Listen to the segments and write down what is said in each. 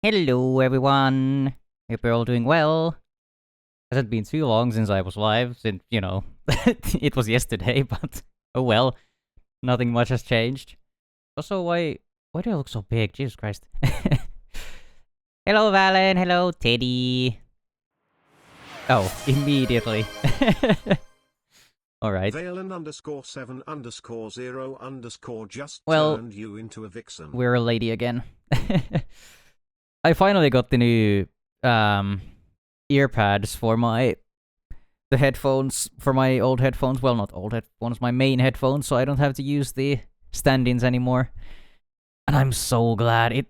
Hello, everyone. Hope you're all doing well. Hasn't been too long since I was live, since, it was yesterday, but oh well. Nothing much has changed. Also, why do I look so big? Jesus Christ. Hello, Valen. Hello, Teddy. Oh, immediately. Alright. Valen_7_0_ just Well, turned you into a vixen. We're a lady again. I finally got the new earpads for the headphones for my old headphones. Well, not old headphones, my main headphones, so I don't have to use the stand-ins anymore. And I'm so glad.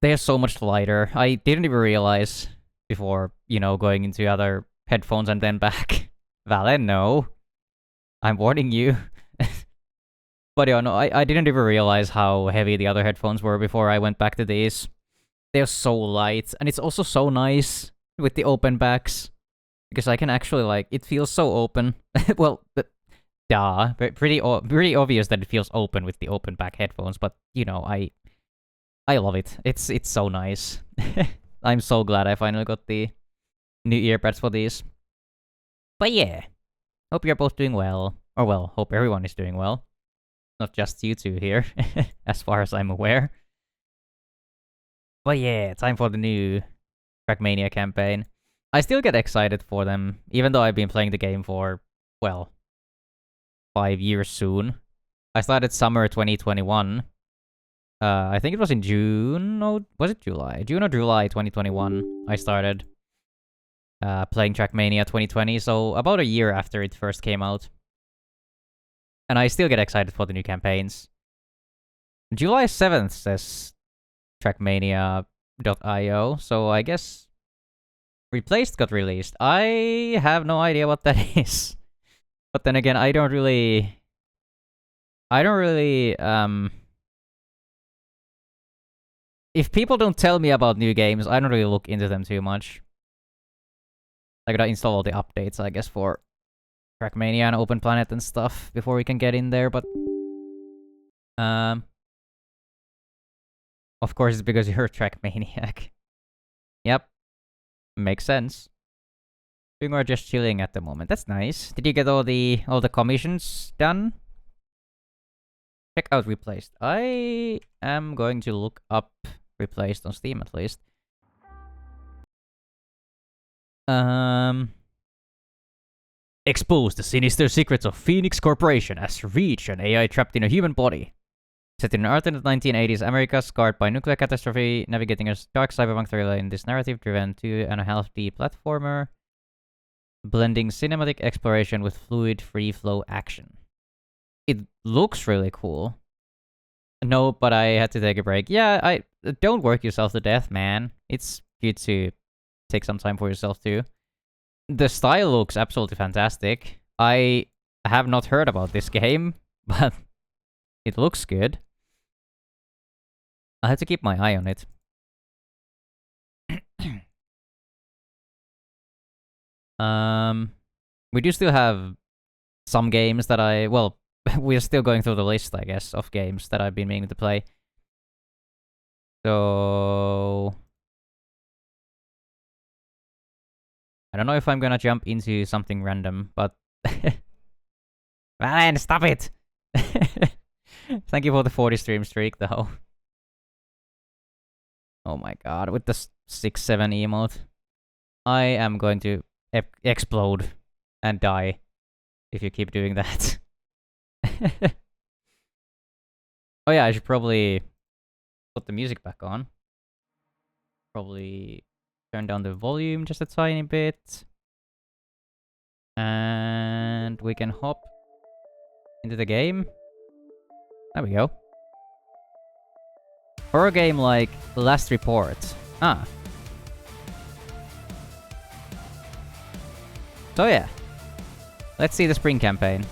They're so much lighter. I didn't even realize before, going into other headphones and then back. Valen, no. I'm warning you. But yeah, no, I didn't even realize how heavy the other headphones were before I went back to these. They're so light, and it's also so nice with the open backs. Because I can actually, it feels so open. Well, duh. Pretty obvious that it feels open with the open back headphones, but, I love it. It's so nice. I'm so glad I finally got the new earpads for these. But yeah, hope you're both doing well. Or well, hope everyone is doing well. Not just you two here, as far as I'm aware. But yeah, time for the new Trackmania campaign. I still get excited for them, even though I've been playing the game for, 5 years soon. I started summer 2021. I think it was in June, no, was it July? June or July 2021, I started playing Trackmania 2020, so about a year after it first came out. And I still get excited for the new campaigns. July 7th says Trackmania.io, so I guess Replaced got released. I have no idea what that is. But then again, I don't really, if people don't tell me about new games, I don't really look into them too much. I gotta install all the updates, I guess, for Trackmania and Open Planet and stuff before we can get in there, but of course it's because you're a Trackmaniac. Yep. Makes sense. We're just chilling at the moment. That's nice. Did you get all the commissions done? Check out Replaced. I am going to look up Replaced on Steam at least. Expose the sinister secrets of Phoenix Corporation as Reach, an AI trapped in a human body. Set in an alternate 1980s America, scarred by nuclear catastrophe, navigating a dark cyberpunk thriller in this narrative-driven 2.5D platformer, blending cinematic exploration with fluid, free-flow action. It looks really cool. No, but I had to take a break. Yeah, don't work yourself to death, man. It's good to take some time for yourself too. The style looks absolutely fantastic. I have not heard about this game, but it looks good. I have to keep my eye on it. We do still have some games that we're still going through the list, I guess, of games that I've been meaning to play. So I don't know if I'm gonna jump into something random, but man, stop it! Thank you for the 40 stream streak, though. Oh my god, with the 6-7 emote. I am going to explode and die if you keep doing that. Oh yeah, I should probably put the music back on. Probably turn down the volume just a tiny bit. And we can hop into the game. There we go. For a game like Last Report. So yeah. Let's see the spring campaign.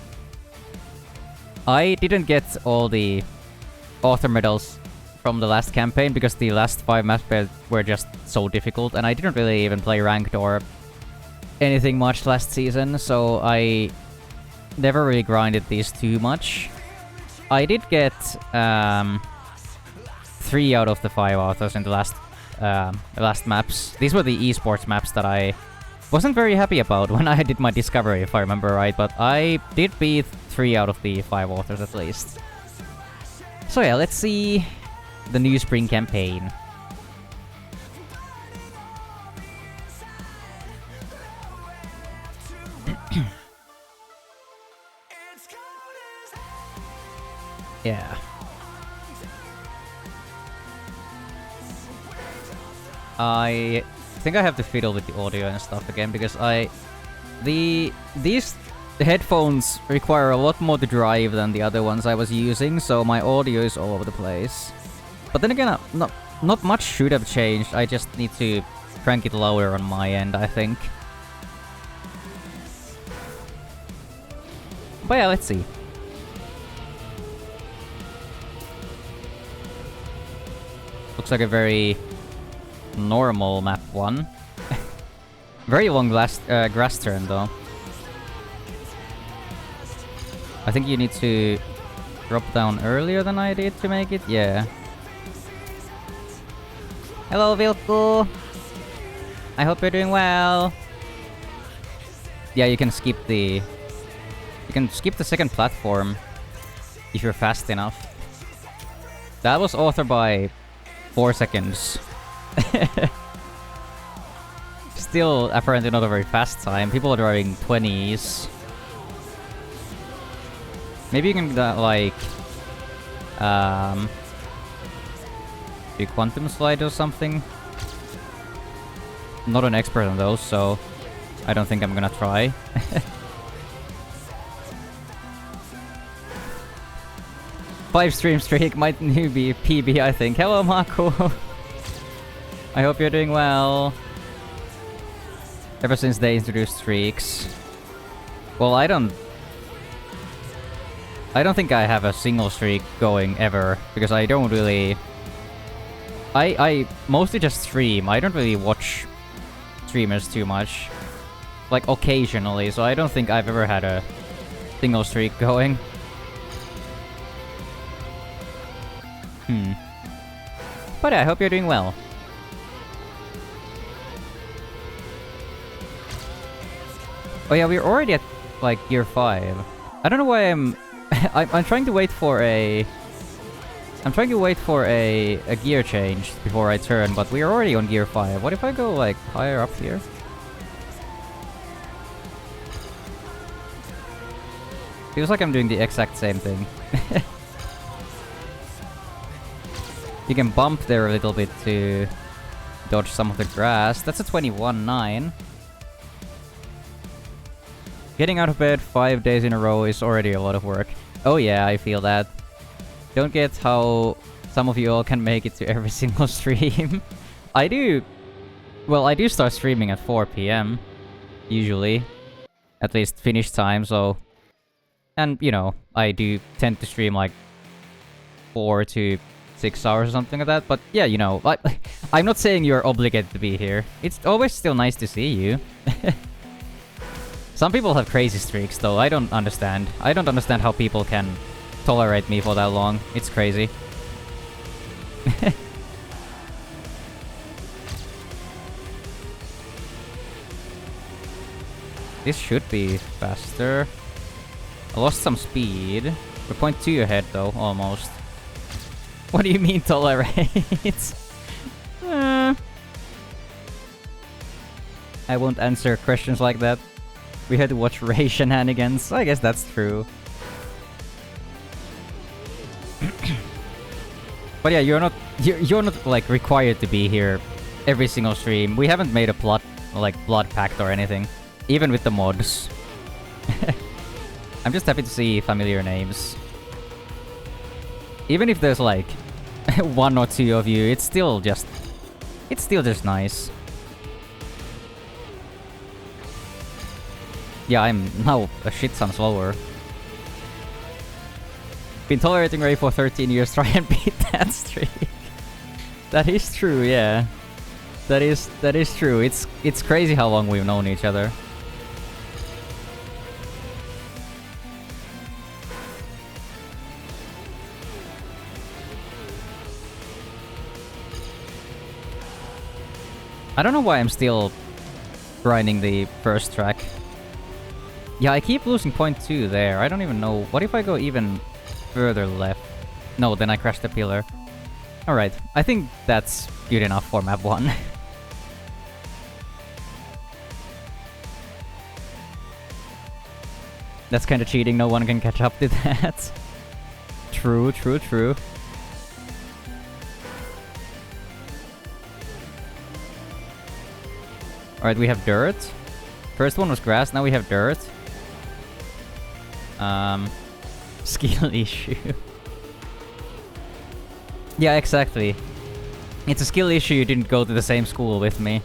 I didn't get all the author medals from the last campaign because the last 5 maps were just so difficult, and I didn't really even play ranked or anything much last season, so I never really grinded these too much. I did get 3 out of the 5 authors in the last last maps. These were the esports maps that I wasn't very happy about when I did my discovery, if I remember right, but I did beat 3 out of the 5 authors at least. So yeah, let's see the new spring campaign. Yeah. I think I have to fiddle with the audio and stuff again because these headphones require a lot more to drive than the other ones I was using, so my audio is all over the place. But then again, not much should have changed. I just need to crank it lower on my end, I think. But yeah, let's see. Looks like a very normal map one. Very long grass turn though. I think you need to drop down earlier than I did to make it, yeah. Hello Vilku! I hope you're doing well! Yeah, you can skip the second platform if you're fast enough. That was authored by 4 seconds. Still apparently not a very fast time. People are driving 20s. Maybe you can like do quantum slide or something. I'm not an expert on those, so I don't think I'm gonna try. Five stream streak, my newbie PB, I think. Hello, Mako. I hope you're doing well. Ever since they introduced streaks. Well, I don't think I have a single streak going ever, because I don't really... I mostly just stream. I don't really watch streamers too much. Like, occasionally, so I don't think I've ever had a single streak going. But I hope you're doing well. Oh yeah, we're already at, like, gear 5. I don't know why I'm trying to wait for a gear change before I turn, but we're already on gear 5. What if I go like higher up here? Feels like I'm doing the exact same thing. You can bump there a little bit to dodge some of the grass. That's a 21-9. Getting out of bed 5 days in a row is already a lot of work. Oh yeah, I feel that. Don't get how some of you all can make it to every single stream. I do start streaming at 4 PM. Usually. At least finish time, so... And, you know, I do tend to stream like 4 to 6 hours or something like that. But yeah, you know, I'm not saying you're obligated to be here. It's always still nice to see you. Some people have crazy streaks, though. I don't understand. I don't understand how people can tolerate me for that long. It's crazy. This should be faster. I lost some speed. We're 0.2 ahead, though, almost. What do you mean tolerate? I won't answer questions like that. We had to watch Ray shenanigans. I guess that's true. But yeah, you're not like required to be here every single stream. We haven't made a blood pact or anything, even with the mods. I'm just happy to see familiar names. Even if there's like 1 or 2 of you, it's still just nice. Yeah, I'm now a shit ton slower. Been tolerating Ray for 13 years, try and beat that streak. That is true, yeah. That is true. It's crazy how long we've known each other. I don't know why I'm still grinding the first track. Yeah, I keep losing point 2 there. I don't even know. What if I go even further left? No, then I crash the pillar. Alright, I think that's good enough for map 1. That's kinda cheating, no one can catch up to that. True, true, true. Alright, we have dirt. First one was grass, now we have dirt. Skill issue. Yeah, exactly. It's a skill issue you didn't go to the same school with me.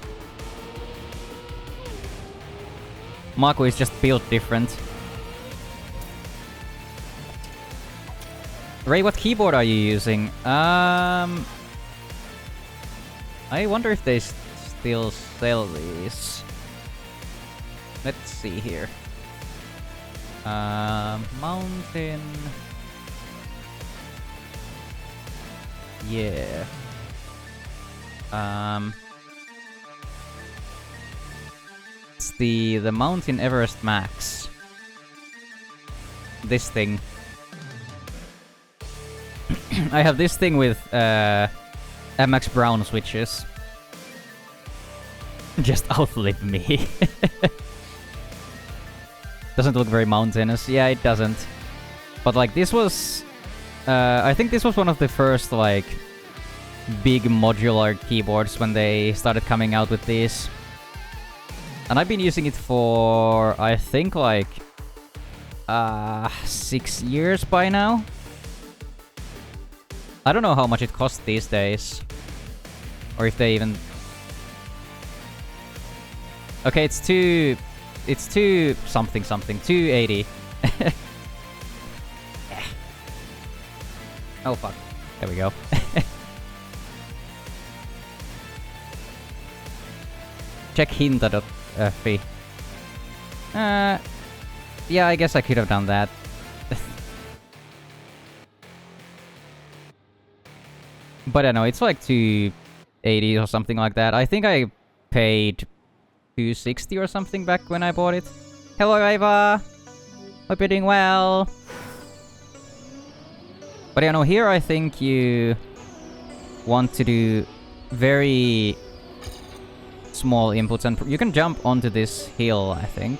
Mako is just built different. Ray, what keyboard are you using? I wonder if they still sell these. Let's see here. Mountain. Yeah. It's the Mountain Everest Max. This thing. I have this thing with MX Brown switches. Just outlive me. Doesn't look very mountainous. Yeah, it doesn't. But like this was... I think this was one of the first like big modular keyboards when they started coming out with these. And I've been using it for, I think like 6 years by now. I don't know how much it costs these days. Or if they even... Okay, it's two something something. 280. Oh fuck. There we go. Check hinta.fi. Yeah, I guess I could have done that. But I know it's like 280 or something like that. I think I paid 260 or something back when I bought it. Hello, Ava! Hope you're doing well! But you know, here I think you want to do very small inputs, and you can jump onto this hill, I think.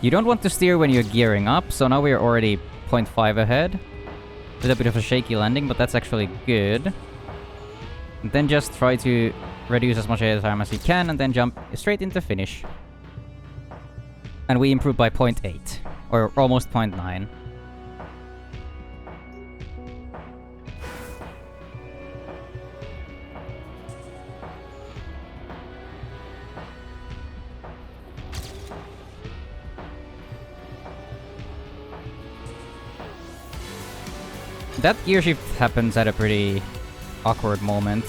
You don't want to steer when you're gearing up, so now we're already 0.5 ahead. With a bit of a shaky landing, but that's actually good. And then just try to reduce as much airtime as you can, and then jump straight into finish. And we improved by 0.8, or almost 0.9. That gear shift happens at a pretty awkward moment.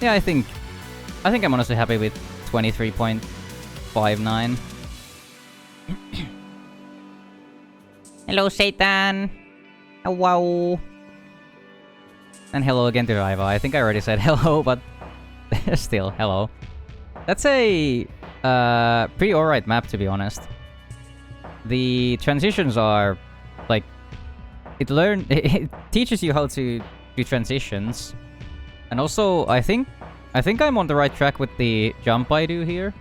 Yeah, I think I'm honestly happy with 23.59. Hello, Satan! Hello! And hello again to Riva. I think I already said hello, but still, hello. That's a pretty alright map, to be honest. The transitions are like it teaches you how to do transitions, and also I think I'm on the right track with the jump I do here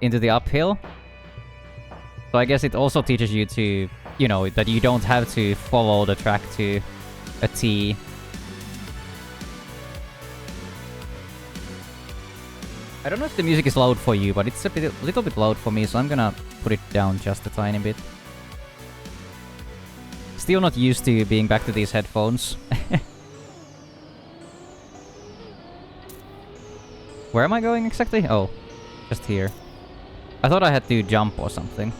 into the uphill. So I guess it also teaches you to, you know, that you don't have to follow the track to a T. I don't know if the music is loud for you, but it's a little bit loud for me, so I'm gonna put it down just a tiny bit. Still not used to being back to these headphones. Where am I going exactly? Oh, just here. I thought I had to jump or something.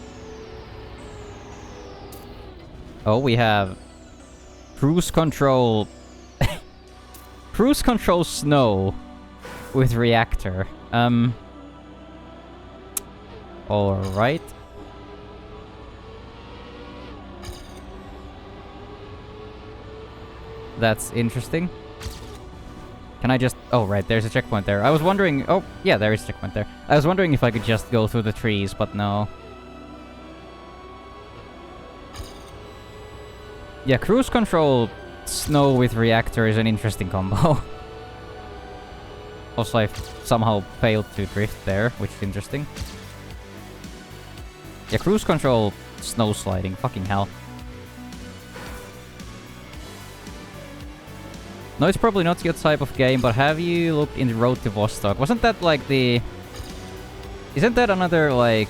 Oh, we have cruise control. Cruise control snow with reactor. Alright. That's interesting. Can I just... Oh, right, there's a checkpoint there. I was wondering... Oh, yeah, there is a checkpoint there. I was wondering if I could just go through the trees, but no. Yeah, cruise control snow with reactor is an interesting combo. Also, I somehow failed to drift there, which is interesting. Yeah, cruise control snow sliding. Fucking hell. No, it's probably not your type of game, but have you looked into Road to Vostok? Wasn't that like the... Isn't that another, like,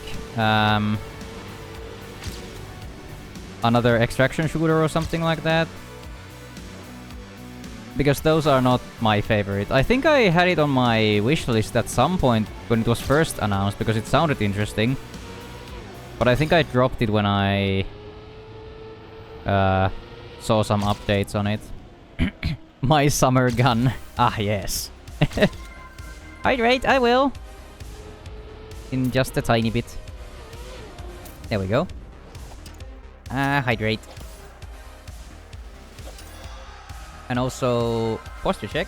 another extraction shooter or something like that? Because those are not my favorite. I think I had it on my wishlist at some point when it was first announced, because it sounded interesting. But I think I dropped it when I saw some updates on it. My summer gun. Ah, yes. Hydrate, I will. In just a tiny bit. There we go. Hydrate. And also, posture check.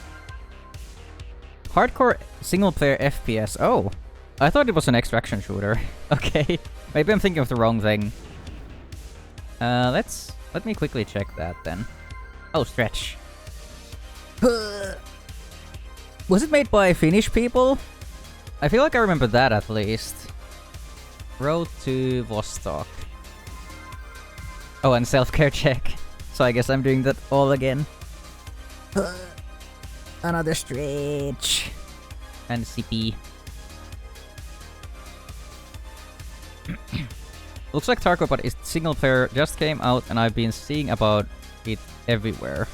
Hardcore single-player FPS. Oh, I thought it was an extraction shooter. Okay, maybe I'm thinking of the wrong thing. Let me quickly check that then. Oh, stretch. Was it made by Finnish people? I feel like I remember that at least. Road to Vostok. Oh, and self-care check. So I guess I'm doing that all again. Another stretch. And CP. Looks like Tarkov, but its single player just came out and I've been seeing about it everywhere.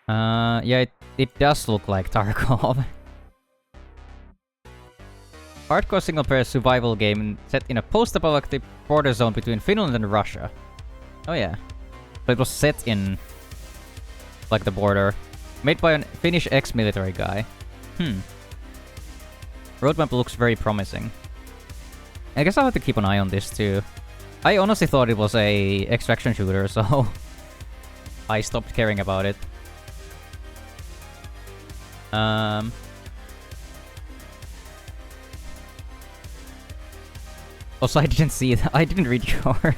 Yeah, it does look like Tarkov. Hardcore single player survival game set in a post-apocalyptic border zone between Finland and Russia. Oh yeah. So it was set in like the border. Made by a Finnish ex-military guy. Roadmap looks very promising. I guess I'll have to keep an eye on this too. I honestly thought it was a extraction shooter, so I stopped caring about it. Also, I didn't see it. I didn't read your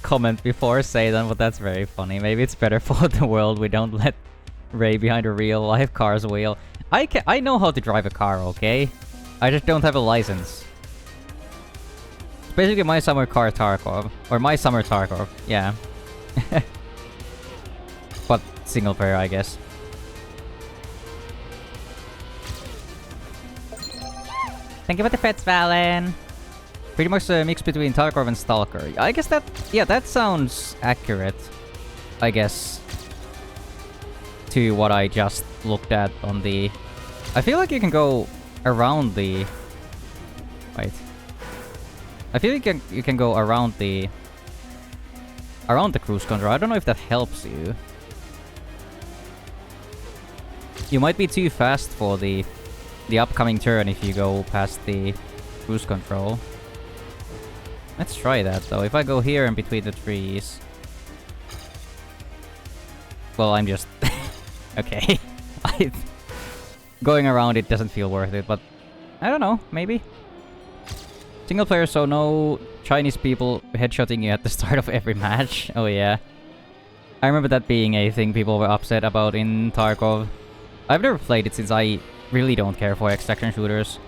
comment before Satan, but that's very funny. Maybe it's better for the world we don't let Ray behind a real-life car's wheel. I know how to drive a car, okay? I just don't have a license. It's basically my summer car Tarkov. Or my summer Tarkov, yeah. But single player, I guess. Thank you for the pets, Valen! Pretty much a mix between Tarkov and Stalker. I guess that... Yeah, that sounds accurate. I guess. To what I just looked at on the... I feel like you can go around the... Wait. I feel like you can go around the... Around the cruise control. I don't know if that helps you. You might be too fast for the upcoming turn if you go past the cruise control. Let's try that though. If I go here in between the trees... Well, I'm just... Okay. Going around it doesn't feel worth it, but... I don't know, maybe? Single player, so no Chinese people headshotting you at the start of every match. Oh yeah. I remember that being a thing people were upset about in Tarkov. I've never played it since I really don't care for extraction shooters.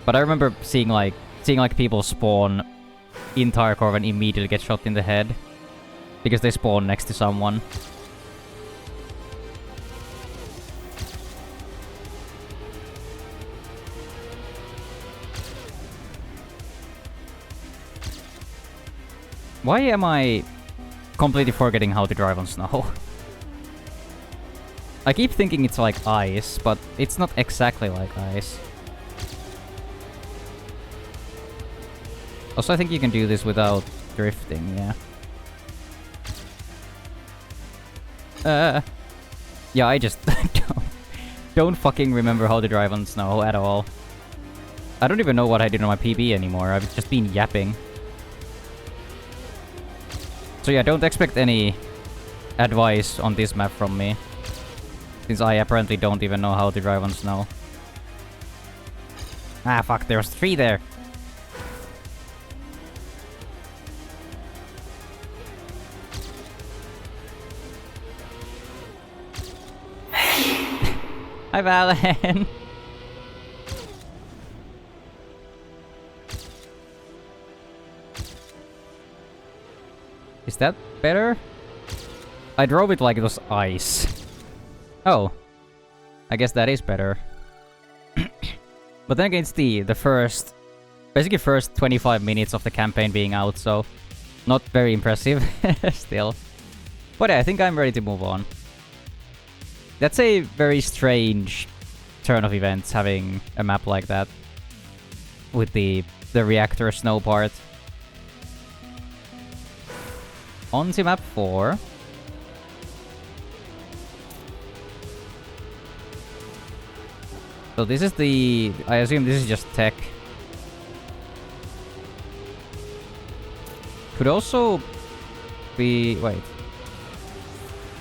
But I remember seeing like people spawn in Tarkov and immediately get shot in the head. Because they spawn next to someone. Why am I completely forgetting how to drive on snow? I keep thinking it's like ice, but it's not exactly like ice. Also, I think you can do this without drifting, yeah. Yeah, I just don't fucking remember how to drive on snow at all. I don't even know what I did on my PB anymore. I've just been yapping. So yeah, don't expect any advice on this map from me. Since I apparently don't even know how to drive on snow. Ah, fuck, there's 3 there. Hi, Valen. Is that better? I drove it like it was ice. Oh. I guess that is better. But then again, it's the first... Basically first 25 minutes of the campaign being out, so... Not very impressive, still. But yeah, I think I'm ready to move on. That's a very strange turn of events, having a map like that. With the reactor snow part. On to map 4. So this is the... I assume this is just tech. Could also be... Wait.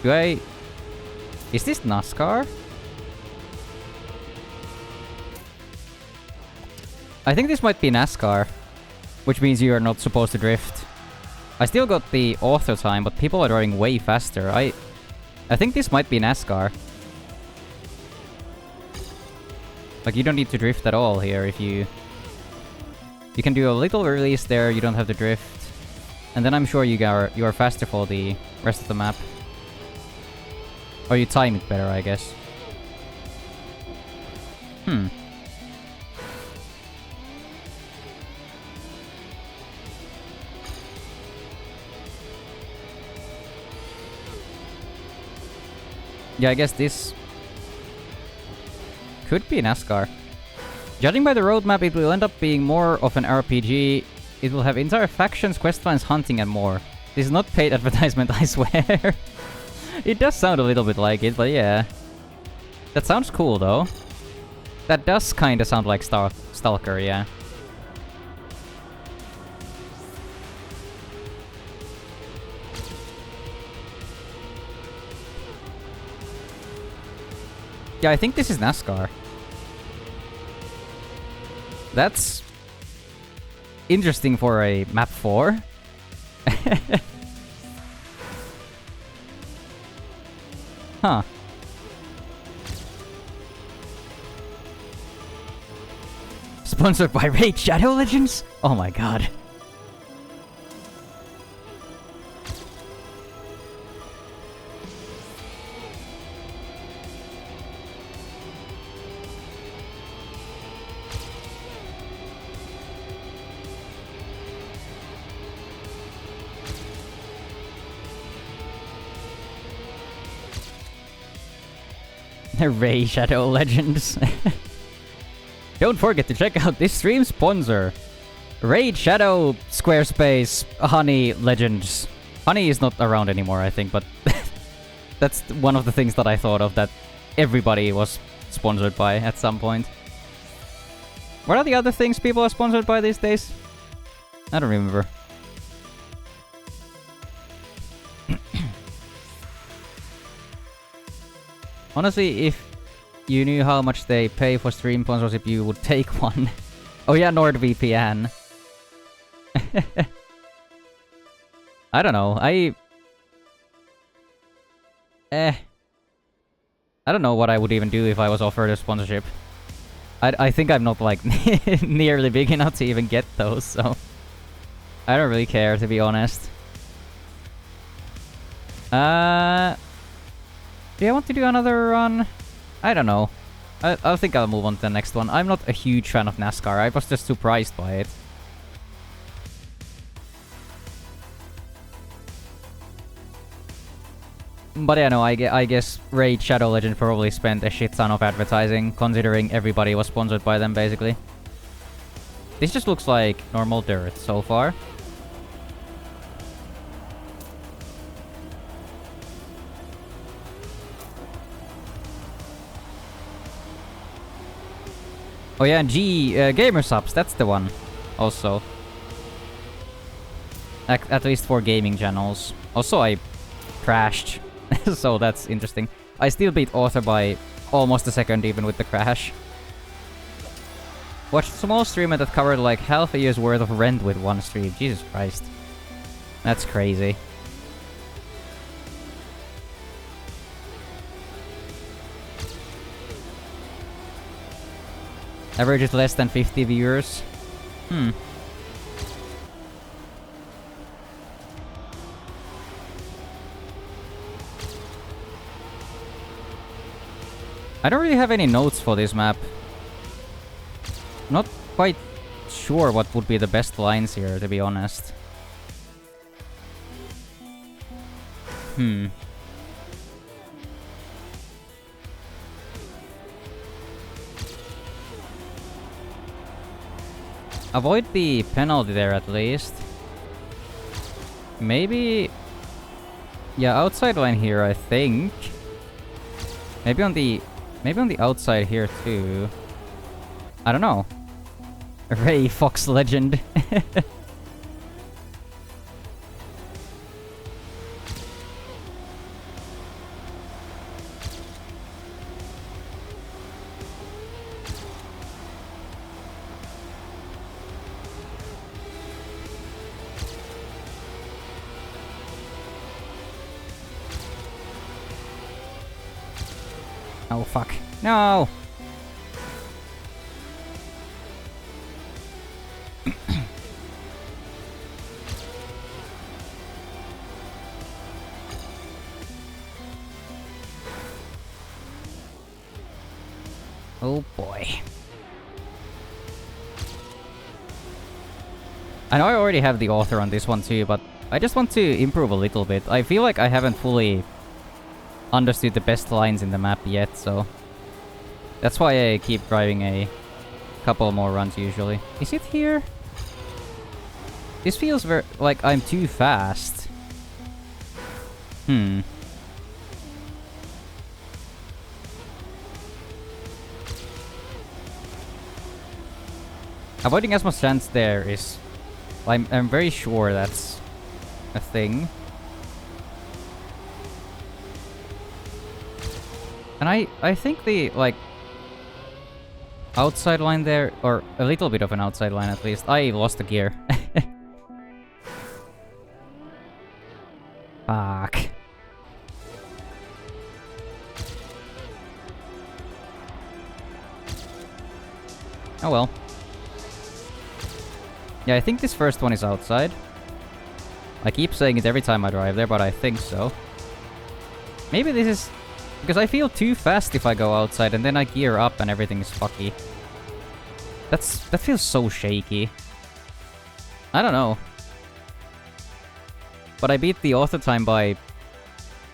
Do I... Is this NASCAR? I think this might be NASCAR. Which means you are not supposed to drift. I still got the auto time, but people are driving way faster. I think this might be NASCAR. Like, you don't need to drift at all here if you... You can do a little release there, you don't have to drift. And then I'm sure you are faster for the rest of the map. Or you time it better, I guess. Hmm. Yeah, I guess this could be NASCAR. Judging by the roadmap, it will end up being more of an RPG. It will have entire factions, questlines, hunting, and more. This is not paid advertisement, I swear. It does sound a little bit like it, but yeah. That sounds cool, though. That does kinda sound like Stalker, yeah. Yeah, I think this is NASCAR. That's interesting for a map 4. Huh. Sponsored by Raid Shadow Legends? Oh my god. Ray Shadow Legends. Don't forget to check out this stream sponsor. Raid Shadow Squarespace Honey Legends. Honey is not around anymore, I think, but that's one of the things that I thought of that everybody was sponsored by at some point. What are the other things people are sponsored by these days? I don't remember. Honestly, if you knew how much they pay for stream sponsorship, you would take one. Oh yeah, NordVPN. I don't know, I don't know what I would even do if I was offered a sponsorship. I think I'm not, like, nearly big enough to even get those, so... I don't really care, to be honest. Do I want to do another run? I don't know. I think I'll move on to the next one. I'm not a huge fan of NASCAR. I was just surprised by it. But yeah, no, I guess Raid Shadow Legend probably spent a shit ton of advertising, considering everybody was sponsored by them, basically. This just looks like normal dirt so far. Oh yeah, and Gamer Subs, that's the one. Also. At least for gaming channels. Also, I crashed So that's interesting. I still beat Author by almost a second even with the crash. Watched a small streamer that covered like half a year's worth of rent with one stream. Jesus Christ. That's crazy. Average is less than 50 viewers. I don't really have any notes for this map. Not quite sure what would be the best lines here, to be honest. Avoid the penalty there at least. Maybe... yeah, outside line here, I think. Maybe on the outside here too. I don't know. Ray Fox Legend. Oh fuck. No! Oh boy. I know I already have the author on this one too, but I just want to improve a little bit. I feel like I haven't fully understood the best lines in the map yet, so that's why I keep driving a couple more runs usually. Is it here? This feels very like I'm too fast. Avoiding as much chance there is... I'm very sure that's a thing. And I think the, like, outside line there, or a little bit of an outside line at least, I lost the gear. Fuck. Oh well. Yeah, I think this first one is outside. I keep saying it every time I drive there, but I think so. Maybe this is... because I feel too fast if I go outside and then I gear up and everything is fucky. That feels so shaky. I don't know. But I beat the author time by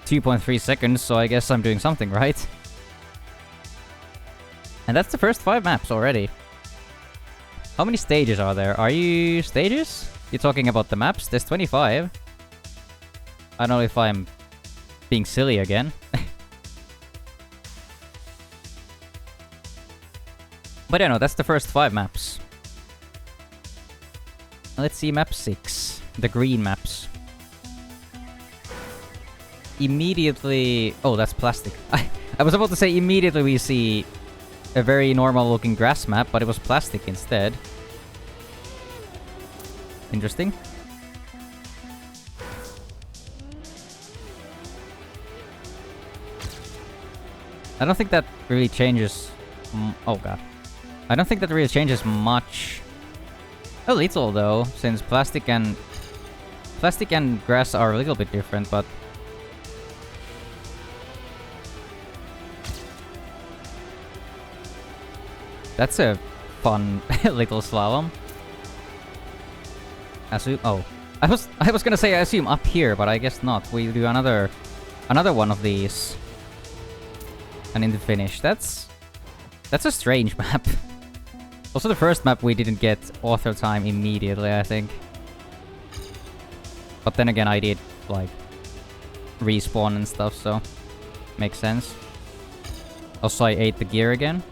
2.3 seconds, so I guess I'm doing something right. And that's the first 5 maps already. How many stages are there? Are you stages? You're talking about the maps? There's 25. I don't know if I'm being silly again. But yeah, no, that's the first 5 maps. Let's see map 6. The green maps. Immediately... oh, that's plastic. I was about to say immediately we see a very normal looking grass map, but it was plastic instead. Interesting. I don't think that really changes... oh god. I don't think that really changes much. A little though, since plastic and grass are a little bit different, but... that's a fun little slalom. Oh. I was gonna say I assume up here, but I guess not. We do another one of these. And in the finish. That's a strange map. Also the first map we didn't get author time immediately, I think. But then again I did like respawn and stuff, so makes sense. Also I ate the gear again.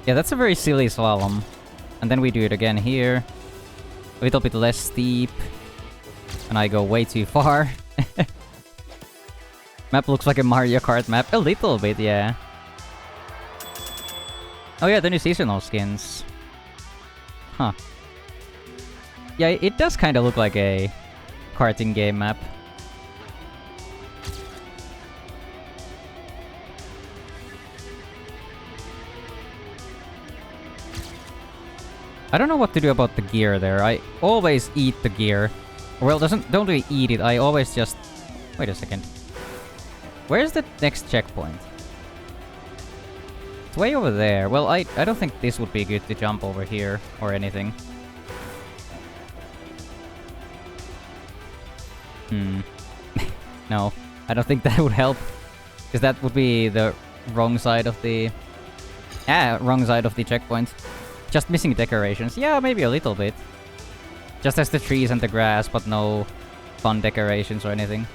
Yeah, that's a very silly slalom. And then we do it again here. A little bit less steep. And I go way too far. Map looks like a Mario Kart map. A little bit, yeah. Oh yeah, the new seasonal skins. Huh. Yeah, it does kind of look like a karting game map. I don't know what to do about the gear there. I always eat the gear. Well, don't really eat it. I always just... Wait a second. Where's the next checkpoint? It's way over there. Well, I don't think this would be good to jump over here or anything. No, I don't think that would help. Because that would be the wrong side of the... wrong side of the checkpoint. Just missing decorations. Yeah, maybe a little bit. Just as the trees and the grass, but no fun decorations or anything.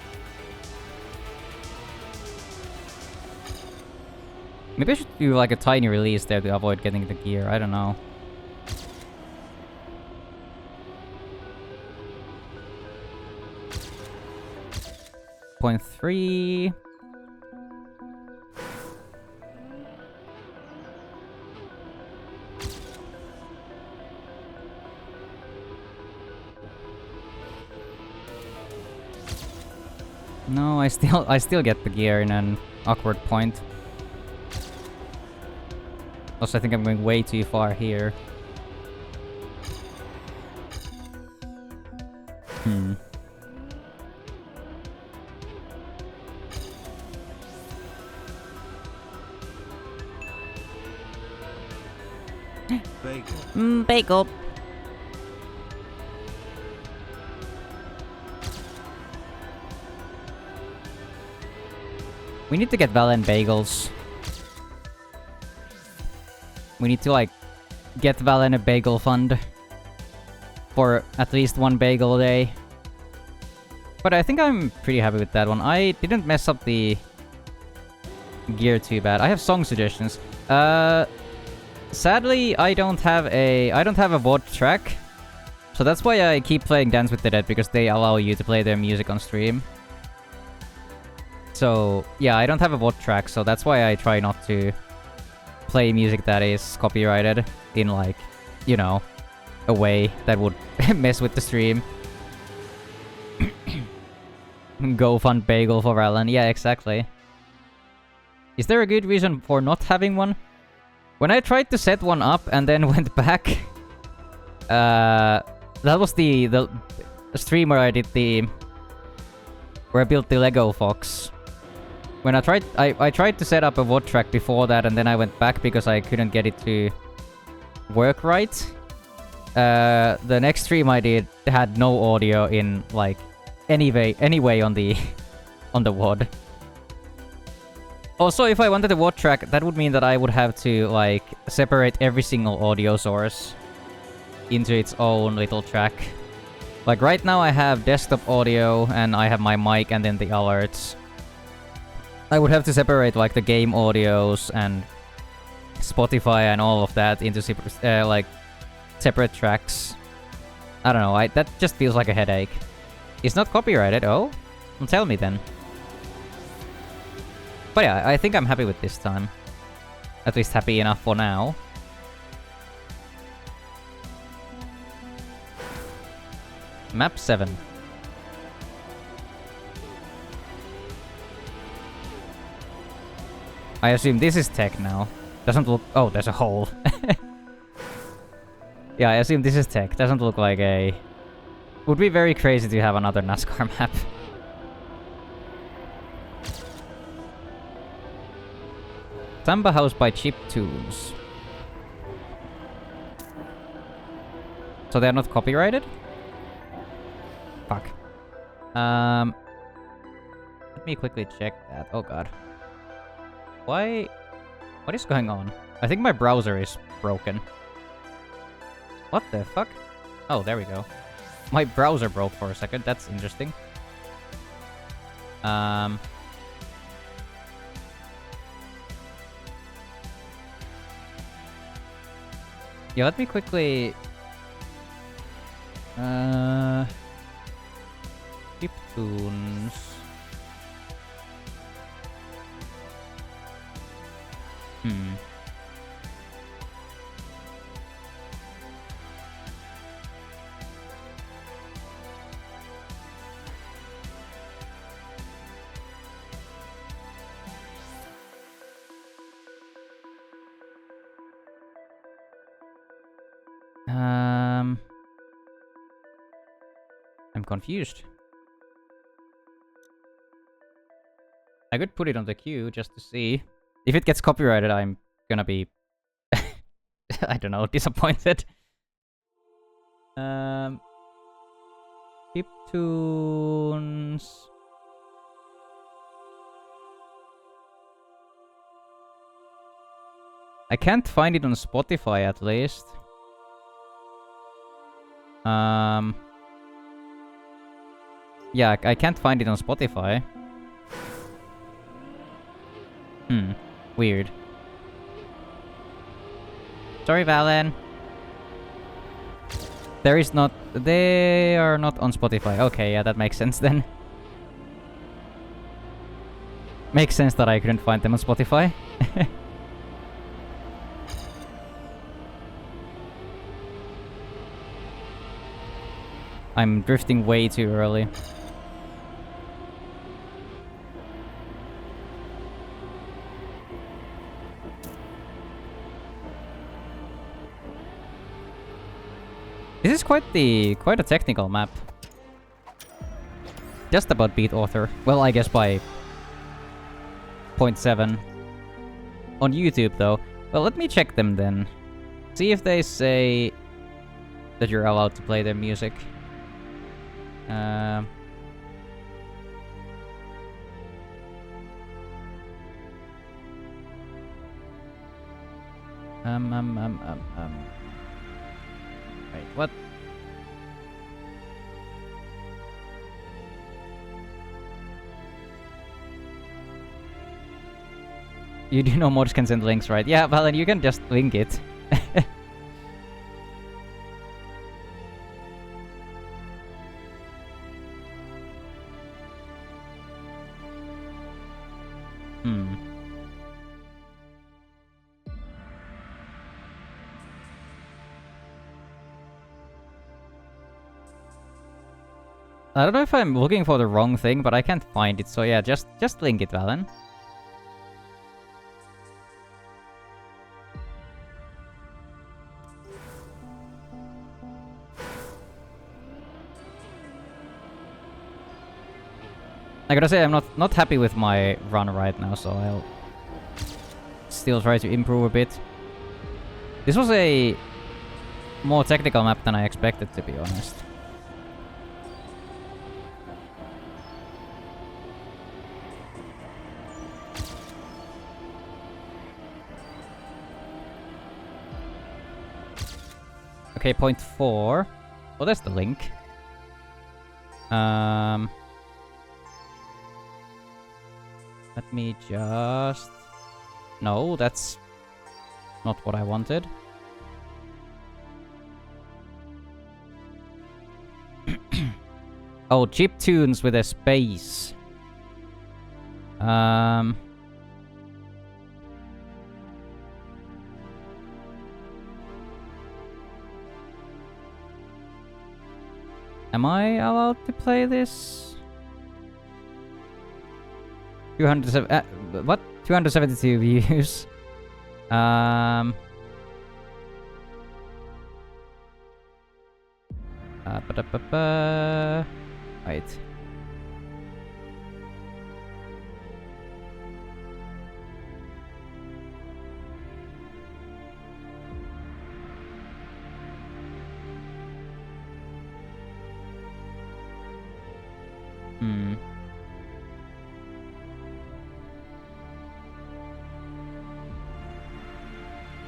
Maybe I should do like a tiny release there to avoid getting the gear. I don't know. Point 3. No, I still get the gear in an awkward point. Also, I think I'm going way too far here. Bagel. Bagel. We need to get Valen bagels. We need to, like, get Valen a bagel fund. For at least one bagel a day. But I think I'm pretty happy with that one. I didn't mess up the gear too bad. I have song suggestions. Sadly, I don't have a VOD track. So that's why I keep playing Dance with the Dead, because they allow you to play their music on stream. So, yeah, I don't have a VOD track, so that's why I try not to play music that is copyrighted in, like, you know, a way that would mess with the stream. Go fund bagel for Alan. Yeah, exactly. Is there a good reason for not having one? When I tried to set one up and then went back, that was the stream where I did where I built the Lego Fox. When I tried to set up a VOD track before that, and then I went back because I couldn't get it to work right. The next stream I did had no audio in, like, any way on the VOD. Also, if I wanted a VOD track, that would mean that I would have to, like, separate every single audio source into its own little track. Like, right now I have desktop audio, and I have my mic and then the alerts. I would have to separate, like, the game audios and Spotify and all of that into like, separate tracks. I don't know, that just feels like a headache. It's not copyrighted, oh? Well, tell me then. But yeah, I think I'm happy with this time. At least happy enough for now. Map 7. I assume this is tech now. Doesn't look... Oh, there's a hole. Yeah, I assume this is tech. Doesn't look like a... Would be very crazy to have another NASCAR map. Samba House by Chiptunes. So they're not copyrighted? Fuck. Let me quickly check that. Oh god. Why? What is going on? I think my browser is broken. What the fuck? Oh, there we go. My browser broke for a second. That's interesting. Yeah, let me quickly... Chiptunes... I'm confused. I could put it on the queue just to see. If it gets copyrighted, I'm gonna be... I don't know, disappointed. Chiptunes... I can't find it on Spotify at least. Yeah, I can't find it on Spotify. Weird. Sorry, Valen. They are not on Spotify. Okay, yeah, that makes sense then. Makes sense that I couldn't find them on Spotify. I'm drifting way too early. This is quite a technical map. Just about beat Author. Well, I guess by 0.7. On YouTube, though. Well, let me check them then. See if they say that you're allowed to play their music. Wait, what? You do know mods can send links, right? Yeah, well, then you can just link it. I don't know if I'm looking for the wrong thing, but I can't find it, so yeah, just link it, Valen. I gotta say, I'm not happy with my run right now, so I'll still try to improve a bit. This was a more technical map than I expected, to be honest. Okay, 0.4. Oh, that's the link. Let me just... No, that's not what I wanted. Oh, chiptunes with a space. Am I allowed to play this? 207... what? 272 views. Wait.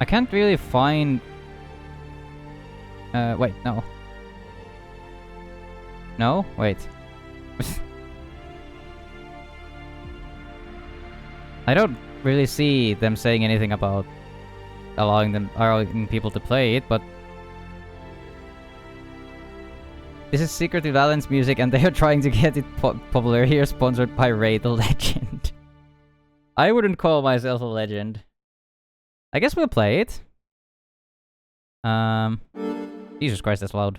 I can't really find... wait, no. No? Wait. I don't really see them saying anything about allowing people to play it, but... This is Secret to Valence music and they are trying to get it popular here, sponsored by Ray the Legend. I wouldn't call myself a legend. I guess we'll play it. Jesus Christ, that's loud.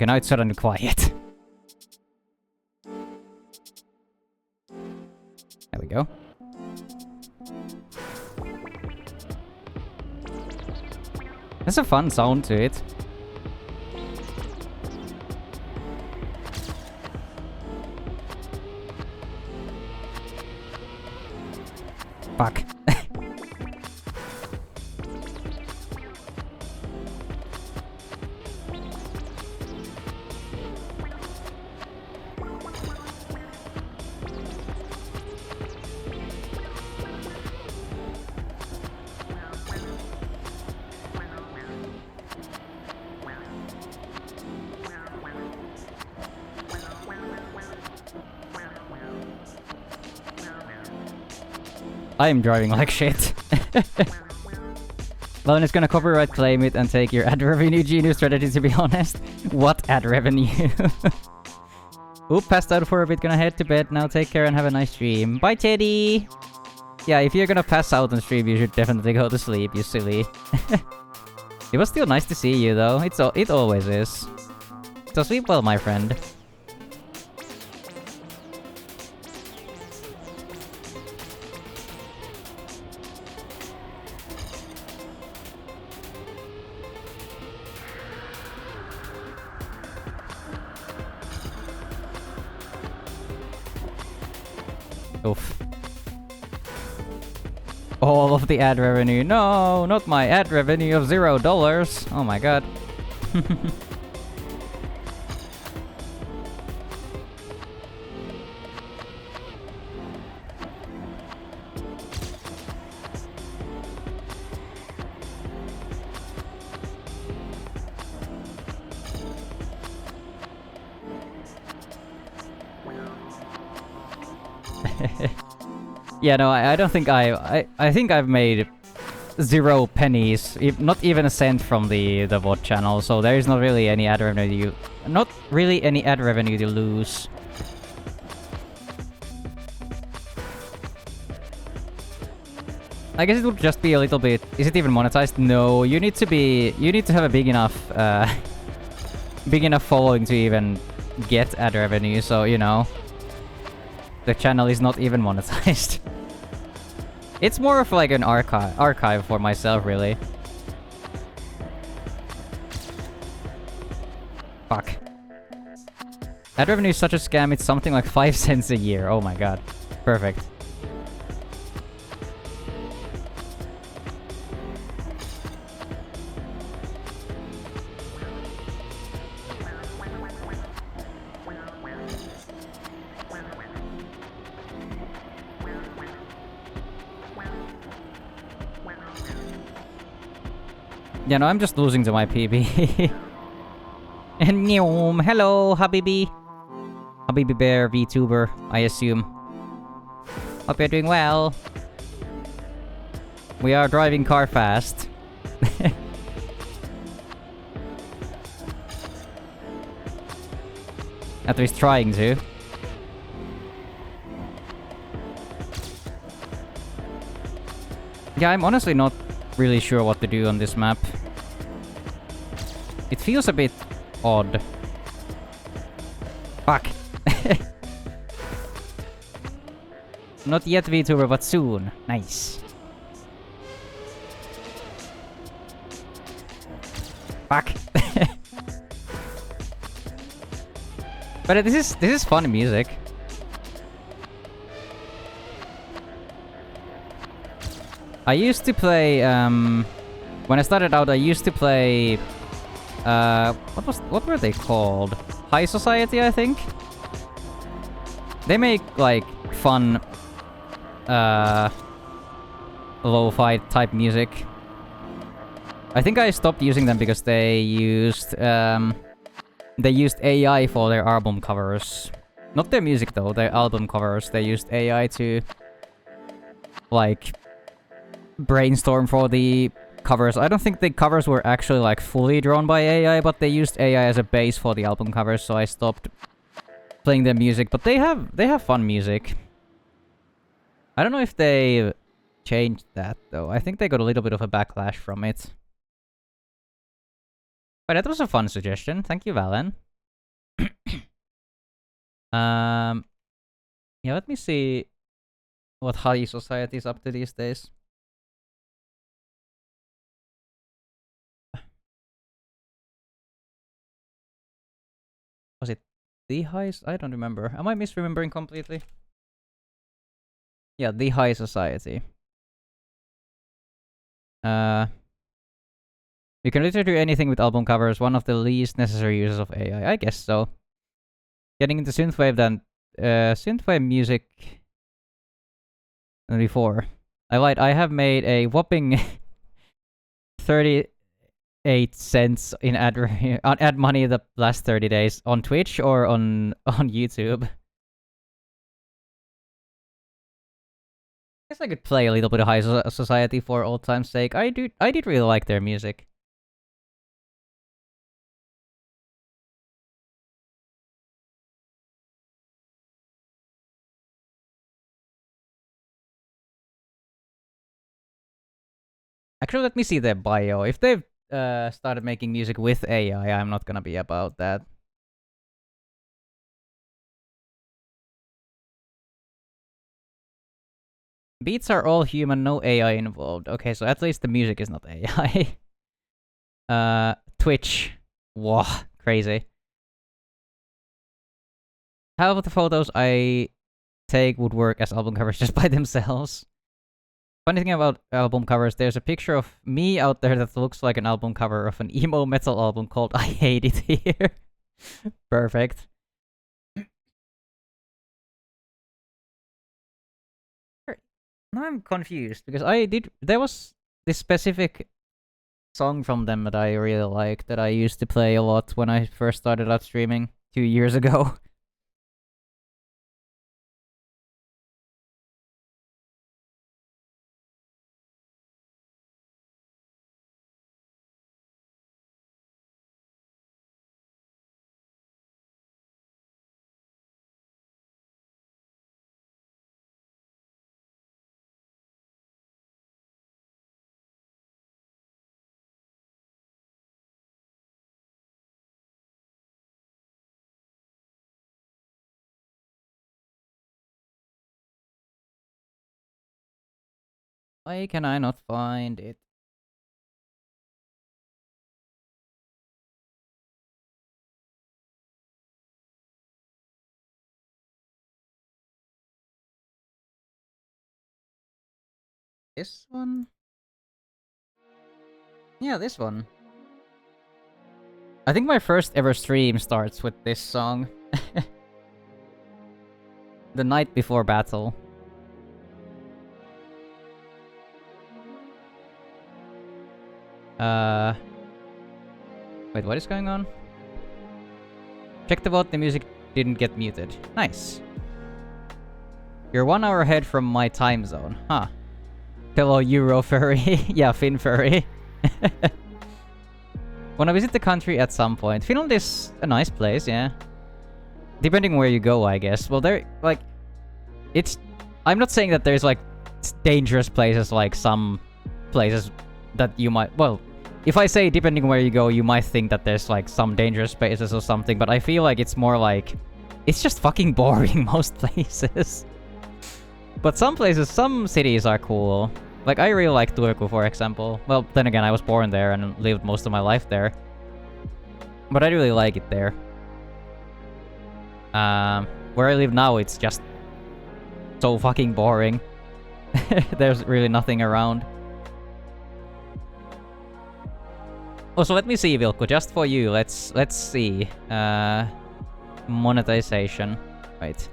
Okay, now it's suddenly quiet. There we go. There's a fun sound to it. Fuck. I am driving like shit. Lone is gonna copyright claim it and take your ad revenue genius strategy, to be honest. What ad revenue? Oop, passed out for a bit, gonna head to bed now. Take care and have a nice stream. Bye, Teddy! Yeah, if you're gonna pass out on stream, you should definitely go to sleep, you silly. It was still nice to see you, though. It always is. So sleep well, my friend. Oof. All of the ad revenue. No, not my ad revenue of $0. Oh my god. Yeah, no, I don't think I think I've made 0 pennies, not even a cent from the VOD channel, so there is not really any ad revenue to lose. I guess it would just be a little bit. Is it even monetized? No, you need to have a big enough following to even get ad revenue, so you know. The channel is not even monetized. It's more of like an archive for myself, really. Fuck. Ad revenue is such a scam, it's something like 5 cents a year. Oh my god. Perfect. Yeah, no, I'm just losing to my PB. And Neom, hello, Habibi. Habibi Bear, VTuber, I assume. Hope you're doing well. We are driving car fast. At least trying to. Yeah, I'm honestly not really sure what to do on this map. It feels a bit odd. Fuck. Not yet VTuber, but soon. Nice. Fuck. But this is fun music. I used to play, when I started out, I used to play, what were they called? High Society, I think? They make, like, fun, lo-fi type music. I think I stopped using them because they used AI for their album covers. Not their music, though, their album covers. They used AI to, like, brainstorm for the covers. I don't think the covers were actually like fully drawn by AI, but they used AI as a base for the album covers, so I stopped playing their music. But they have fun music. I don't know if they changed that though. I think they got a little bit of a backlash from it. But that was a fun suggestion. Thank you, Valen. Um, yeah, let me see what high society is up to these days. Was it the highest? I don't remember. Am I misremembering completely? Yeah, the high society. Uh, you can literally do anything with album covers. One of the least necessary uses of AI. I guess so. Getting into synthwave then, synthwave music than before. I lied. I have made a whopping 38 cents in ad money the last 30 days on Twitch or on YouTube. I guess I could play a little bit of High Society for old time's sake. I did really like their music. Actually, let me see their bio. If they've started making music with AI, I'm not gonna be about that. Beats are all human, no AI involved. Okay, so at least the music is not AI. Twitch. Whoa, crazy. How about the photos I take would work as album covers just by themselves? Funny thing about album covers, there's a picture of me out there that looks like an album cover of an emo metal album called I Hate It Here. Perfect. Now I'm confused because there was this specific song from them that I really liked that I used to play a lot when I first started out streaming 2 years ago. Why can I not find it? This one? Yeah, this one. I think my first ever stream starts with this song. The night before battle. Wait, what is going on? Check the vote, the music didn't get muted. Nice. You're 1 hour ahead from my time zone. Huh. Hello, Euro Furry. Yeah, Finn Furry. Wanna visit the country at some point. Finland is a nice place, yeah. Depending where you go, I guess. Well, there, like... It's... I'm not saying that there's, like, dangerous places like some places that you might... Well, if I say depending where you go, you might think that there's, like, some dangerous places or something, but I feel like it's more like... It's just fucking boring, most places. But some places, some cities are cool. Like, I really like Turku, for example. Well, then again, I was born there and lived most of my life there. But I really like it there. Where I live now, it's just so fucking boring. There's really nothing around. Oh, so let me see, Vilko, just for you. Let's see. Monetization. Wait.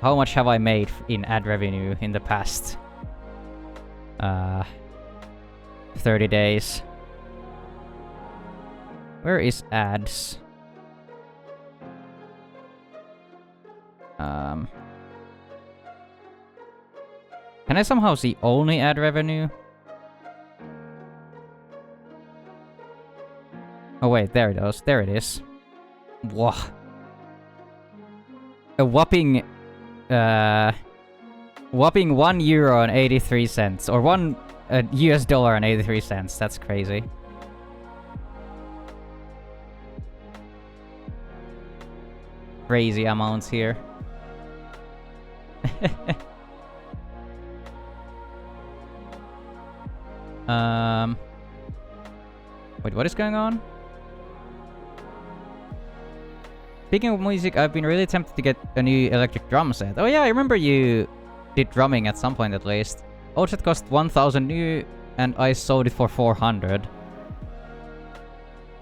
How much have I made in ad revenue in the past 30 days? Where is ads? Can I somehow see only ad revenue? Oh wait, there it is. There it is. Whoa. A whopping... whopping €1.83, or $1 US$83. That's crazy. crazy amounts here. Wait, what is going on? Speaking of music, I've been really tempted to get a new electric drum set. Oh yeah, I remember you did drumming at some point at least. Old set cost 1,000 new, and I sold it for 400.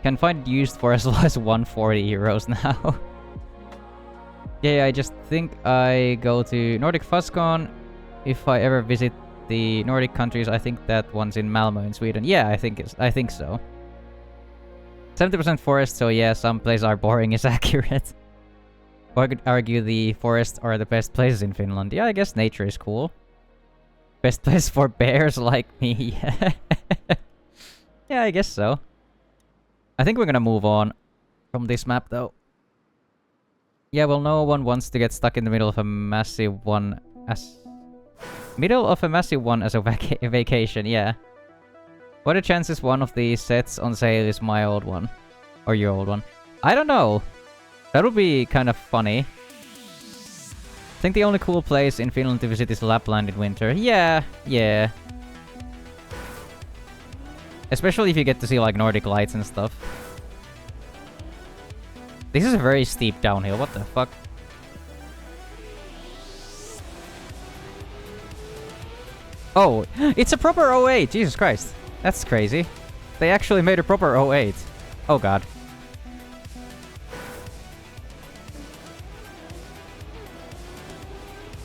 Can find it used for as low as 140 euros now. Yeah, I just think I go to Nordic Fuzzcon if I ever visit the Nordic countries. I think that one's in Malmö in Sweden. Yeah, I think so. 70% forest, so yeah, some places are boring is accurate. Or I could argue the forests are the best places in Finland. Yeah, I guess nature is cool. Best place for bears like me. Yeah, I guess so. I think we're gonna move on from this map though. Yeah, well, no one wants to get stuck in the middle of a massive one as a vacation, yeah. What are the chances one of these sets on sale is my old one? Or your old one? I don't know. That would be kind of funny. I think the only cool place in Finland to visit is Lapland in winter. Yeah, yeah. Especially if you get to see like Nordic lights and stuff. This is a very steep downhill, what the fuck? Oh, it's a proper 08, Jesus Christ. That's crazy. They actually made a proper 08. Oh god.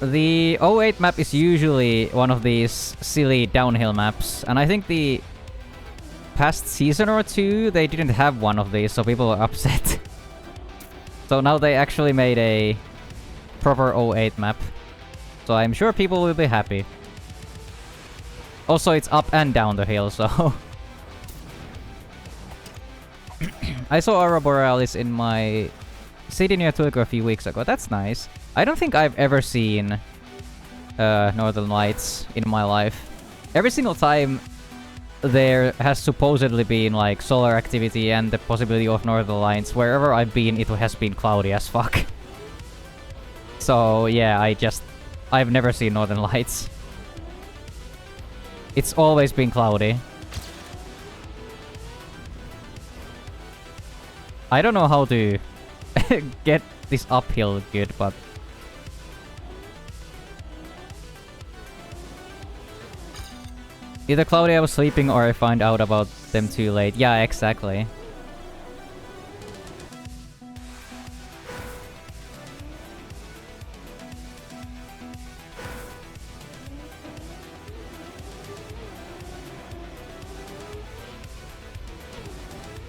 The 08 map is usually one of these silly downhill maps, and I think the past season or two they didn't have one of these, so people were upset. So now they actually made a proper 08 map. So I'm sure people will be happy. Also, it's up and down the hill, so... I saw Aurora Borealis in my city near Turku a few weeks ago. That's nice. I don't think I've ever seen Northern Lights in my life. Every single time there has supposedly been like solar activity and the possibility of Northern Lights, wherever I've been, it has been cloudy as fuck. So yeah, I've never seen Northern Lights. It's always been cloudy. I don't know how to get this uphill good, but... Either cloudy I was sleeping or I find out about them too late. Yeah, exactly.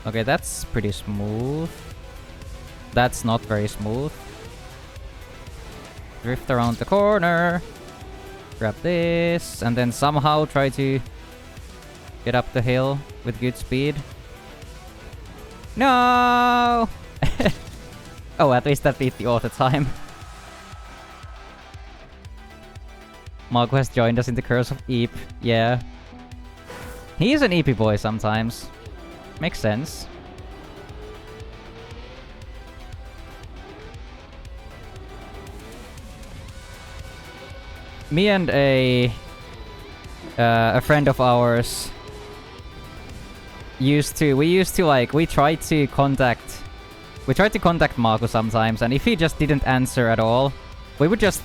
Okay, that's pretty smooth. That's not very smooth. Drift around the corner. Grab this, and then somehow try to get up the hill with good speed. No! Oh, at least that beat the auto time. Marco has joined us in the Curse of Eep. Yeah. He is an Eepy boy sometimes. Makes sense. Me and a friend of ours we tried to contact Marco sometimes, and if he just didn't answer at all, we would just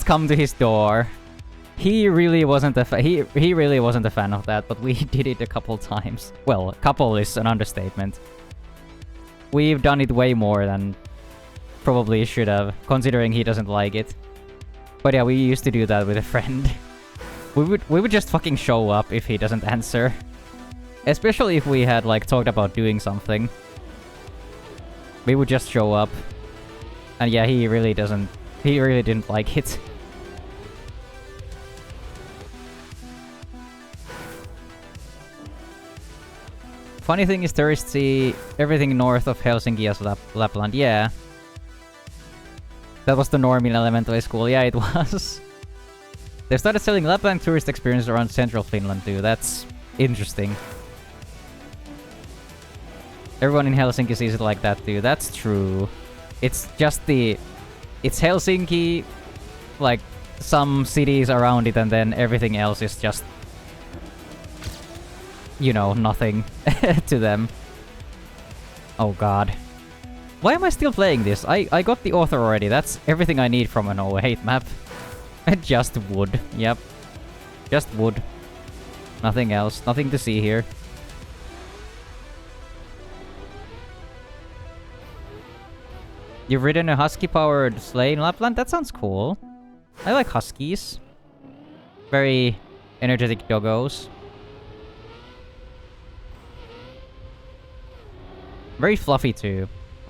come to his door. He really wasn't a he really wasn't a fan of that, but we did it a couple times. Well, a couple is an understatement. We've done it way more than probably should have, considering he doesn't like it. But yeah, we used to do that with a friend. We would just fucking show up if he doesn't answer. Especially if we had like talked about doing something. We would just show up. And yeah, he really didn't like it. Funny thing is tourists see everything north of Helsinki as Lapland. Yeah. That was the norm in elementary school. Yeah, it was. They started selling Lapland tourist experiences around central Finland too. That's interesting. Everyone in Helsinki sees it like that too. That's true. It's just the... It's Helsinki, like, some cities around it, and then everything else is just... You know, nothing to them. Oh god. Why am I still playing this? I got the author already. That's everything I need from an 08 map. Just wood. Yep. Just wood. Nothing else. Nothing to see here. You've ridden a husky-powered sleigh in Lapland? That sounds cool. I like huskies. Very energetic doggos. Very fluffy too.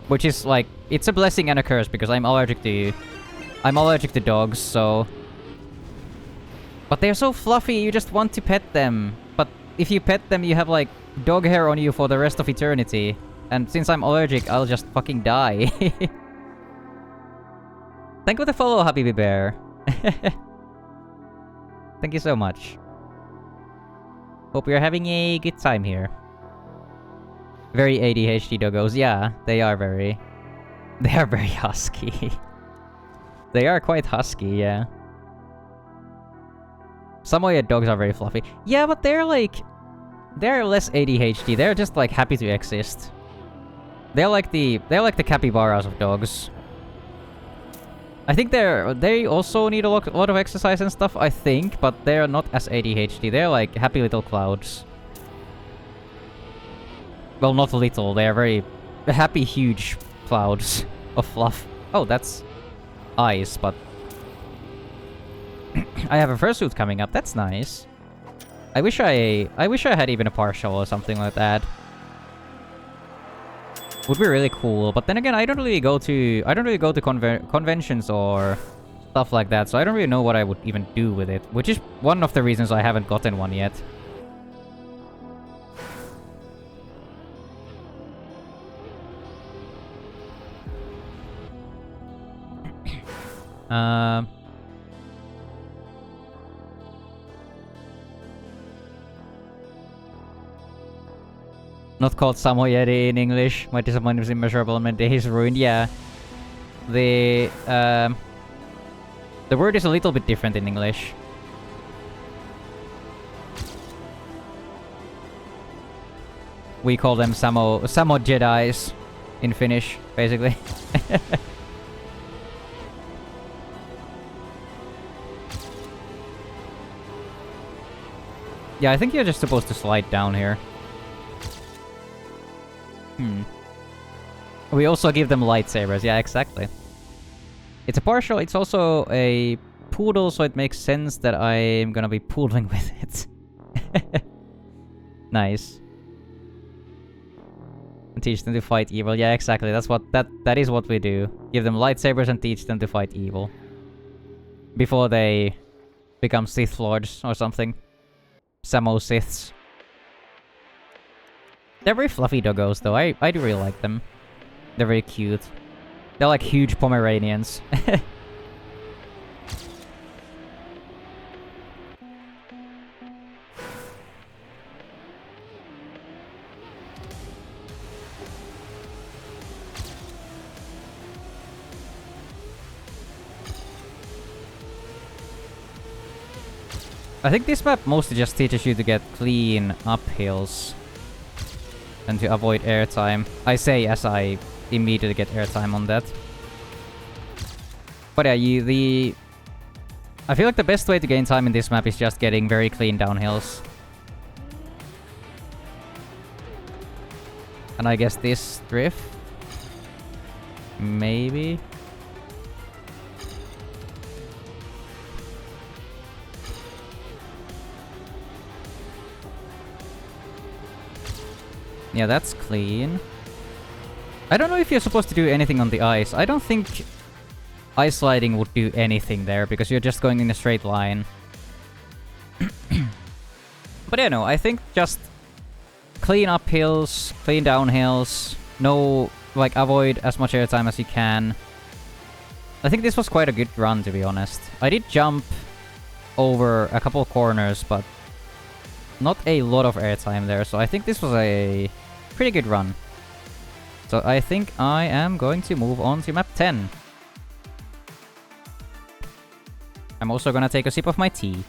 Which is like, it's a blessing and a curse because I'm allergic to dogs, so... But they're so fluffy, you just want to pet them. But if you pet them, you have like dog hair on you for the rest of eternity. And since I'm allergic, I'll just fucking die. Thank you for the follow, Habibi Bear. Thank you so much. Hope you're having a good time here. Very ADHD doggos. Yeah, they are very husky. They are quite husky, yeah. Samoyed dogs are very fluffy. Yeah, but they're like... They're less ADHD. They're just like happy to exist. They're like the capybaras of dogs. I think they also need a lot of exercise and stuff, I think, but they're not as ADHD. They're like happy little clouds. Well, not little. They are very happy, huge clouds of fluff. Oh, that's ice, but... I have a fursuit coming up. That's nice. I wish I had even a partial or something like that. Would be really cool. But then again, I don't really go to conventions or stuff like that, so I don't really know what I would even do with it, which is one of the reasons I haven't gotten one yet. Not called Samoyedi in English. My disappointment is immeasurable and my day is ruined. Yeah. The word is a little bit different in English. We call them Samo Jedis in Finnish, basically. Yeah, I think you're just supposed to slide down here. We also give them lightsabers. Yeah, exactly. It's a partial. It's also a poodle, so it makes sense that I'm gonna be poodling with it. Nice. And teach them to fight evil. Yeah, exactly. That's what that is what we do. Give them lightsabers and teach them to fight evil. Before they become Sith Lords or something. Samo Siths. They're very fluffy doggos, though. I do really like them. They're very cute. They're like huge Pomeranians. I think this map mostly just teaches you to get clean uphills. And to avoid airtime. I say as I immediately get airtime on that. But yeah, I feel like the best way to gain time in this map is just getting very clean downhills. And I guess this drift? Maybe? Yeah, that's clean. I don't know if you're supposed to do anything on the ice. I don't think ice sliding would do anything there, because you're just going in a straight line. But yeah, no, I think just clean up hills, clean down hills, no, like, avoid as much airtime as you can. I think this was quite a good run, to be honest. I did jump over a couple corners, but not a lot of airtime there, so I think this was a pretty good run. So I think I am going to move on to map 10. I'm also gonna take a sip of my tea.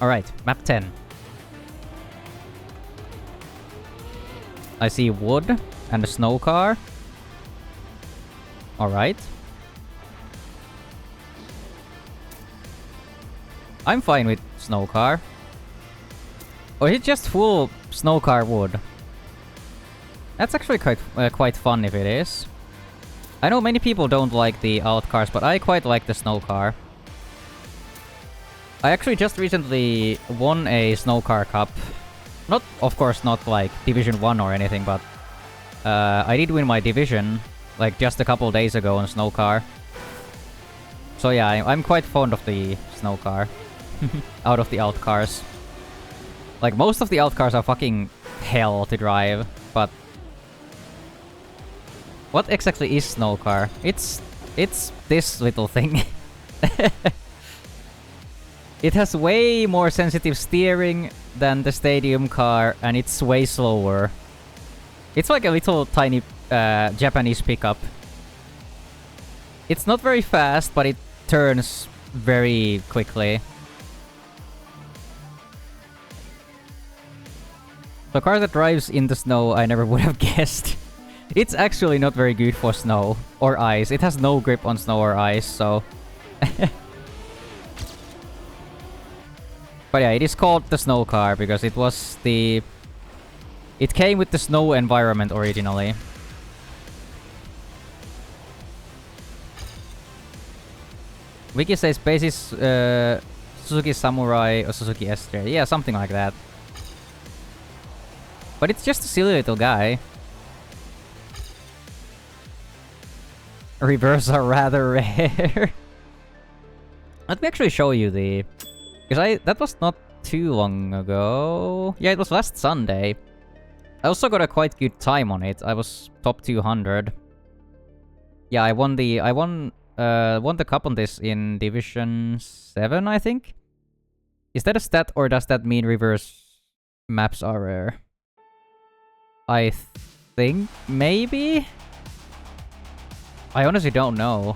Alright, map 10. I see wood and a snow car. Alright. I'm fine with snow car. Or is it just full snow car wood? That's actually quite fun if it is. I know many people don't like the alt cars, but I quite like the snow car. I actually just recently won a snow car cup. Not, of course, not like Division 1 or anything, but I did win my division like just a couple days ago on snow car. So yeah, I'm quite fond of the snow car. Out of the alt cars. Like, most of the alt cars are fucking hell to drive, but... What exactly is snow car? It's this little thing. It has way more sensitive steering than the stadium car, and it's way slower. It's like a little tiny Japanese pickup. It's not very fast, but it turns very quickly. The car that drives in the snow, I never would have guessed. It's actually not very good for snow or ice. It has no grip on snow or ice, so... But yeah, it is called the snow car because it was the... It came with the snow environment originally. Wiki says basis Suzuki Samurai or Suzuki S-J. Yeah, something like that. But it's just a silly little guy. Reverse are rather rare. Let me actually show you the... Because that was not too long ago. Yeah, it was last Sunday. I also got a quite good time on it. I was top 200. Yeah, I won the cup on this in Division 7, I think. Is that a stat, or does that mean reverse maps are rare? I think maybe? I honestly don't know.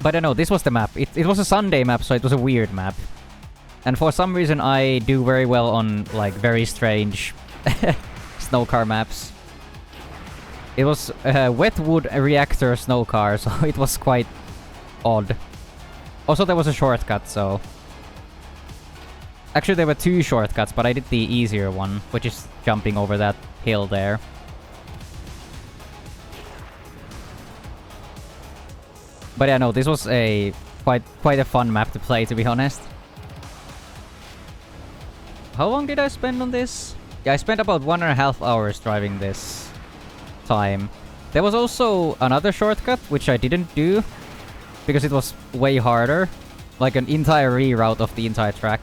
But I know, this was the map. It was a Sunday map, so it was a weird map. And for some reason, I do very well on, like, very strange snow car maps. It was a wet wood reactor snow car, so it was quite odd. Also, there was a shortcut, so... Actually, there were two shortcuts, but I did the easier one, which is jumping over that hill there. But yeah, no, this was a quite a fun map to play, to be honest. How long did I spend on this? Yeah, I spent about 1.5 hours driving this time. There was also another shortcut, which I didn't do, because it was way harder. Like an entire reroute of the entire track.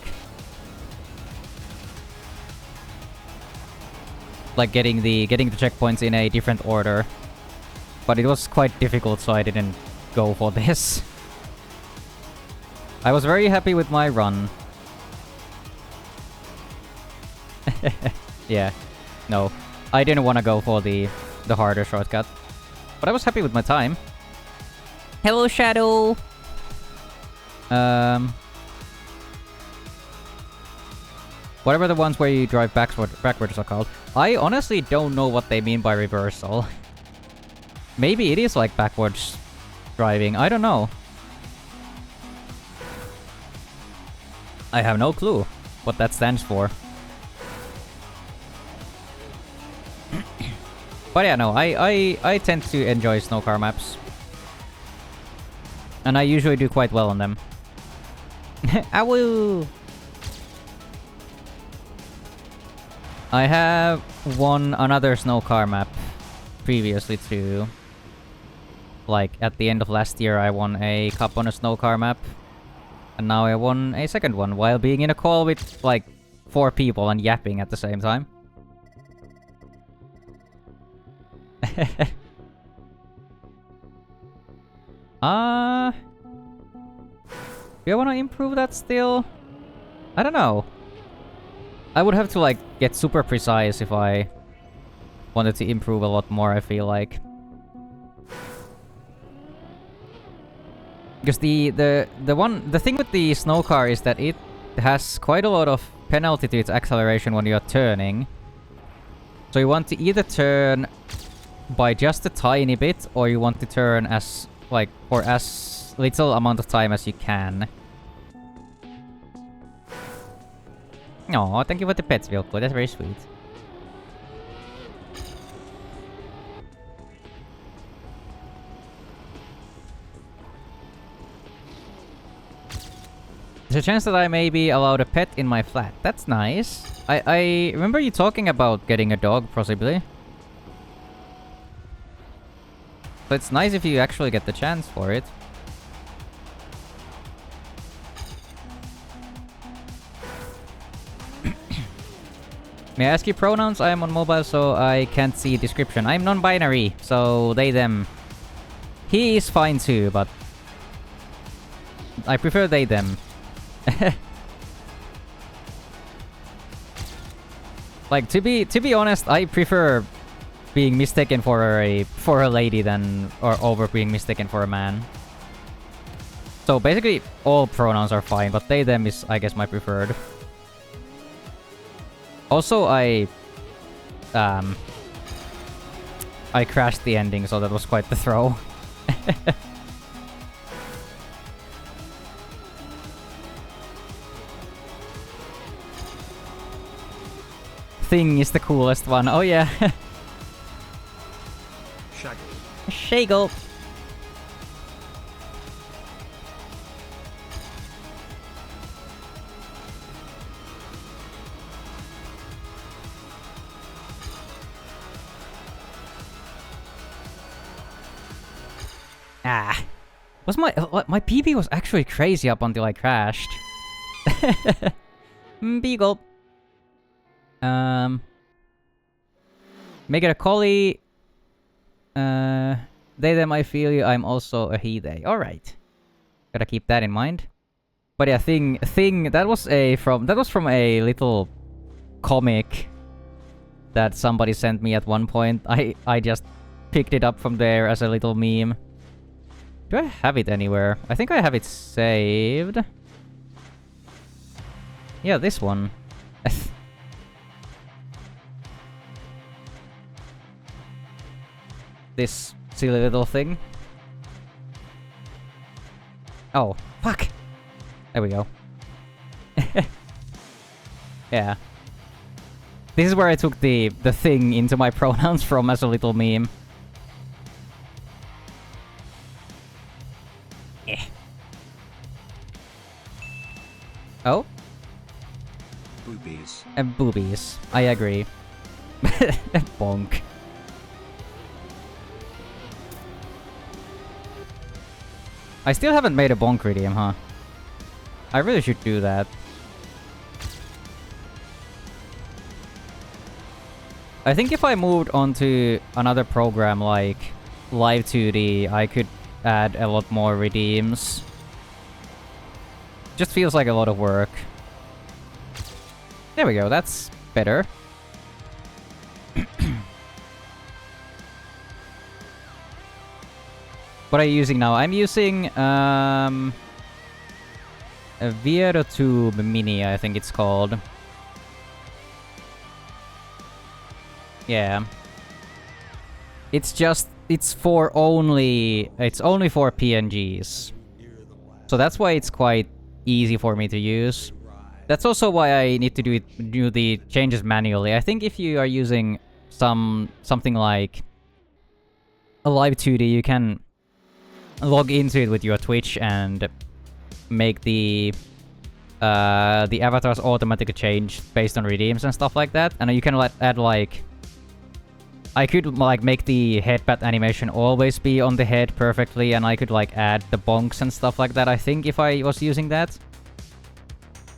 Like getting the checkpoints in a different order. But it was quite difficult, so I didn't go for this. I was very happy with my run. Yeah. No. I didn't want to go for the harder shortcut. But I was happy with my time. Hello, Shadow! Whatever the ones where you drive backwards are called. I honestly don't know what they mean by reversal. Maybe it is like backwards driving. I don't know. I have no clue what that stands for. But yeah, no, I tend to enjoy snow car maps. And I usually do quite well on them. I will. I have won another snow car map previously too. Like, at the end of last year, I won a cup on a snow car map. And now I won a second one while being in a call with, like, 4 people and yapping at the same time. Do I want to improve that still? I don't know. I would have to like get super precise if I wanted to improve a lot more, I feel like. Because the thing with the snow car is that it has quite a lot of penalty to its acceleration when you're turning. So you want to either turn by just a tiny bit, or you want to turn as like for as little amount of time as you can. Oh, thank you for the pets, Vilko. That's very sweet. There's a chance that I may be allowed a pet in my flat. That's nice. I remember you talking about getting a dog, possibly. So it's nice if you actually get the chance for it. May I ask you pronouns? I am on mobile, so I can't see description. I'm non-binary, so they, them. He is fine too, but I prefer they, them. Like, to be honest, I prefer being mistaken for a lady than over being mistaken for a man. So basically, all pronouns are fine, but they, them is, I guess, my preferred. Also, I crashed the ending, so that was quite the throw. Thing is the coolest one. Oh yeah. Shaggle. Ah. Was my PB was actually crazy up until I crashed. Beagle. Make it a collie. They, them, I feel you. I'm also a he, they. Alright. Gotta keep that in mind. But yeah, thing, that was from a little comic that somebody sent me at one point. I just picked it up from there as a little meme. Do I have it anywhere? I think I have it saved. Yeah, this one. This silly little thing. Oh, fuck! There we go. Yeah. This is where I took the thing into my pronouns from as a little meme. Eh. Oh? Boobies. Boobies. I agree. Bonk. I still haven't made a bonk redeem, huh? I really should do that. I think if I moved on to another program like Live 2D, I could add a lot more redeems. Just feels like a lot of work. There we go, that's better. What are you using now? I'm using a Tube Mini, I think it's called. Yeah. It's only for PNGs. So that's why it's quite easy for me to use. That's also why I need to do the changes manually. I think if you are using something like a Live 2D, you can log into it with your Twitch and make the avatars automatically change based on redeems and stuff like that. And you can add like, I could like make the headbutt animation always be on the head perfectly, and I could like add the bonks and stuff like that, I think, if I was using that.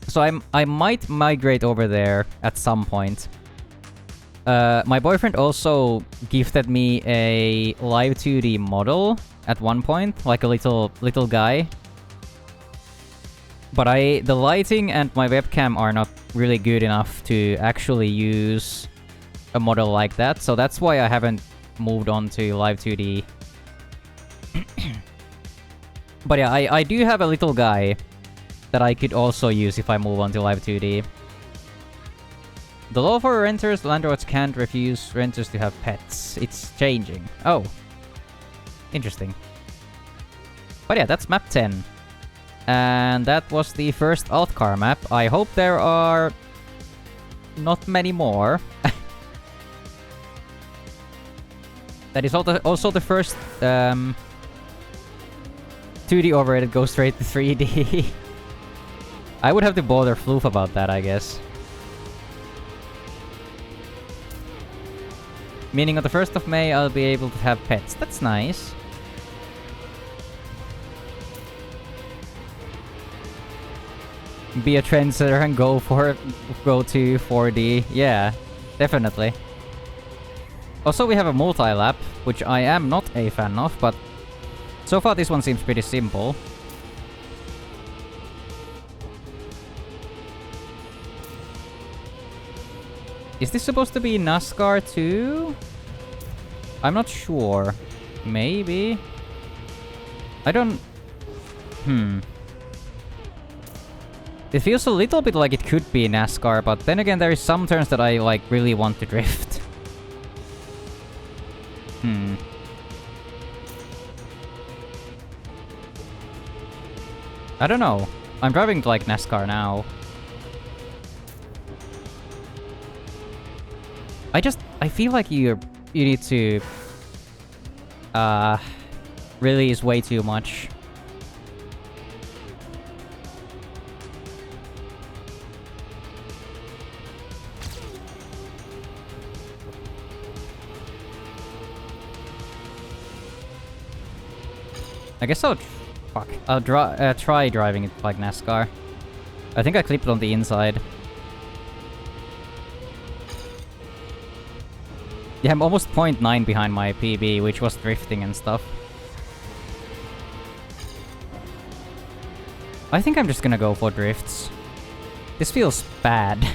So I might migrate over there at some point. My boyfriend also gifted me a Live 2D model at one point, like a little guy. But the lighting and my webcam are not really good enough to actually use a model like that, so that's why I haven't moved on to Live 2D. But yeah, I do have a little guy that I could also use if I move on to Live 2D. The law for renters, landlords can't refuse renters to have pets. It's changing. Oh. Interesting. But yeah, that's map 10. And that was the first alt car map. I hope there are not many more. That is also the first 2D overrated go straight to 3D. I would have to bother Floof about that, I guess. Meaning on the 1st of May, I'll be able to have pets. That's nice. Be a trendsetter and go to 4D. Yeah, definitely. Also, we have a multi-lap, which I am not a fan of, but so far this one seems pretty simple. Is this supposed to be NASCAR too? I'm not sure. Maybe? I don't... It feels a little bit like it could be NASCAR, but then again there is some turns that I like really want to drift. I don't know. I'm driving like NASCAR now. I feel like you need to release way too much. I guess I'll try driving it like NASCAR. I think I clipped on the inside. Yeah, I'm almost 0.9 behind my PB, which was drifting and stuff. I think I'm just gonna go for drifts. This feels bad.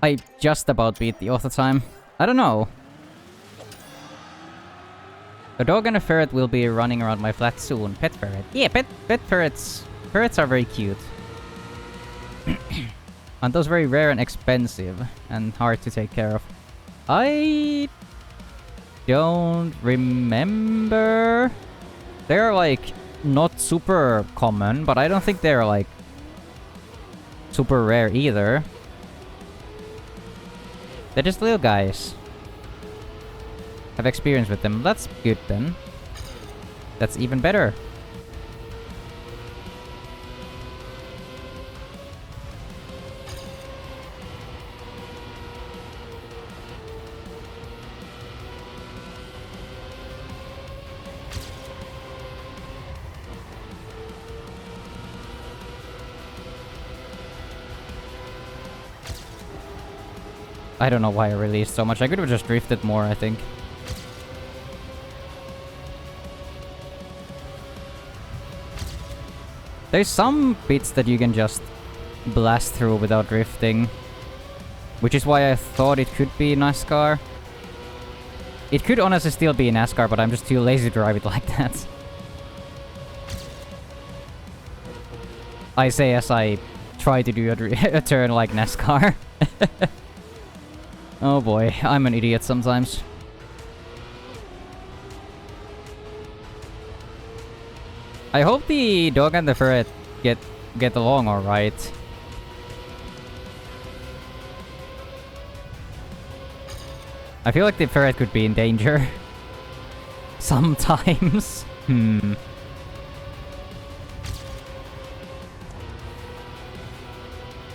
I just about beat the auto time. I don't know. A dog and a ferret will be running around my flat soon. Pet ferret. Yeah, pet ferrets. Ferrets are very cute. And those very rare and expensive and hard to take care of. I don't remember. They're like not super common, but I don't think they're like super rare either. They're just little guys. Have experience with them. That's good then. That's even better. I don't know why I released so much. I could have just drifted more, I think. There's some bits that you can just blast through without drifting. Which is why I thought it could be NASCAR. It could honestly still be NASCAR, but I'm just too lazy to drive it like that. I say as I try to do a turn like NASCAR. Oh boy, I'm an idiot sometimes. I hope the dog and the ferret get along alright. I feel like the ferret could be in danger. Sometimes.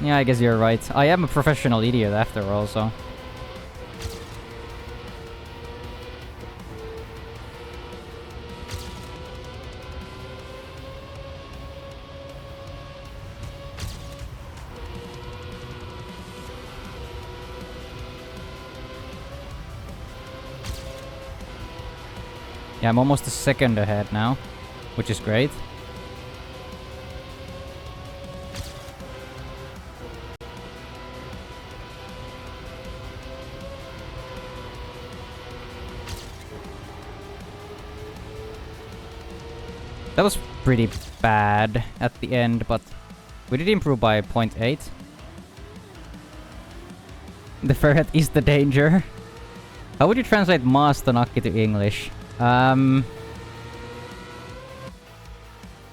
Yeah, I guess you're right. I am a professional idiot after all, so... Yeah, I'm almost a second ahead now, which is great. That was pretty bad at the end, but we did improve by 0.8. The ferret is the danger. How would you translate Maastanakki to English? Well,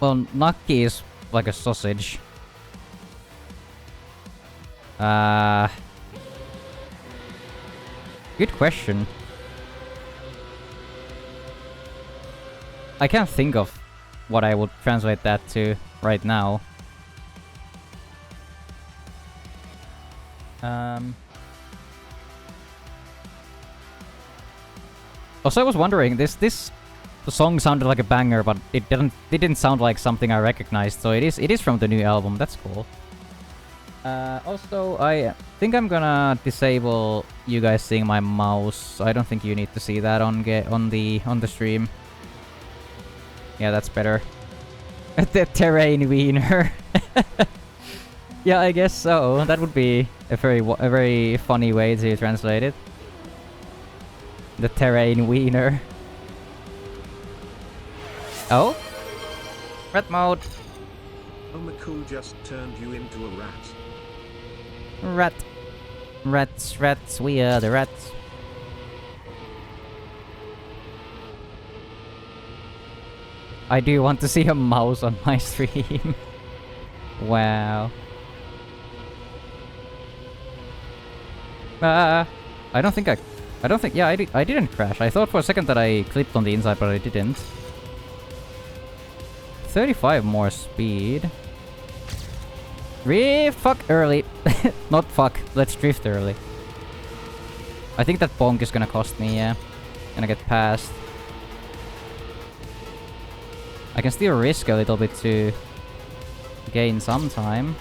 nakki is like a sausage. Good question. I can't think of what I would translate that to right now. Also, I was wondering, the song sounded like a banger, but it didn't sound like something I recognized. So it is from the new album. That's cool. Also, I think I'm gonna disable you guys seeing my mouse. I don't think you need to see that on the stream. Yeah, that's better. The terrain wiener. Yeah, I guess so. That would be a very funny way to translate it. The terrain wiener. Oh? Rat mode. Omaku just turned you into a rat. Rat. Rats, we are the rats. I do want to see a mouse on my stream. Wow. I don't think, yeah, I didn't crash. I thought for a second that I clipped on the inside, but I didn't. 35 more speed. Fuck early. Not fuck, let's drift early. I think that bonk is gonna cost me, yeah. Gonna get past. I can still risk a little bit to gain some time.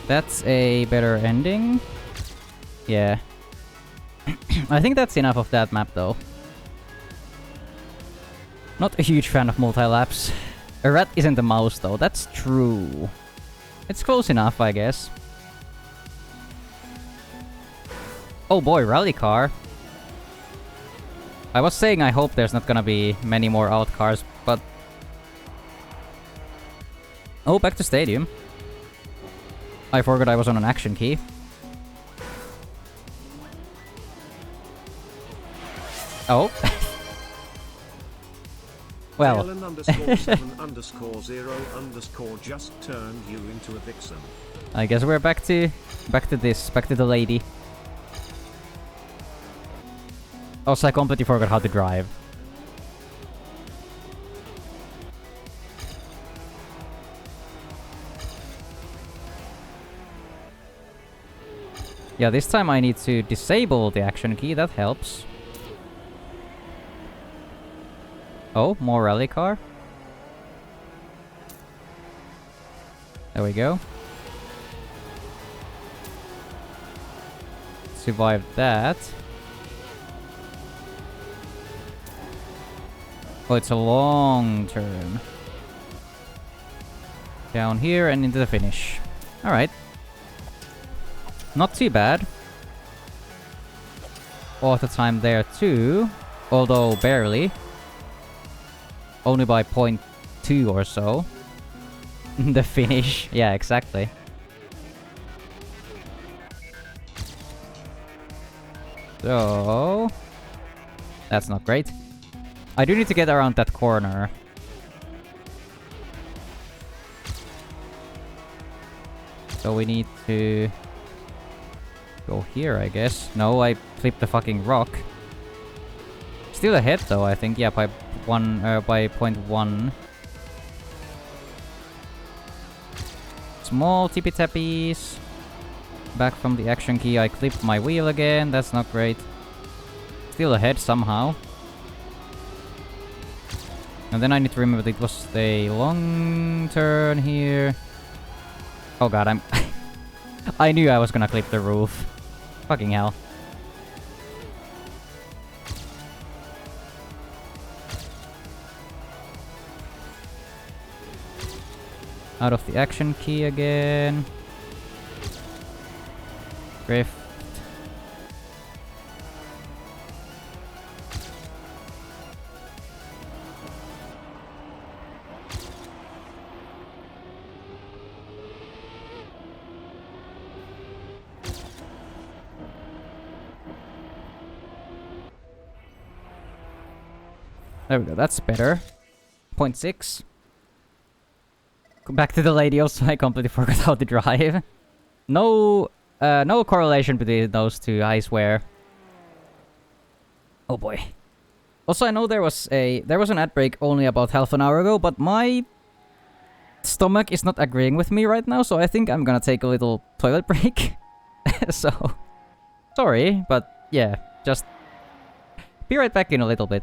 That's a better ending. Yeah. I think that's enough of that map though. Not a huge fan of multi-laps. A rat isn't a mouse though, that's true. It's close enough, I guess. Oh boy, rally car. I was saying I hope there's not gonna be many more out cars, but... Oh, back to stadium. I forgot I was on an action key. Oh. Well. _7_0_ just turned you into a vixen. I guess we're back to the lady. Also, I completely forgot how to drive. Yeah, this time I need to disable the action key, that helps. Oh, more rally car. There we go. Survived that. Oh, it's a long turn. Down here and into the finish. Alright. Not too bad. Auto time there too. Although barely. Only by 0.2 or so. The finish. Yeah, exactly. So... That's not great. I do need to get around that corner. So we need to... go here, I guess. No, I flipped the fucking rock. Still ahead though, I think. Yeah, by by 0.1. Small tippy tappies. Back from the action key, I clipped my wheel again. That's not great. Still ahead somehow. And then I need to remember that it was a long turn here. Oh god, I'm... I knew I was gonna clip the roof. Fucking hell. Out of the action key again. Drift. There we go, that's better. 0.6. Go back to the lady also, I completely forgot how to drive. No, no correlation between those two, I swear. Oh boy. Also, I know there was an ad break only about half an hour ago, but my stomach is not agreeing with me right now, so I think I'm gonna take a little toilet break. So, sorry, but yeah, just be right back in a little bit.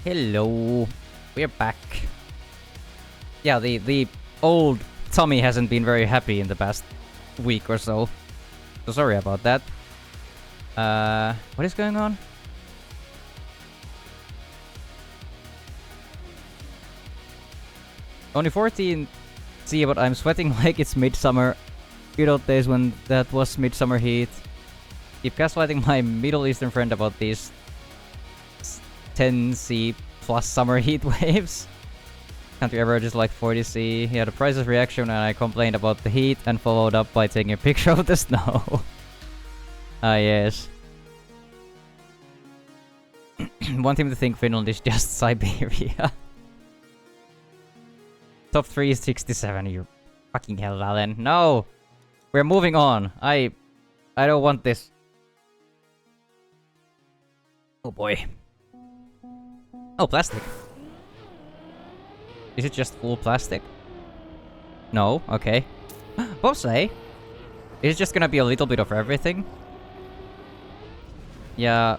Hello. We're back. Yeah, the old Tommy hasn't been very happy in the past week or so. So sorry about that. What is going on? Only 14 see, but I'm sweating like it's midsummer. Good old days when that was midsummer heat. Keep gaslighting my Middle Eastern friend about these 10C plus summer heat waves. Can't you ever just like 40C? He had a priceless reaction and I complained about the heat and followed up by taking a picture of the snow. Ah, yes. Want him to think Finland is just Siberia. Top 3 is 67, you fucking hell, Valen. No! We're moving on. I don't want this. Oh boy. Oh, plastic. Is it just full plastic? No, okay. Bobsleigh? Is it just gonna be a little bit of everything? Yeah,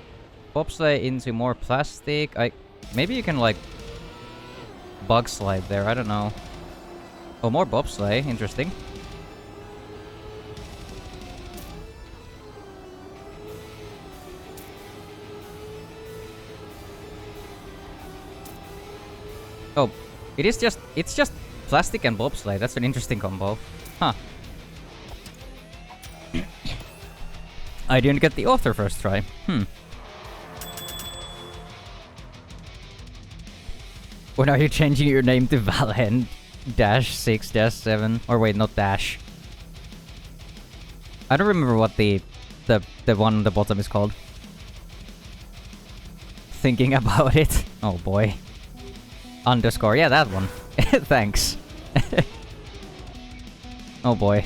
bobsleigh into more plastic. Maybe you can like bug slide there, I don't know. Oh, more bobsleigh, interesting. Oh, it's just plastic and bobsleigh. That's an interesting combo. Huh. I didn't get the author first try. When are you changing your name to Valen? -6-7. Or wait, not dash. I don't remember what the one on the bottom is called. Thinking about it. Oh boy. Underscore, yeah, that one. Thanks. Oh boy.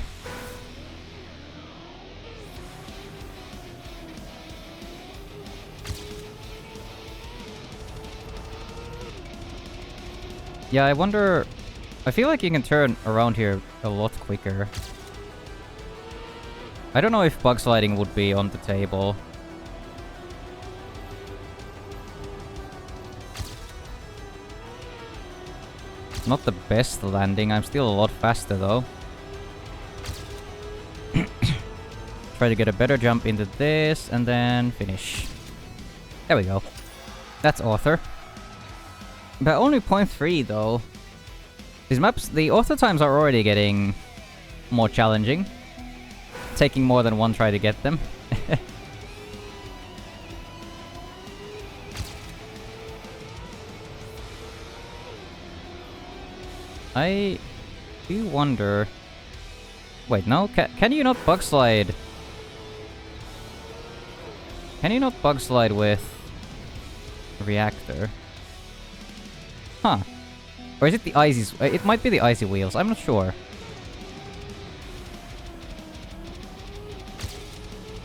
Yeah, I wonder... I feel like you can turn around here a lot quicker. I don't know if bug sliding would be on the table. Not the best landing. I'm still a lot faster though. Try to get a better jump into this and then finish. There we go. That's author. But only 0.3 though. These maps, the author times are already getting more challenging. Taking more than one try to get them. I do wonder... Wait, no? Can you not bug slide? Can you not bug slide with reactor? Huh. Or is it the icy... It might be the icy wheels, I'm not sure.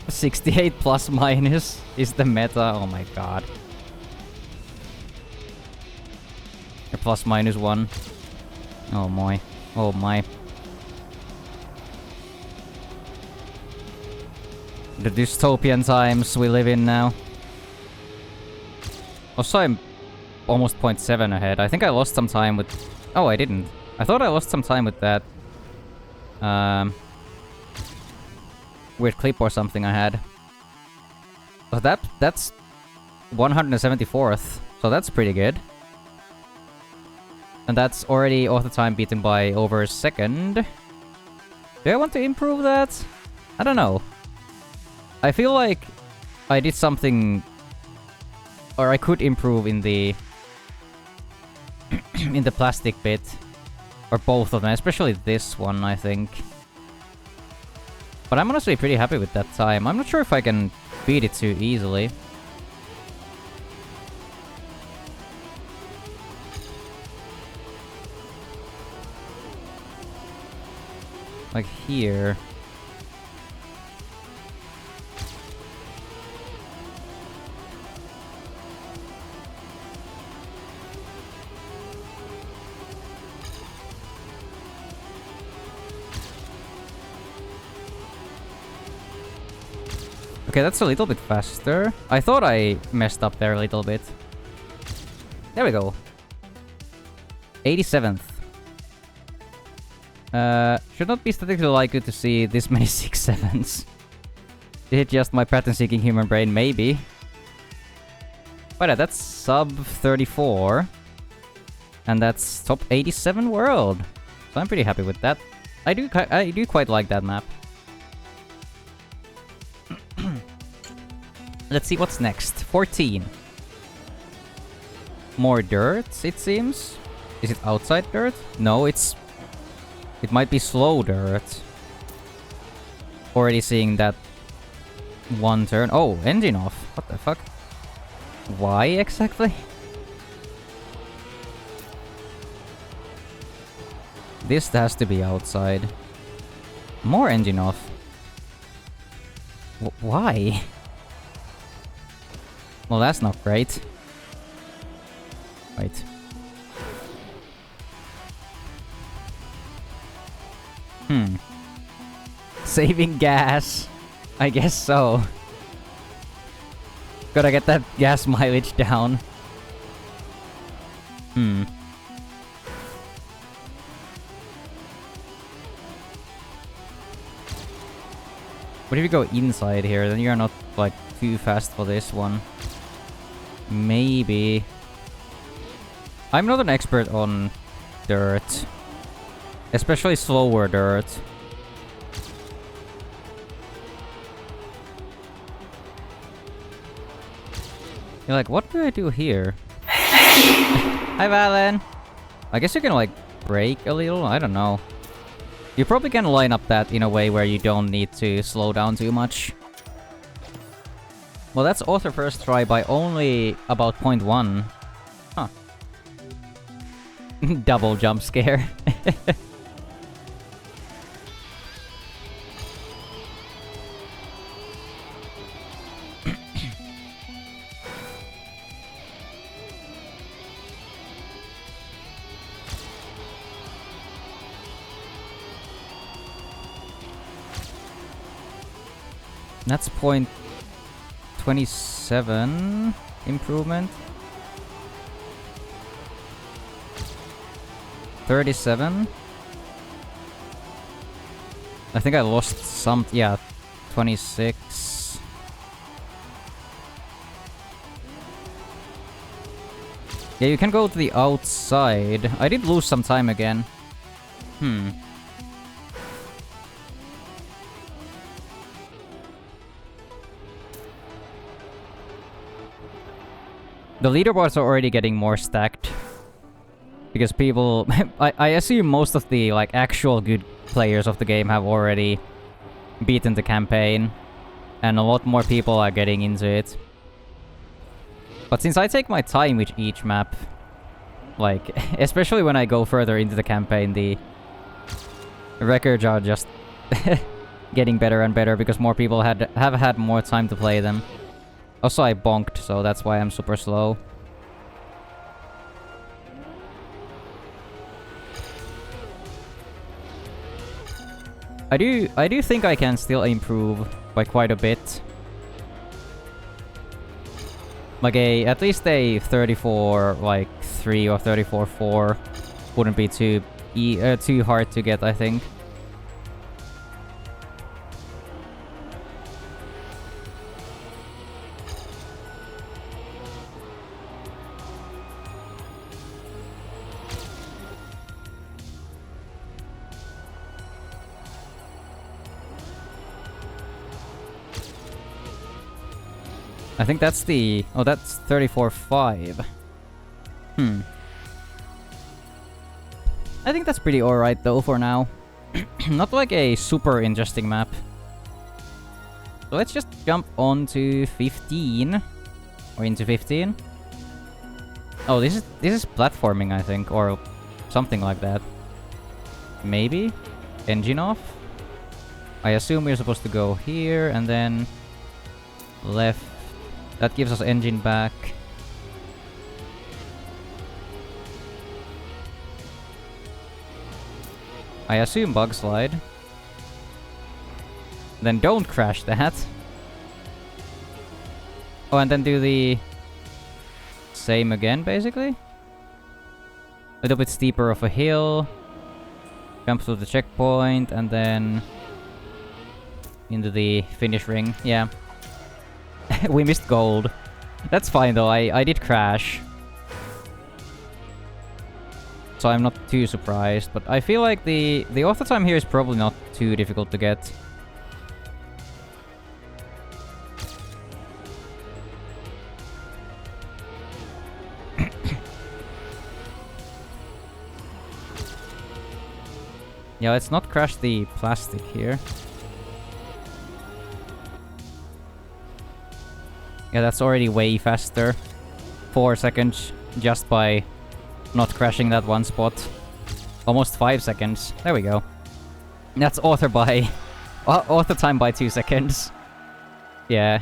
68 plus minus is the meta, oh my god. A plus minus 1. Oh my. Oh my. The dystopian times we live in now. Also, I'm almost 0.7 ahead. I think I lost some time with... Oh, I didn't. I thought I lost some time with that... weird clip or something I had. Oh, that's 174th. So that's pretty good. And that's already author time beaten by over a second. Do I want to improve that? I don't know. I feel like I did something... Or I could improve in the... in the plastic bit. Or both of them, especially this one, I think. But I'm honestly pretty happy with that time. I'm not sure if I can beat it too easily. Like here. Okay, that's a little bit faster. I thought I messed up there a little bit. There we go. 87th. Should not be statistically likely to see this many 6-7s. Is it just my pattern-seeking human brain? Maybe. But that's sub 34. And that's top 87 world. So I'm pretty happy with that. I do quite like that map. Let's see what's next. 14. More dirt, it seems. Is it outside dirt? No, it might be slow dirt. Already seeing that one turn. Oh, engine off. What the fuck? Why exactly? This has to be outside. More engine off. Why? Well, that's not great. Wait. Saving gas. I guess so. Gotta get that gas mileage down. What if you go inside here? Then you're not, like, too fast for this one. Maybe. I'm not an expert on dirt. Especially slower dirt. You're like, what do I do here? Hi, Valen! I guess you can, like, brake a little? I don't know. You probably can line up that in a way where you don't need to slow down too much. Well, that's author first try by only about 0.1. Huh. Double jump scare. That's 0.27 improvement. 37. I think I lost some. Yeah, 26. Yeah, you can go to the outside. I did lose some time again. The leaderboards are already getting more stacked. Because people... I assume most of the, like, actual good players of the game have already beaten the campaign. And a lot more people are getting into it. But since I take my time with each map... Like, especially when I go further into the campaign, the records are just getting better and better because more people have had more time to play them. Also, I bonked, so that's why I'm super slow. I do think I can still improve by quite a bit. Like at least a 34 like 3 or 34-4 wouldn't be too hard to get, I think. I think that's the... Oh, that's 34-5. I think that's pretty alright though for now. Not like a super interesting map. So let's just jump on to 15. Or into 15. Oh, this is platforming, I think, or something like that. Maybe? Engine off? I assume we're supposed to go here and then left. That gives us engine back. I assume bug slide. Then don't crash that. Oh, and then do the same again, basically? little bit steeper of a hill. Jump to the checkpoint, and then into the finish ring. Yeah. We missed gold. That's fine though, I did crash. So I'm not too surprised, but I feel like the auto time here is probably not too difficult to get. Yeah, let's not crash the plastic here. Yeah, that's already way faster. 4 seconds just by not crashing that one spot. Almost 5 seconds. There we go. That's author by... author time by 2 seconds. Yeah.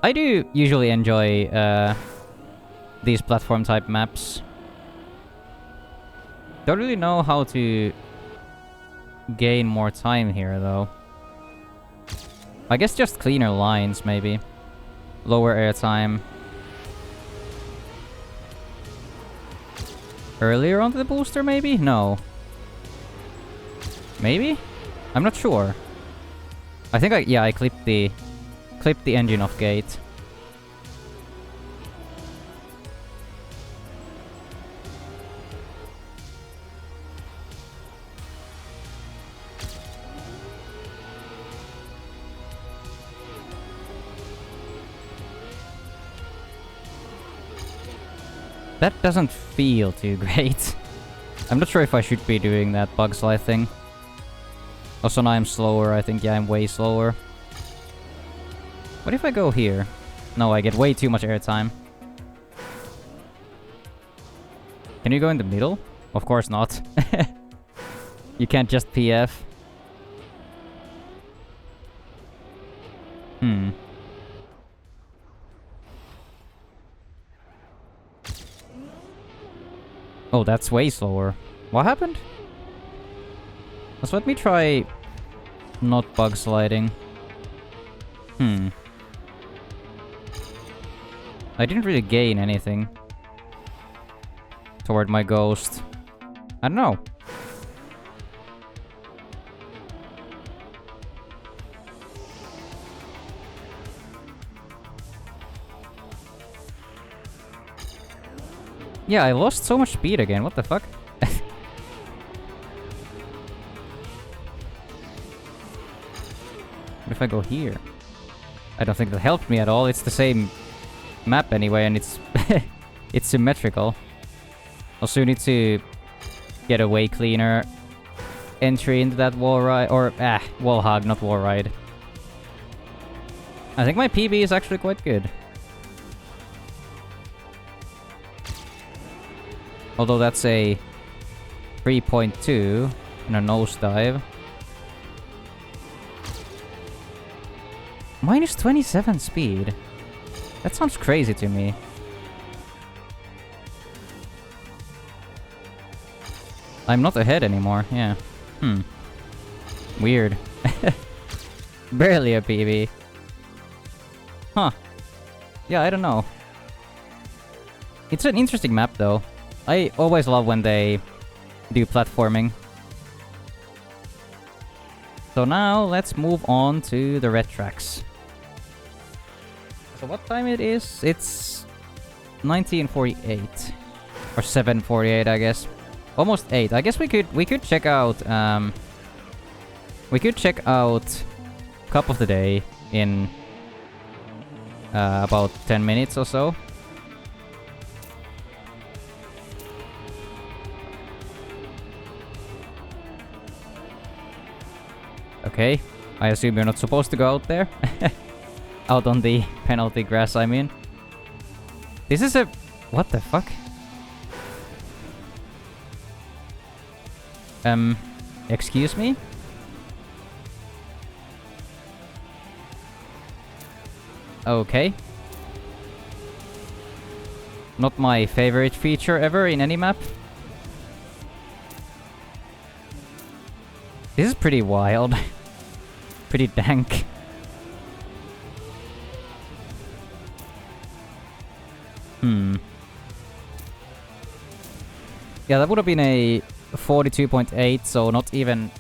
I do usually enjoy these platform type maps. Don't really know how to gain more time here though. I guess just cleaner lines maybe. Lower airtime. Earlier onto the booster maybe? No. Maybe? I'm not sure. I think I clipped the engine off gate. That doesn't feel too great. I'm not sure if I should be doing that bug slide thing. Also now I'm slower, I think. Yeah, I'm way slower. What if I go here? No, I get way too much airtime. Can you go in the middle? Of course not. You can't just PF. Oh, that's way slower. What happened? Let's let me try not bug sliding. I didn't really gain anything toward my ghost. I don't know. Yeah, I lost so much speed again. What the fuck? What if I go here? I don't think that helped me at all. It's the same map anyway, and it's it's symmetrical. Also, you need to get a way cleaner entry into that wall ride, or wall hog, not wall ride. I think my PB is actually quite good. Although that's a 3.2 in a nosedive. Minus 27 speed. That sounds crazy to me. I'm not ahead anymore, yeah. Weird. Barely a PB. Huh. Yeah, I don't know. It's an interesting map though. I always love when they do platforming. So now let's move on to the red tracks. So what time it is? It's 19:48 or 7:48, I guess. Almost 8. I guess we could check out Cup of the Day in about 10 minutes or so. Okay, I assume you're not supposed to go out there. Out on the penalty grass, I mean. This is a... What the fuck? Excuse me? Okay. Not my favorite feature ever in any map. This is pretty wild. Pretty dank. Yeah, that would have been a 42.8, so not even...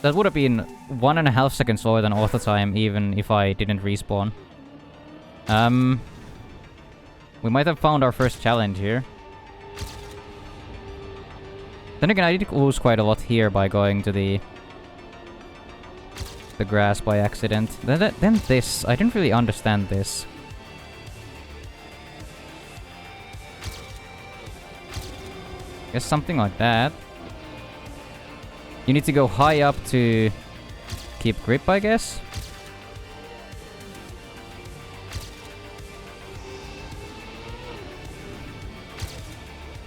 That would have been 1.5 seconds slower than auto time, even if I didn't respawn. We might have found our first challenge here. Then again, I did lose quite a lot here by going to the grass by accident. Then this, I didn't really understand this. Guess something like that. You need to go high up to keep grip, I guess.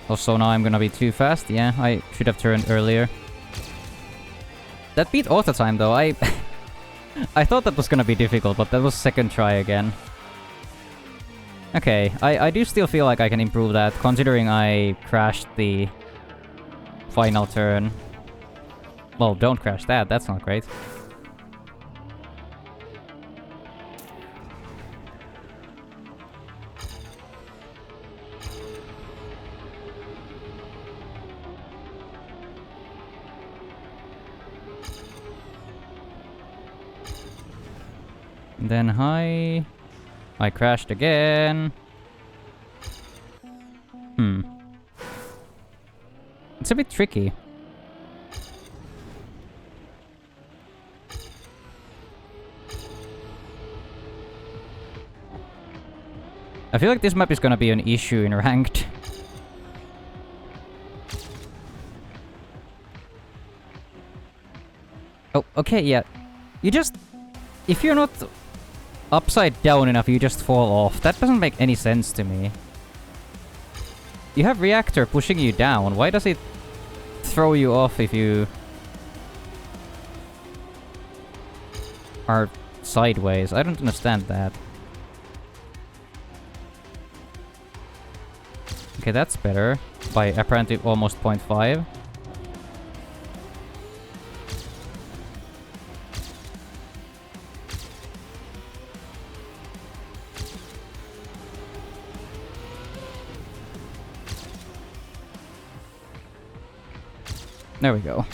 Also, now I'm gonna be too fast. Yeah, I should have turned earlier. That beat auto time though. I thought that was gonna be difficult, but that was second try again. Okay, I do still feel like I can improve that, considering I crashed the final turn. Well, don't crash that, that's not great. Then I crashed again. It's a bit tricky. I feel like this map is gonna be an issue in ranked. Oh, okay, yeah. You just... If you're not upside down enough, you just fall off. That doesn't make any sense to me. You have reactor pushing you down. Why does it throw you off if you are sideways? I don't understand that. Okay, that's better. By apparently almost 0.5. There we go.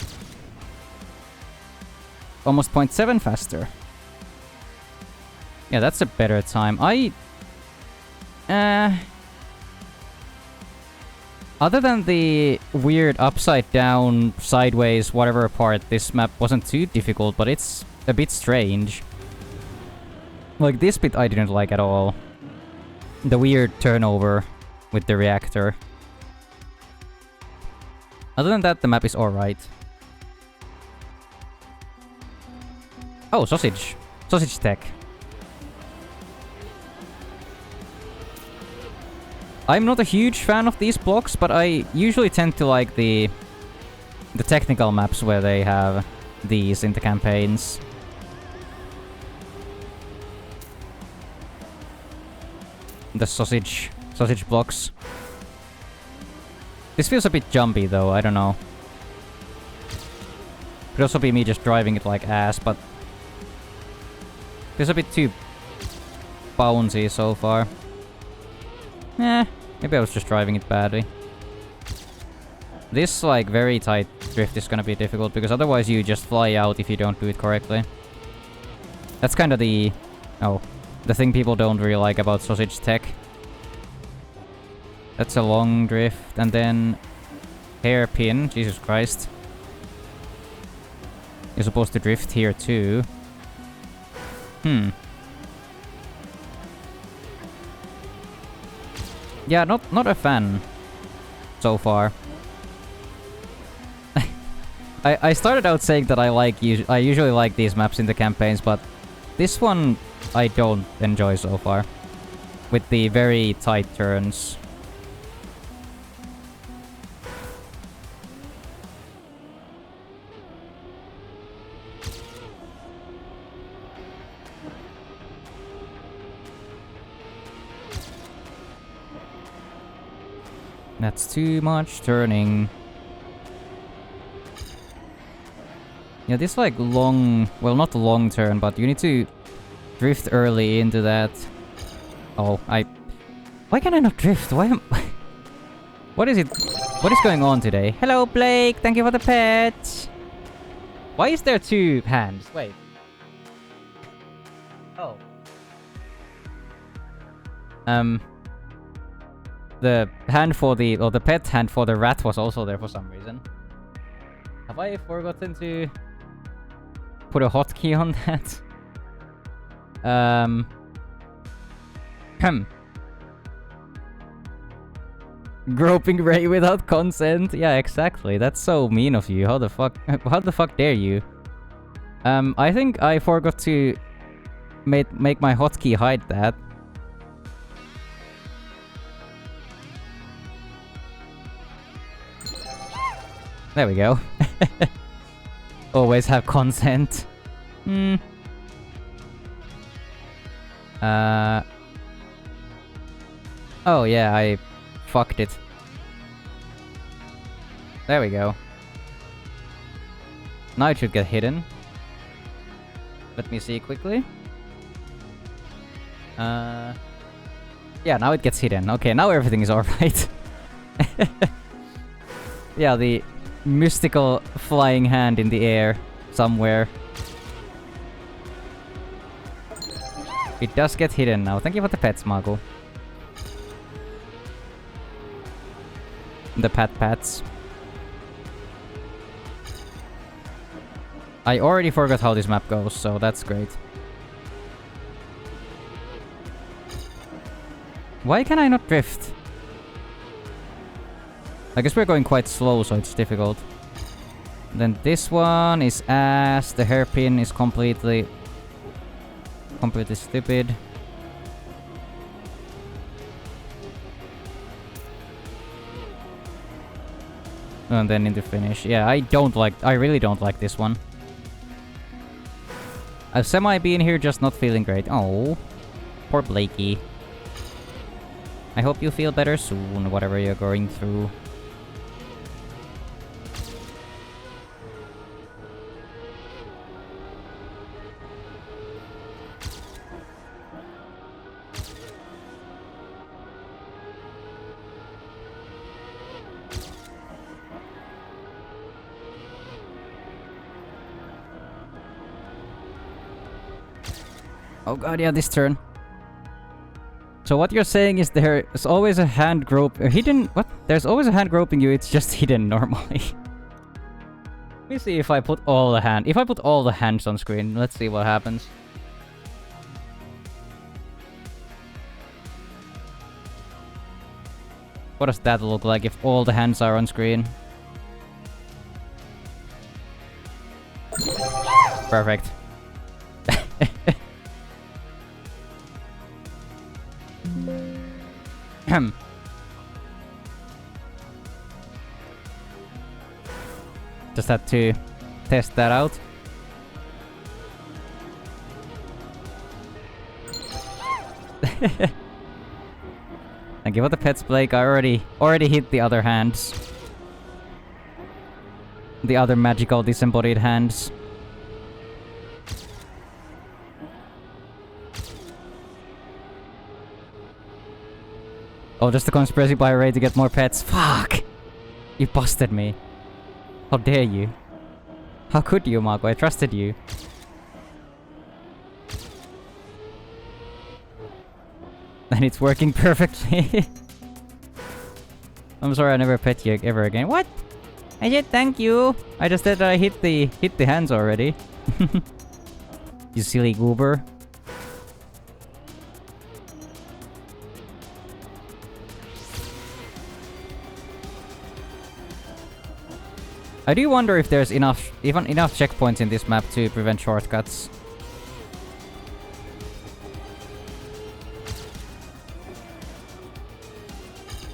Almost 0.7 faster. Yeah, that's a better time. Other than the weird upside down, sideways, whatever part, this map wasn't too difficult, but it's a bit strange. Like, this bit I didn't like at all. The weird turnover with the reactor. Other than that, the map is alright. Oh, sausage. Sausage tech. I'm not a huge fan of these blocks, but I usually tend to like the technical maps where they have these in the campaigns. The sausage blocks. This feels a bit jumpy though, I don't know. Could also be me just driving it like ass, but feels a bit too bouncy so far. Maybe I was just driving it badly. This, like, very tight drift is gonna be difficult, because otherwise you just fly out if you don't do it correctly. That's kind of the thing people don't really like about sausage tech. That's a long drift, and then hairpin, Jesus Christ. You're supposed to drift here too. Yeah, not a fan so far. I started out saying that I usually like these maps in the campaigns, but this one I don't enjoy so far. With the very tight turns. That's too much turning. Yeah, this like long... Well, not long turn, but you need to drift early into that. Oh, why can I not drift? Why am... What is it? What is going on today? Hello, Blake. Thank you for the pet. Why is there 2 hands? Wait. Oh. The hand for the... or the pet hand for the rat was also there for some reason. Have I forgotten to put a hotkey on that? Groping Ray without consent. Yeah, exactly. That's so mean of you. How the fuck dare you? I think I forgot to make my hotkey hide that. There we go. Always have consent. Oh yeah, I fucked it. There we go. Now it should get hidden. Let me see quickly. Yeah, now it gets hidden. Okay, now everything is alright. Yeah, the mystical flying hand in the air somewhere. It does get hidden now. Thank you for the pets, Mago. The pats. I already forgot how this map goes, so that's great. Why can I not drift? I guess we're going quite slow, so it's difficult. Then this one is ass. The hairpin is completely stupid. And then into finish. Yeah, I really don't like this one. I've semi been here just not feeling great. Oh, poor Blakey. I hope you feel better soon, whatever you're going through. Oh god, yeah, this turn. So what you're saying is there's always a hand grope... hidden... What? There's always a hand groping you, it's just hidden normally. Let me see if I put all the hand... If I put all the hands on screen, let's see what happens. What does that look like if all the hands are on screen? Perfect. Just had to test that out. Thank you for the pets, Blake. I already hit the other hands. The other magical disembodied hands. Oh, just a conspiracy by Ray to get more pets. Fuck! You busted me. How dare you? How could you, Marco? I trusted you. And it's working perfectly. I'm sorry I never pet you ever again. What? I said thank you. I just said that I hit the hands already. You silly goober. I do wonder if there's enough checkpoints in this map to prevent shortcuts.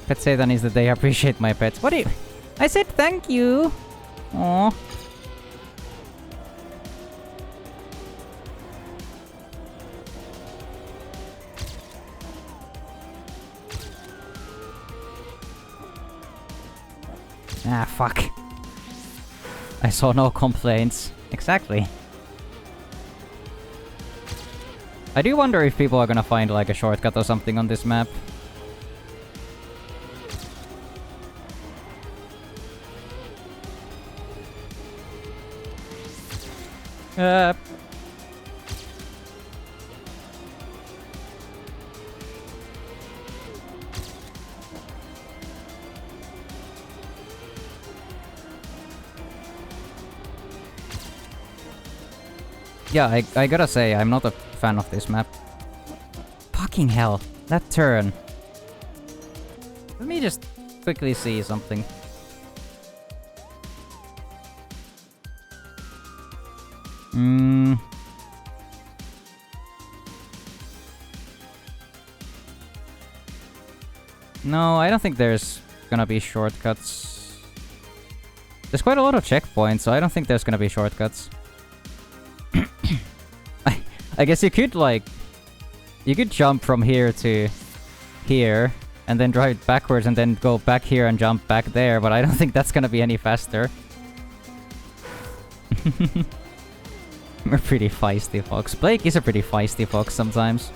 Pet Satan is that they appreciate my pets. What do you... I said thank you! Aww. Ah, fuck. I saw no complaints. Exactly. I do wonder if people are gonna find like a shortcut or something on this map. Uh, yeah, I gotta say, I'm not a fan of this map. Fucking hell, that turn. Let me just quickly see something. No, I don't think there's gonna be shortcuts. There's quite a lot of checkpoints, so I don't think there's gonna be shortcuts. I guess you could, like... You could jump from here to here, and then drive backwards, and then go back here and jump back there, but I don't think that's gonna be any faster. We're pretty feisty fox. Blake is a pretty feisty fox sometimes.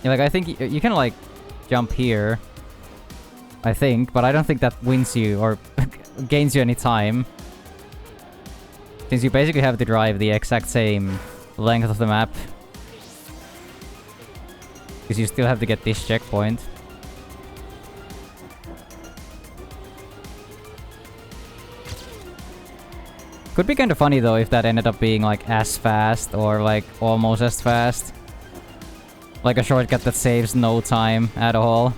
Yeah, like, I think you can, like, jump here. I think, but I don't think that wins you or gains you any time. Since you basically have to drive the exact same length of the map. Because you still have to get this checkpoint. Could be kind of funny though if that ended up being like as fast or like almost as fast. Like a shortcut that saves no time at all.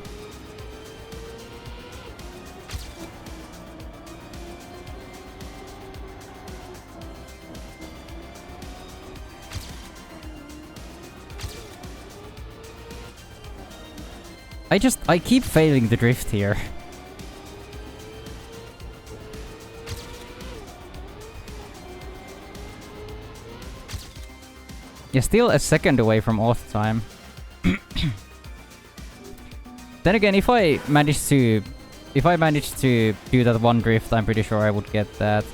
I keep failing the drift here. You're still a second away from auth time. Then again, if I manage to do that one drift, I'm pretty sure I would get that.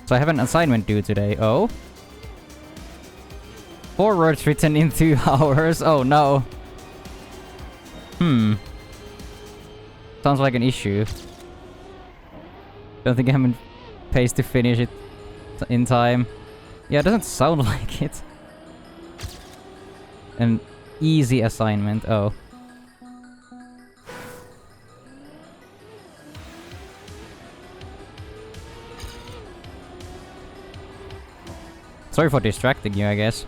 So I have an assignment due today. Oh? 4 words written in 2 hours. Oh no. Sounds like an issue. Don't think I'm in pace to finish it in time. Yeah, it doesn't sound like it. An easy assignment. Oh. Sorry for distracting you, I guess.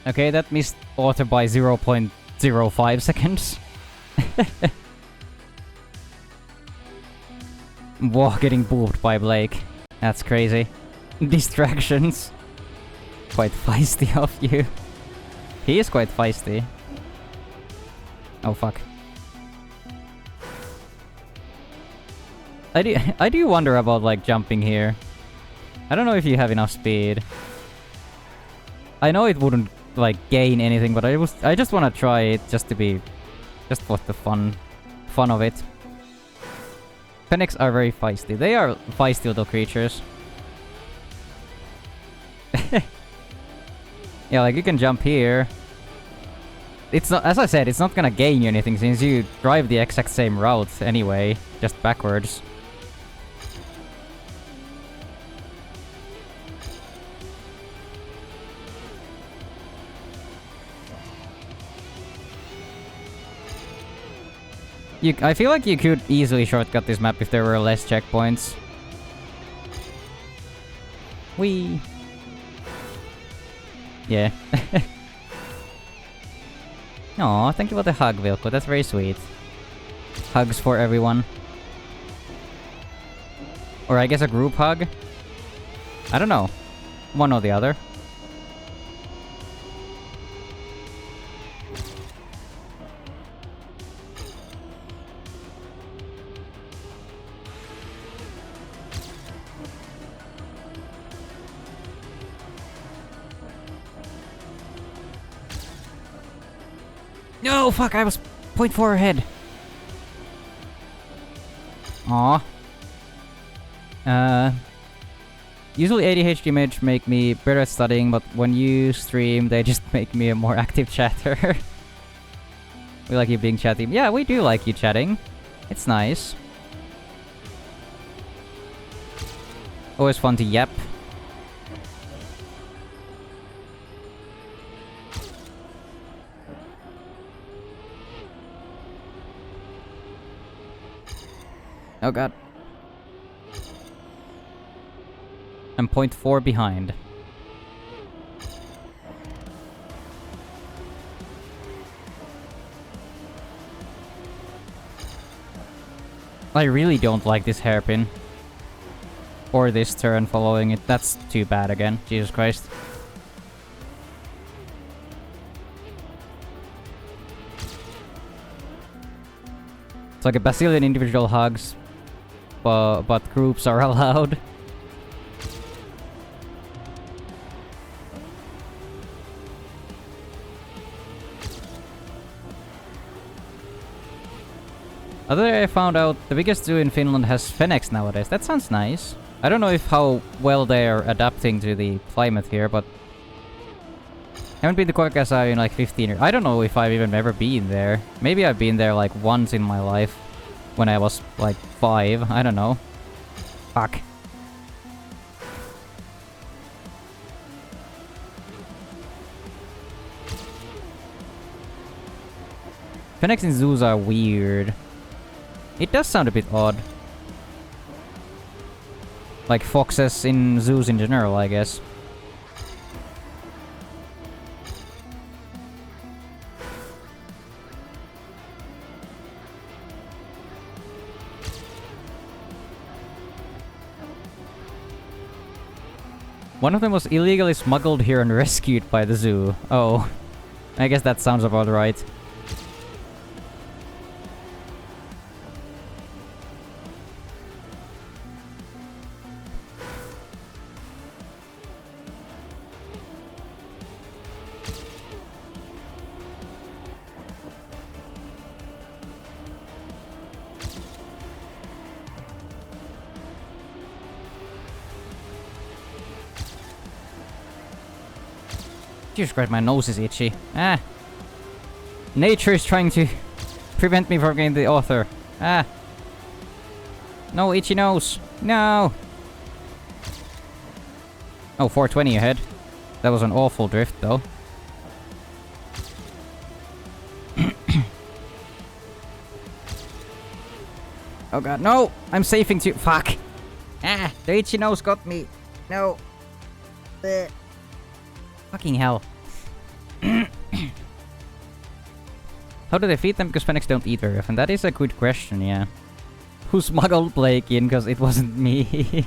Okay, that missed auto by 0.05 seconds. Whoa, getting booped by Blake. That's crazy. Distractions. Quite feisty of you. He is quite feisty. Oh fuck. I do wonder about like jumping here. I don't know if you have enough speed. I know it wouldn't like gain anything, but I just want to try it just for the fun of it. Fennecs are very feisty. They are feisty little creatures. Yeah, like you can jump here. It's not, as I said, it's not gonna gain you anything since you drive the exact same route anyway, just backwards. I feel like you could easily shortcut this map if there were less checkpoints. Whee! Yeah. Aw, thank you for the hug, Vilko. That's very sweet. Hugs for everyone. Or I guess a group hug? I don't know. One or the other. No, fuck, I was 0.4 ahead. Aw. Usually ADHD mage make me better at studying, but when you stream, they just make me a more active chatter. We like you being chatty. Yeah, we do like you chatting. It's nice. Always fun to yap. Oh god. I'm 0.4 behind. I really don't like this hairpin. Or this turn following it. That's too bad again. Jesus Christ. It's like a bazillion individual hugs, but groups are allowed. Other day I found out the biggest zoo in Finland has fennecs nowadays. That sounds nice. I don't know if how well they are adapting to the climate here, but I haven't been to Korkeasää in like 15 years. I don't know if I've even ever been there. Maybe I've been there like once in my life when I was like 5. I don't know. Fuck. Fennecs in zoos are weird. It does sound a bit odd. Like foxes in zoos in general, I guess. One of them was illegally smuggled here and rescued by the zoo. Oh. I guess that sounds about right. Jesus Christ, my nose is itchy. Ah. Nature is trying to prevent me from getting the author. Ah. No, itchy nose. No. Oh, 420 ahead. That was an awful drift, though. Oh god, no! I'm safing too. Fuck! Ah! The itchy nose got me. No. Fucking hell. How do they feed them? Because fennecs don't eat very often. That is a good question, yeah. Who smuggled Blake in? Because it wasn't me.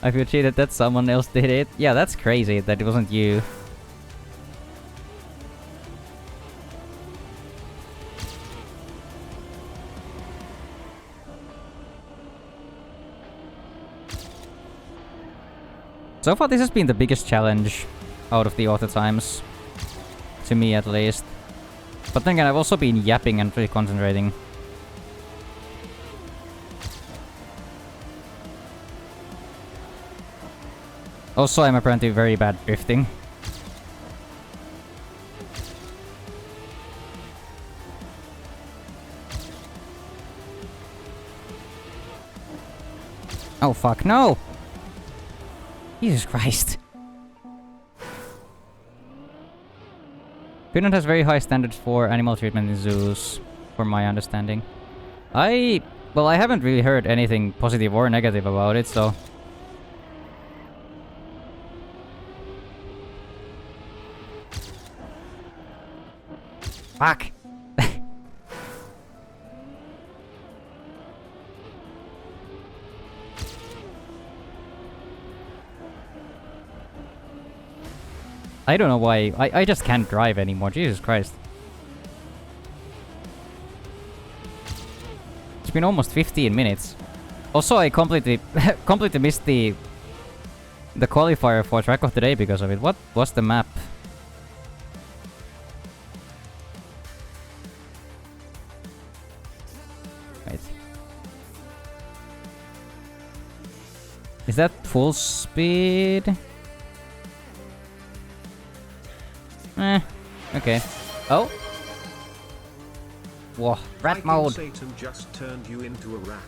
I feel cheated that someone else did it. Yeah, that's crazy that it wasn't you. So far this has been the biggest challenge out of the auto times. To me at least. But then again, I've also been yapping and really concentrating. Also, I'm apparently very bad drifting. Oh fuck, no! Jesus Christ. Finland has very high standards for animal treatment in zoos, from my understanding. Well, I haven't really heard anything positive or negative about it, so... Fuck! I don't know why. I just can't drive anymore. Jesus Christ. It's been almost 15 minutes. Also, I completely completely missed the qualifier for track of the day because of it. What was the map? Wait. Is that full speed? Okay. Oh. Whoa, rat mode. Satan just turned you into a rat.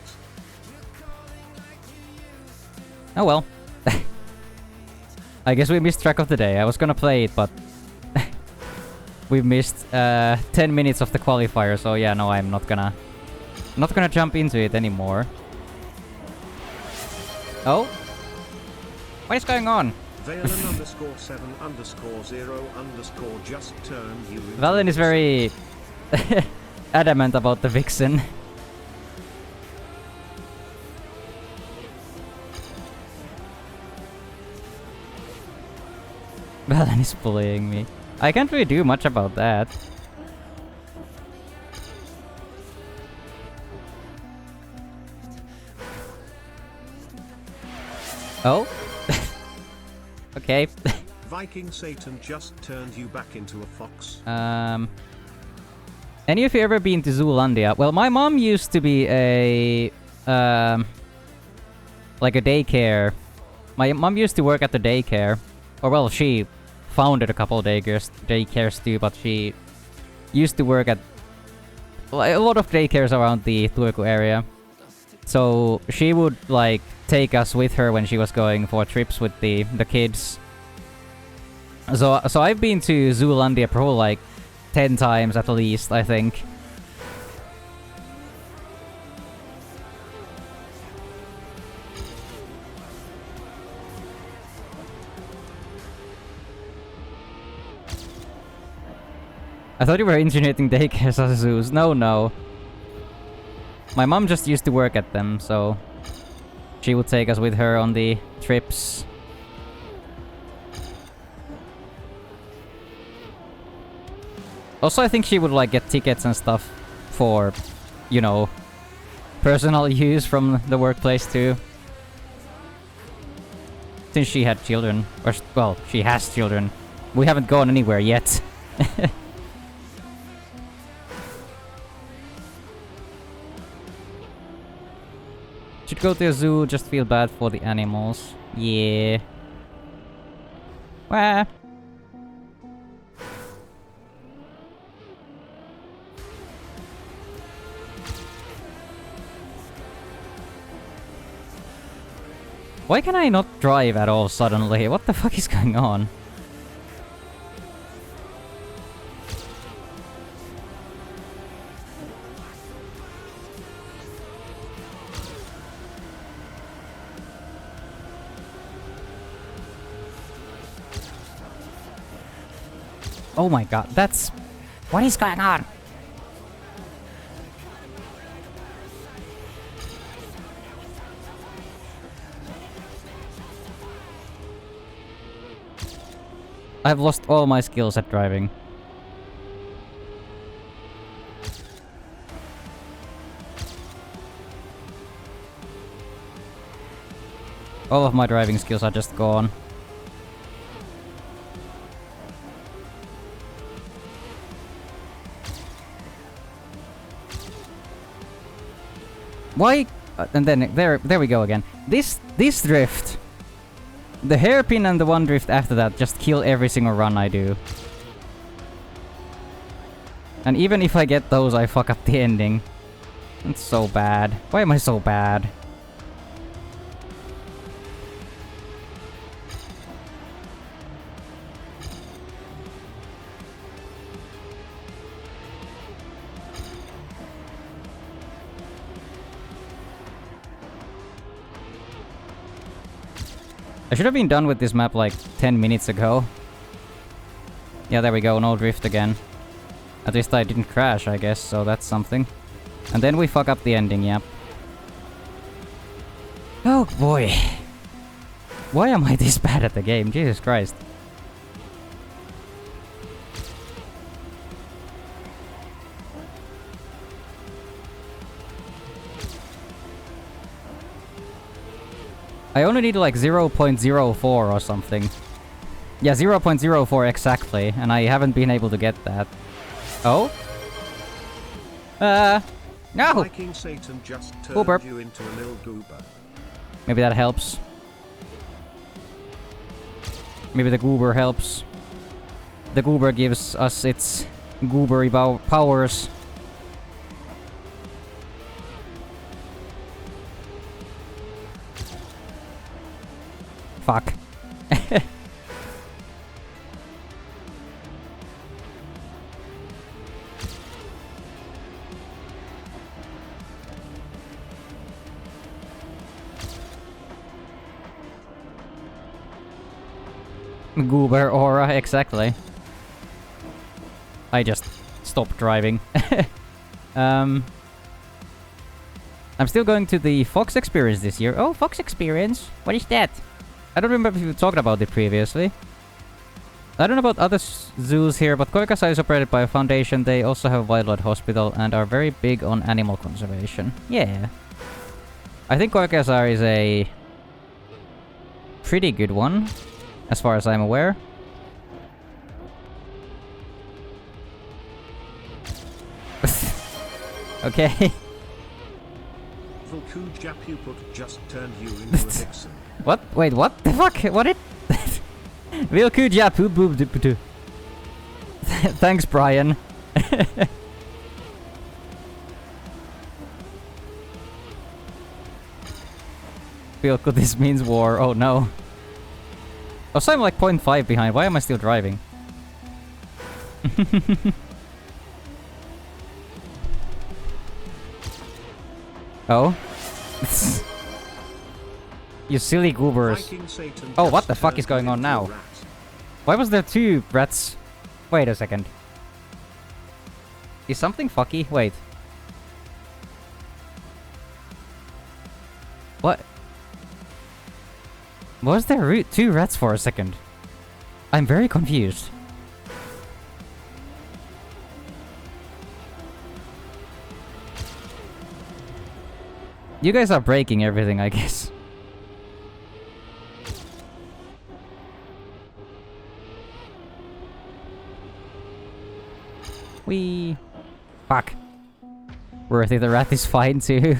Oh well. I guess we missed track of the day. I was gonna play it, but we missed 10 minutes of the qualifier. So yeah, no, I'm not gonna jump into it anymore. Oh, what is going on? Valen _7_0_ just turned you into Valen is very adamant about the Vixen. Valen is bullying me. I can't really do much about that. Oh? Okay. Viking Satan just turned you back into a fox. Any of you ever been to Zoolandia? Well, my mom used to be a like a daycare. My mom used to work at the daycare. Or well, she founded a couple of daycares too, but she used to work at a lot of daycares around the Turku area. So she would like take us with her when she was going for trips with the kids. So I've been to Zoolandia probably like 10 times at least, I think. I thought you were engineering daycares as zoos. No. My mom just used to work at them, so she would take us with her on the trips. Also, I think she would like get tickets and stuff for, you know, personal use from the workplace too. Since she had children. Or, well, she has children. We haven't gone anywhere yet. Should go to a zoo, just feel bad for the animals. Yeah. Wah. Why can I not drive at all suddenly? What the fuck is going on? Oh my god, that's... What is going on? I've lost all my skills at driving. All of my driving skills are just gone. Why? And then there we go again. This drift, the hairpin and the one drift after that just kill every single run I do. And even if I get those, I fuck up the ending. It's so bad. Why am I so bad? I should have been done with this map like 10 minutes ago. Yeah, there we go, no drift again. At least I didn't crash, I guess, so that's something. And then we fuck up the ending, yep. Oh boy. Why am I this bad at the game? Jesus Christ. I only need like 0.04 or something. Yeah, 0.04 exactly, and I haven't been able to get that. Oh? No! Viking Satan just turned Goober. you into a little goober. Maybe that helps. Maybe the goober helps. The goober gives us its goobery powers. Fuck. Goober aura, exactly. I just stopped driving. I'm still going to the Fox Experience this year. Oh, Fox Experience? What is that? I don't remember if you talked about it previously. I don't know about other zoos here, but Koikasa is operated by a foundation. They also have a wildlife hospital and are very big on animal conservation. Yeah. I think Koikasa is a pretty good one, as far as I'm aware. Okay. Volkujapuput just turned you into a vixen. What? Wait, what the fuck? What it? Vilkujapu. Thanks, Brian. Vilku, this means war. Oh no. Oh, so I'm like 0.5 behind. Why am I still driving? Oh? You silly goobers. Oh, what the fuck is going on now? Why was there two rats? Wait a second. Is something fucky? Wait. What? Was there two rats for a second? I'm very confused. You guys are breaking everything, I guess. Wee. Fuck. Worthy, the rat is fine too.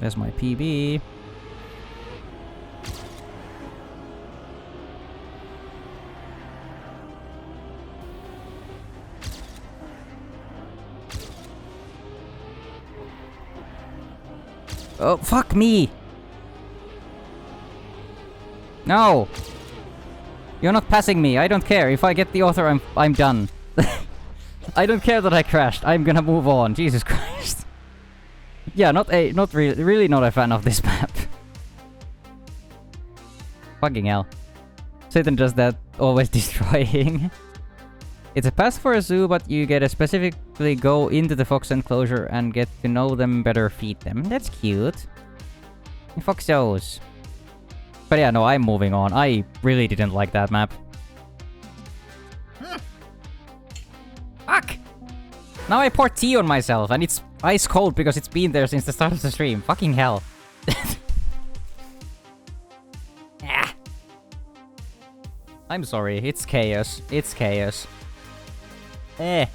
There's my PB. Oh, fuck me! No! You're not passing me. I don't care. If I get the author, I'm done. I don't care that I crashed. I'm gonna move on. Jesus Christ. Yeah, not really not a fan of this map. Fucking hell. Satan does that, always destroying. It's a pass for a zoo, but you get to specifically go into the fox enclosure and get to know them better, feed them. That's cute. Foxos. But yeah, no, I'm moving on. I really didn't like that map. Fuck! Now I pour tea on myself, and it's ice cold because it's been there since the start of the stream. Fucking hell. Ah. I'm sorry, it's chaos. It's chaos. Eh.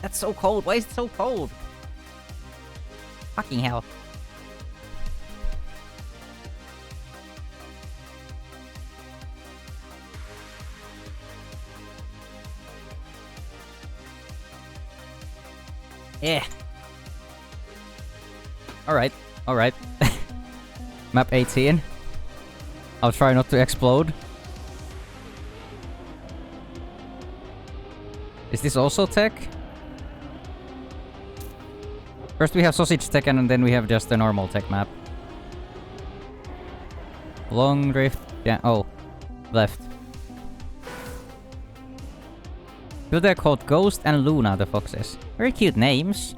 That's so cold. Why is it so cold? Fucking hell. Yeah. Alright, alright. Map 18. I'll try not to explode. Is this also tech? First we have sausage tech and then we have just the normal tech map. Long drift. Yeah, oh. Left. They're called Ghost and Luna, the foxes. Very cute names.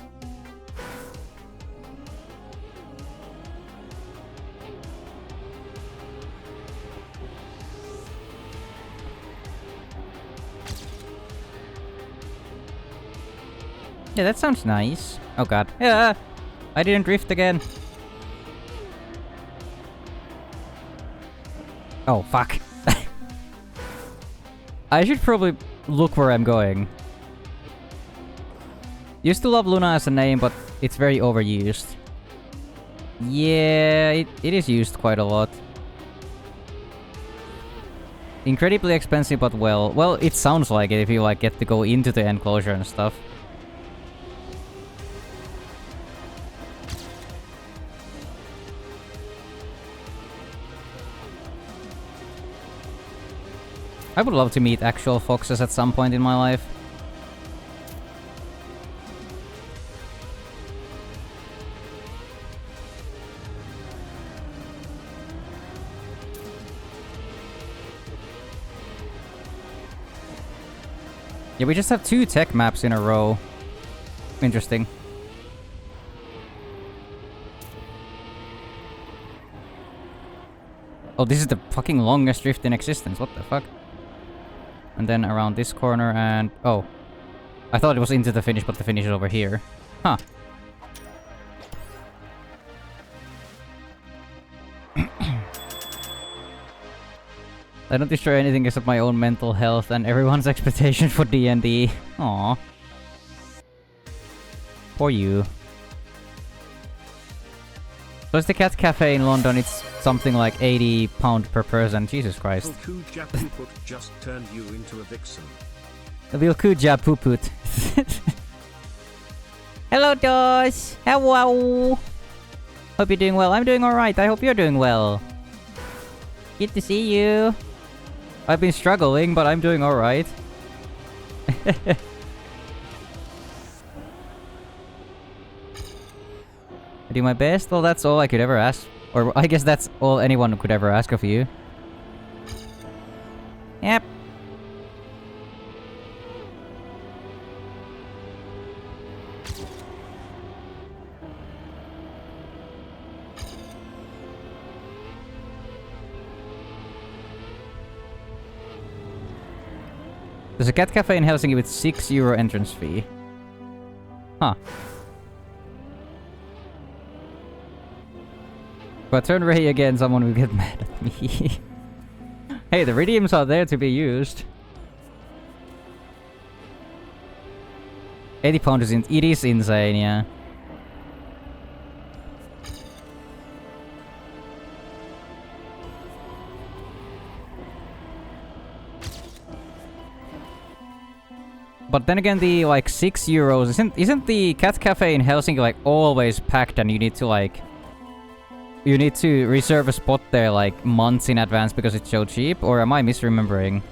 Yeah, that sounds nice. Oh god. Yeah! I didn't drift again. Oh, fuck. I should probably look where I'm going. Used to love Luna as a name, but it's very overused. Yeah, it is used quite a lot. Incredibly expensive, but well, it sounds like it if you like get to go into the enclosure and stuff. I would love to meet actual foxes at some point in my life. Yeah, we just have 2 tech maps in a row. Interesting. Oh, this is the fucking longest drift in existence. What the fuck? And then around this corner and... Oh. I thought it was into the finish, but the finish is over here. Huh. I don't destroy anything except my own mental health and everyone's expectation for D&D. Aww. Poor you. Plus the cat cafe in London, it's something like £80 per person. Jesus Christ. Vilkuja just turned you into a vixen. Vilkuja Puput. Hello, Dosh! Hello! Hope you're doing well. I'm doing alright. I hope you're doing well. Good to see you. I've been struggling, but I'm doing alright. I do my best? Well, that's all I could ever ask. Or I guess that's all anyone could ever ask of you. Yep. There's a cat cafe in Helsinki with €6 entrance fee. Huh. If I turn Ray again, someone will get mad at me. Hey, the redeems are there to be used. £80 is it is insane, yeah. But then again, the like €6 isn't the cat cafe in Helsinki like always packed and you need to like you need to reserve a spot there like months in advance because it's so cheap, or am I misremembering?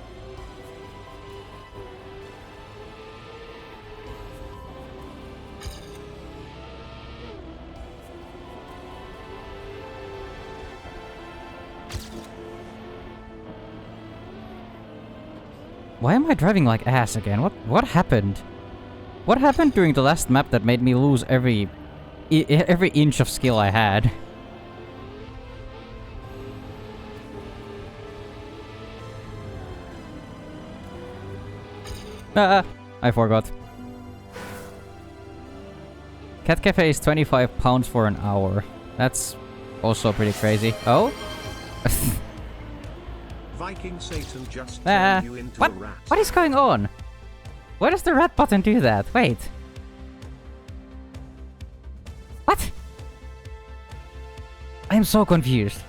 Why am I driving like ass again? What happened? What happened during the last map that made me lose every inch of skill I had? I forgot. Cat Cafe is £25 for an hour. That's also pretty crazy. Oh? Viking Satan just turned you into a rat. What is going on? Why does the rat button do that? Wait. What? I am so confused.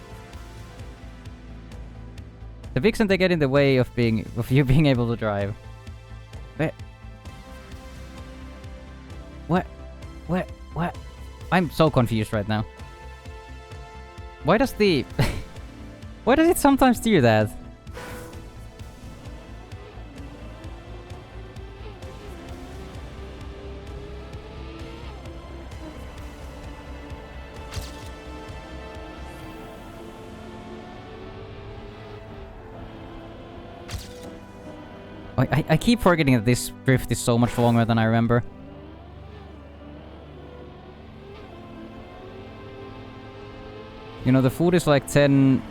The vixen they get in the way of you being able to drive. Wait. What? I'm so confused right now. Why does the... Why does it sometimes do that? I keep forgetting that this drift is so much longer than I remember. You know, the food is like £10+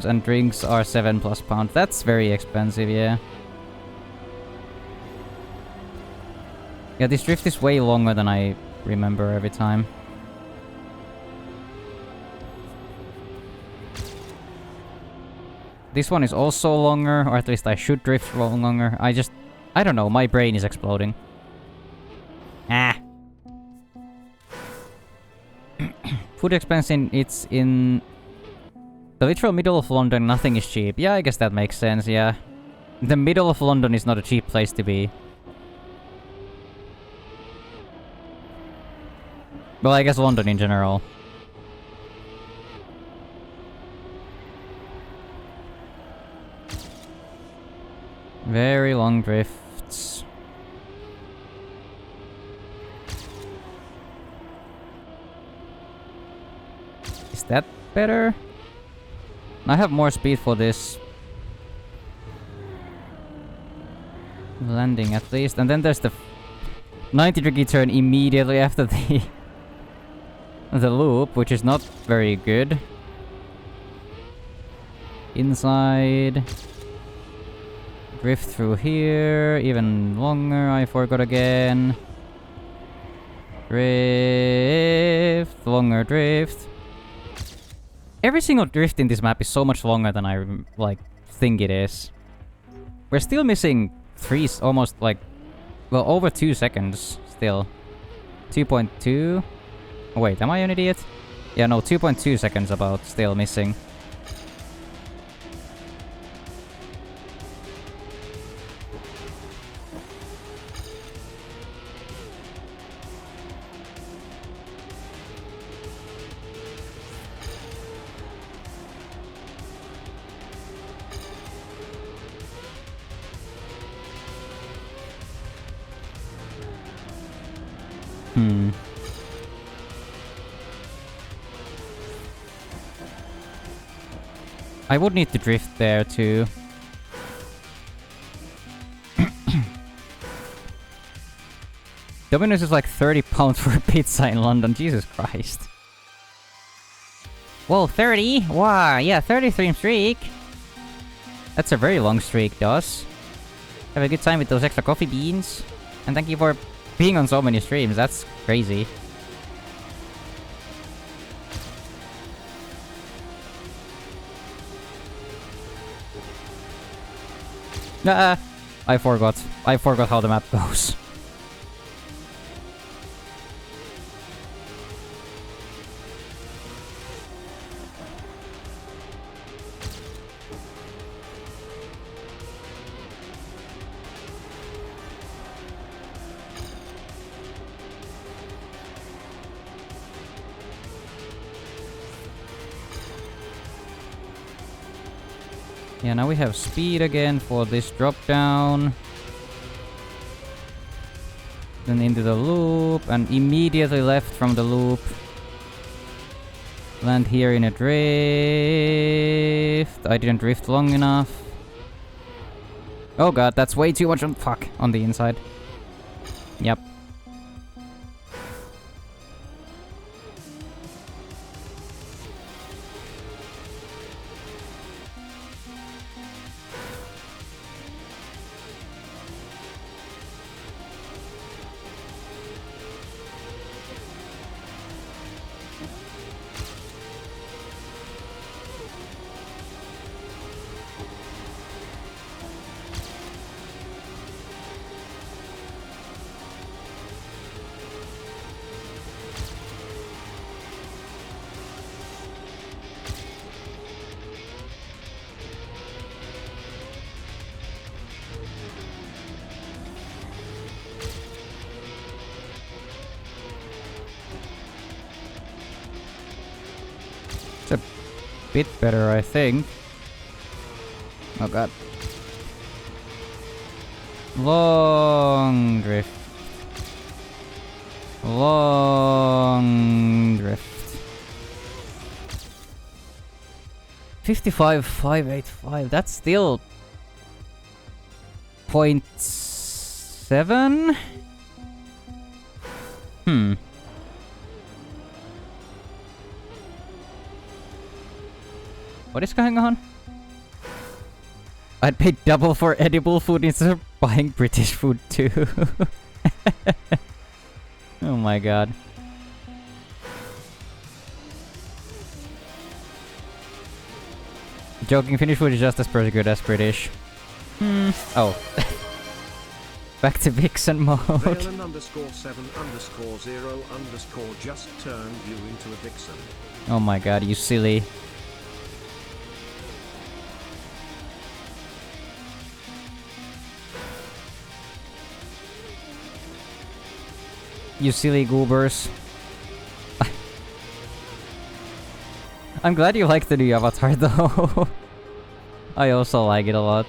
and drinks are £7+ That's very expensive, yeah. Yeah, this drift is way longer than I remember every time. This one is also longer, or at least I should drift longer. I don't know, my brain is exploding. Ah. Food expense it's in the literal middle of London, nothing is cheap. Yeah, I guess that makes sense, yeah. The middle of London is not a cheap place to be. Well, I guess London in general. Very long drifts. Is that better? I have more speed for this. Landing at least. And then there's the 90-degree turn immediately after the the loop, which is not very good. Inside. Drift through here. Even longer. I forgot again. Drift. Longer drift. Every single drift in this map is so much longer than I think it is. We're still missing almost well, over 2 seconds still. 2.2. Oh, wait, am I an idiot? Yeah, no, 2.2 seconds about still missing. I would need to drift there too. Domino's is like £30 for a pizza in London. Jesus Christ. Whoa, 30? Wow, yeah, 30 streak. That's a very long streak, Dos. Have a good time with those extra coffee beans. And thank you for being on so many streams. That's crazy. I forgot. I forgot how the map goes. Yeah, now we have speed again for this drop down. Then into the loop, and immediately left from the loop. Land here in a drift. I didn't drift long enough. Oh god, that's way too much on the inside. Yep. Bit better, I think. Oh god. Long drift. Long drift. 55,585. That's still 0.7? What is going on? I'd pay double for edible food instead of buying British food too. Oh my god. Joking, Finnish food is just as good as British. Oh. Back to Vixen mode. Valen _7_0_ just turned you into a vixen. Oh my god, you silly. You silly goobers. I'm glad you like the new avatar though. I also like it a lot.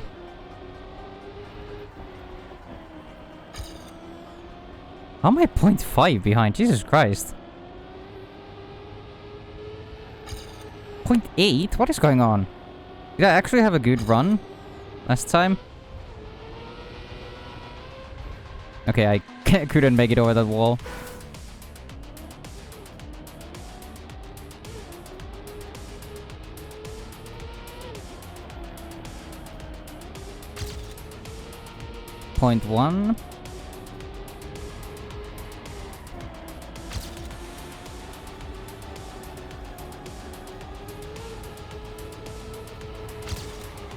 How am I 0.5 behind? Jesus Christ. 0.8? What is going on? Did I actually have a good run last time? Okay, I couldn't make it over that wall. Point 1.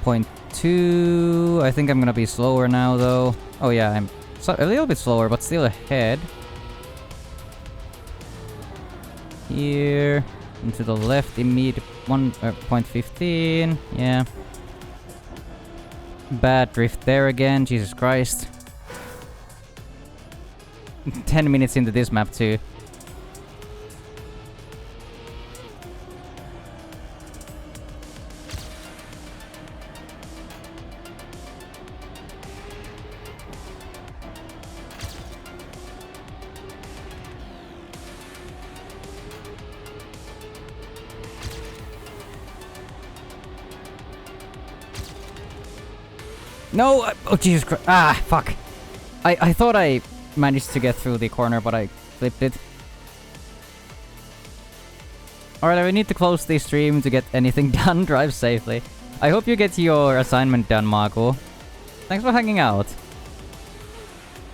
Point 2. I think I'm gonna be slower now though. Oh yeah, I'm a little bit slower, but still ahead. Here. And to the left, immediate 1.15. Yeah. Bad drift there again, Jesus Christ. 10 minutes into this map too. No! Oh, Jesus Christ. Ah, fuck. I thought I managed to get through the corner, but I flipped it. Alright, we need to close the stream to get anything done. Drive safely. I hope you get your assignment done, Marco. Thanks for hanging out.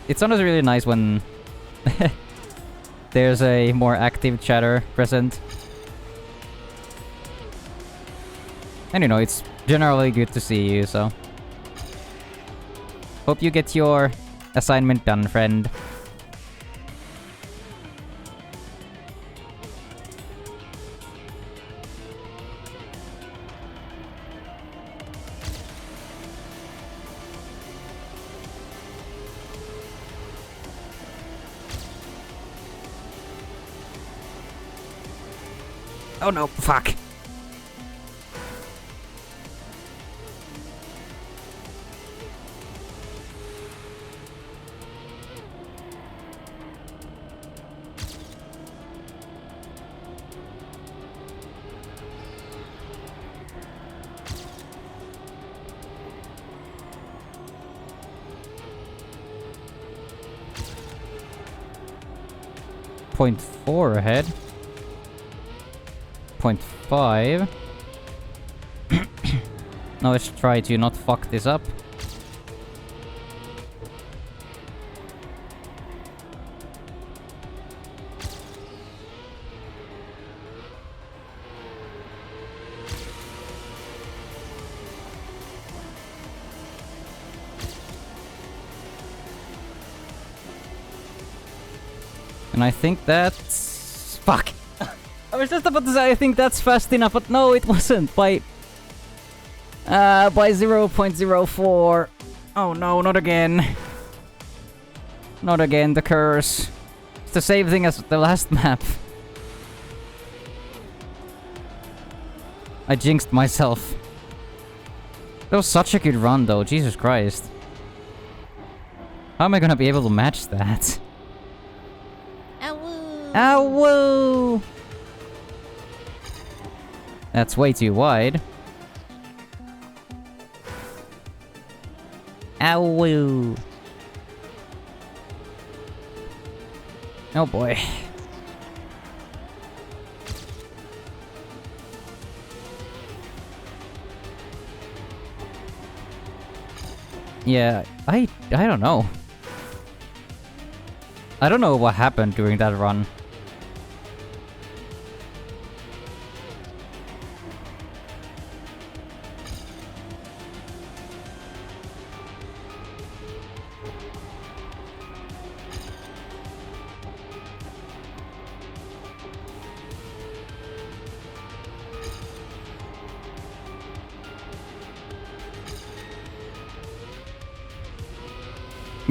It's always really nice when there's a more active chatter present. And you know, it's generally good to see you, so... Hope you get your assignment done, friend. Oh no, fuck. Point 4 ahead. 0.5. Now let's try to not fuck this up. And I think that's... Fuck! I was just about to say I think that's fast enough, but no, it wasn't. By 0.04. Oh no, not again. Not again, the curse. It's the same thing as the last map. I jinxed myself. That was such a good run though, Jesus Christ. How am I gonna be able to match that? Ow! That's way too wide. Ow! Oh boy. Yeah, I don't know. I don't know what happened during that run.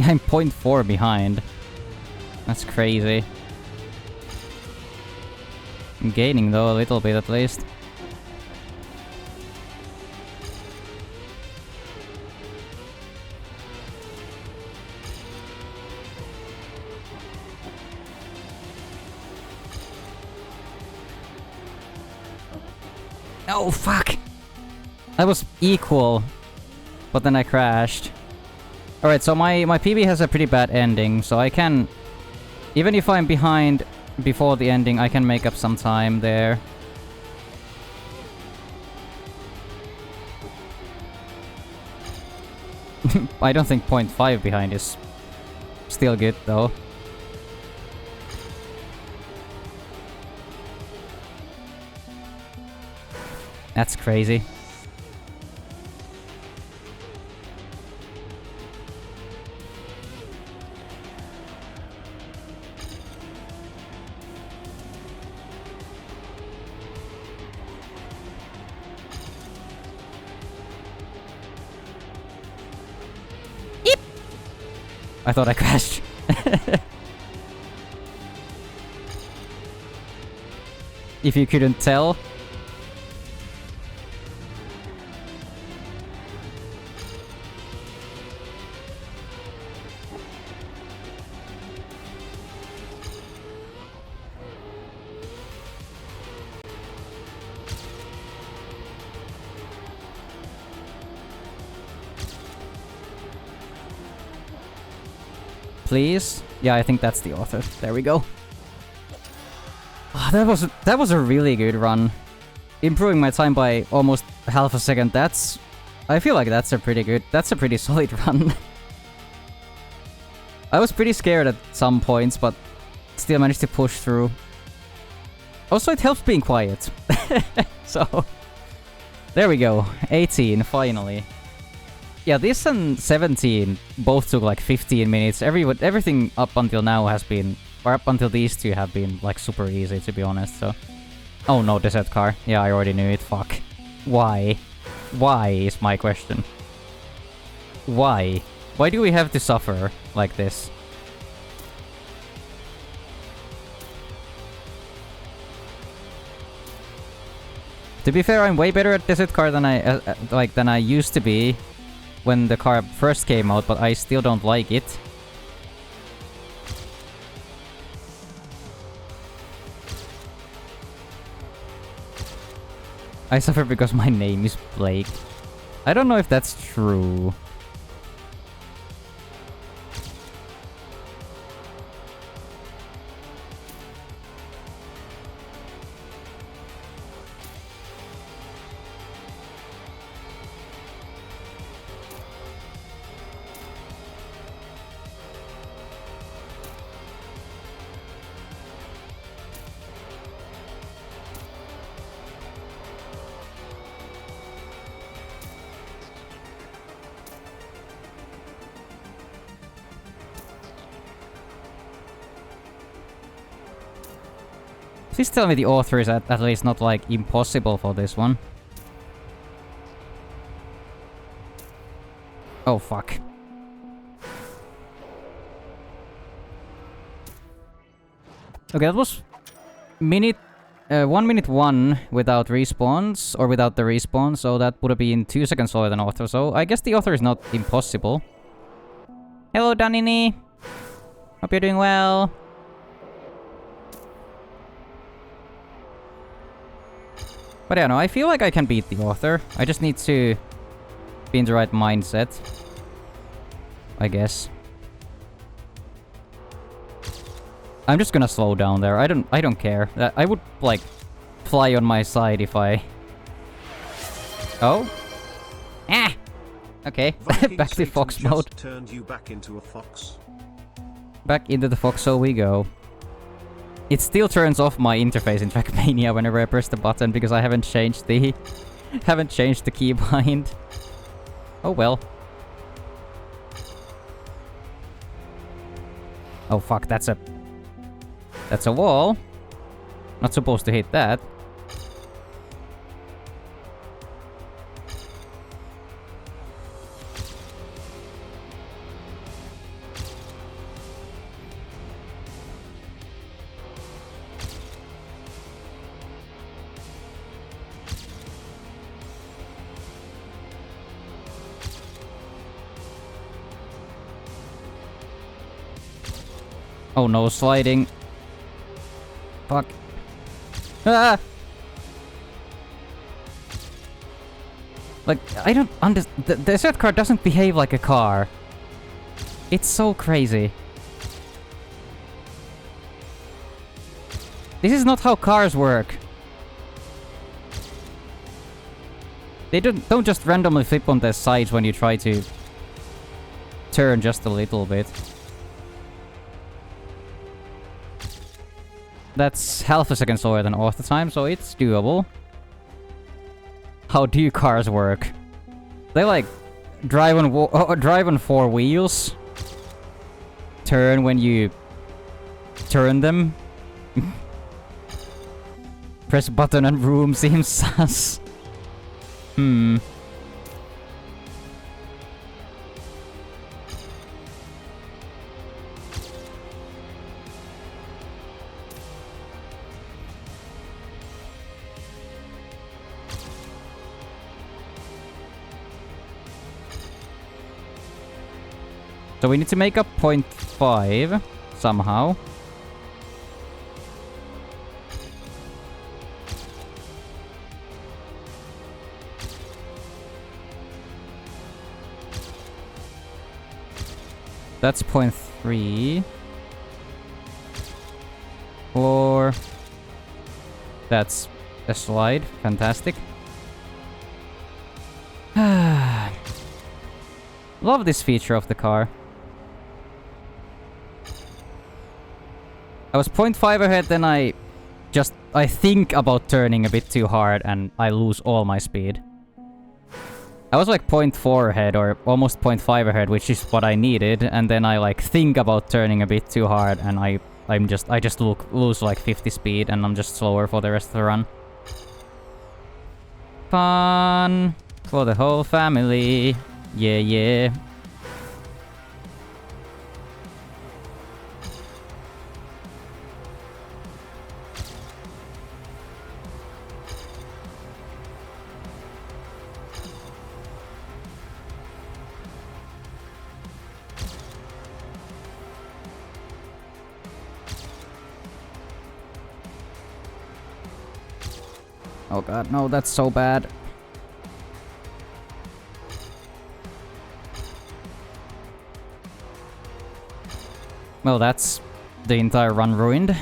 I'm 0.4 behind. That's crazy. I'm gaining though, a little bit at least. Oh, fuck! I was equal, but then I crashed. Alright, so my PB has a pretty bad ending, so I can... Even if I'm behind before the ending, I can make up some time there. I don't think 0.5 behind is still good, though. That's crazy. I thought I crashed. If you couldn't tell. Please? Yeah, I think that's the author. There we go. Oh, that was a really good run. Improving my time by almost half a second. I feel like that's a pretty solid run. I was pretty scared at some points, but still managed to push through. Also, it helps being quiet. So, there we go. 18, finally. Yeah, this and 17 both took like 15 minutes. Everything up until now has been, or up until these two have been like super easy, to be honest, so... Oh no, desert car. Yeah, I already knew it, fuck. Why? Why is my question. Why? Why do we have to suffer like this? To be fair, I'm way better at desert car than I used to be when the car first came out, but I still don't like it. I suffer because my name is Blake. I don't know if that's true. Please tell me the author is at least not, like, impossible for this one. Oh, fuck. Okay, that was... 1 minute 1 without respawns, or without the respawn, so that would have been 2 seconds slower than author, so I guess the author is not impossible. Hello, Danini! Hope you're doing well. But yeah, no, I feel like I can beat the author. I just need to be in the right mindset, I guess. I'm just gonna slow down there. I don't care. I would, like, fly on my side if I... Oh? Ah! Okay, back to fox mode. Turned you back into a fox. Back into the foxhole we go. It still turns off my interface in Trackmania whenever I press the button because I haven't changed the keybind. Oh well. Oh fuck, that's a wall. Not supposed to hit that. Oh no, sliding. Fuck. Ah! Like, I don't understand. The desert car doesn't behave like a car. It's so crazy. This is not how cars work. They don't just randomly flip on their sides when you try to turn just a little bit. That's half a second slower than off the time, so it's doable. How do cars work? They like drive on four wheels. Turn when you turn them. Press button and room seems sus. So we need to make a 0.5 somehow. That's 0.3. 4. That's a slide. Fantastic. Love this feature of the car. I was 0.5 ahead, then I think about turning a bit too hard and I lose all my speed. I was like 0.4 ahead or almost 0.5 ahead, which is what I needed, and then I like think about turning a bit too hard and I just lose like 50 speed and I'm just slower for the rest of the run. Fun for the whole family. Yeah, yeah. Oh god, no, that's so bad. Well, that's the entire run ruined.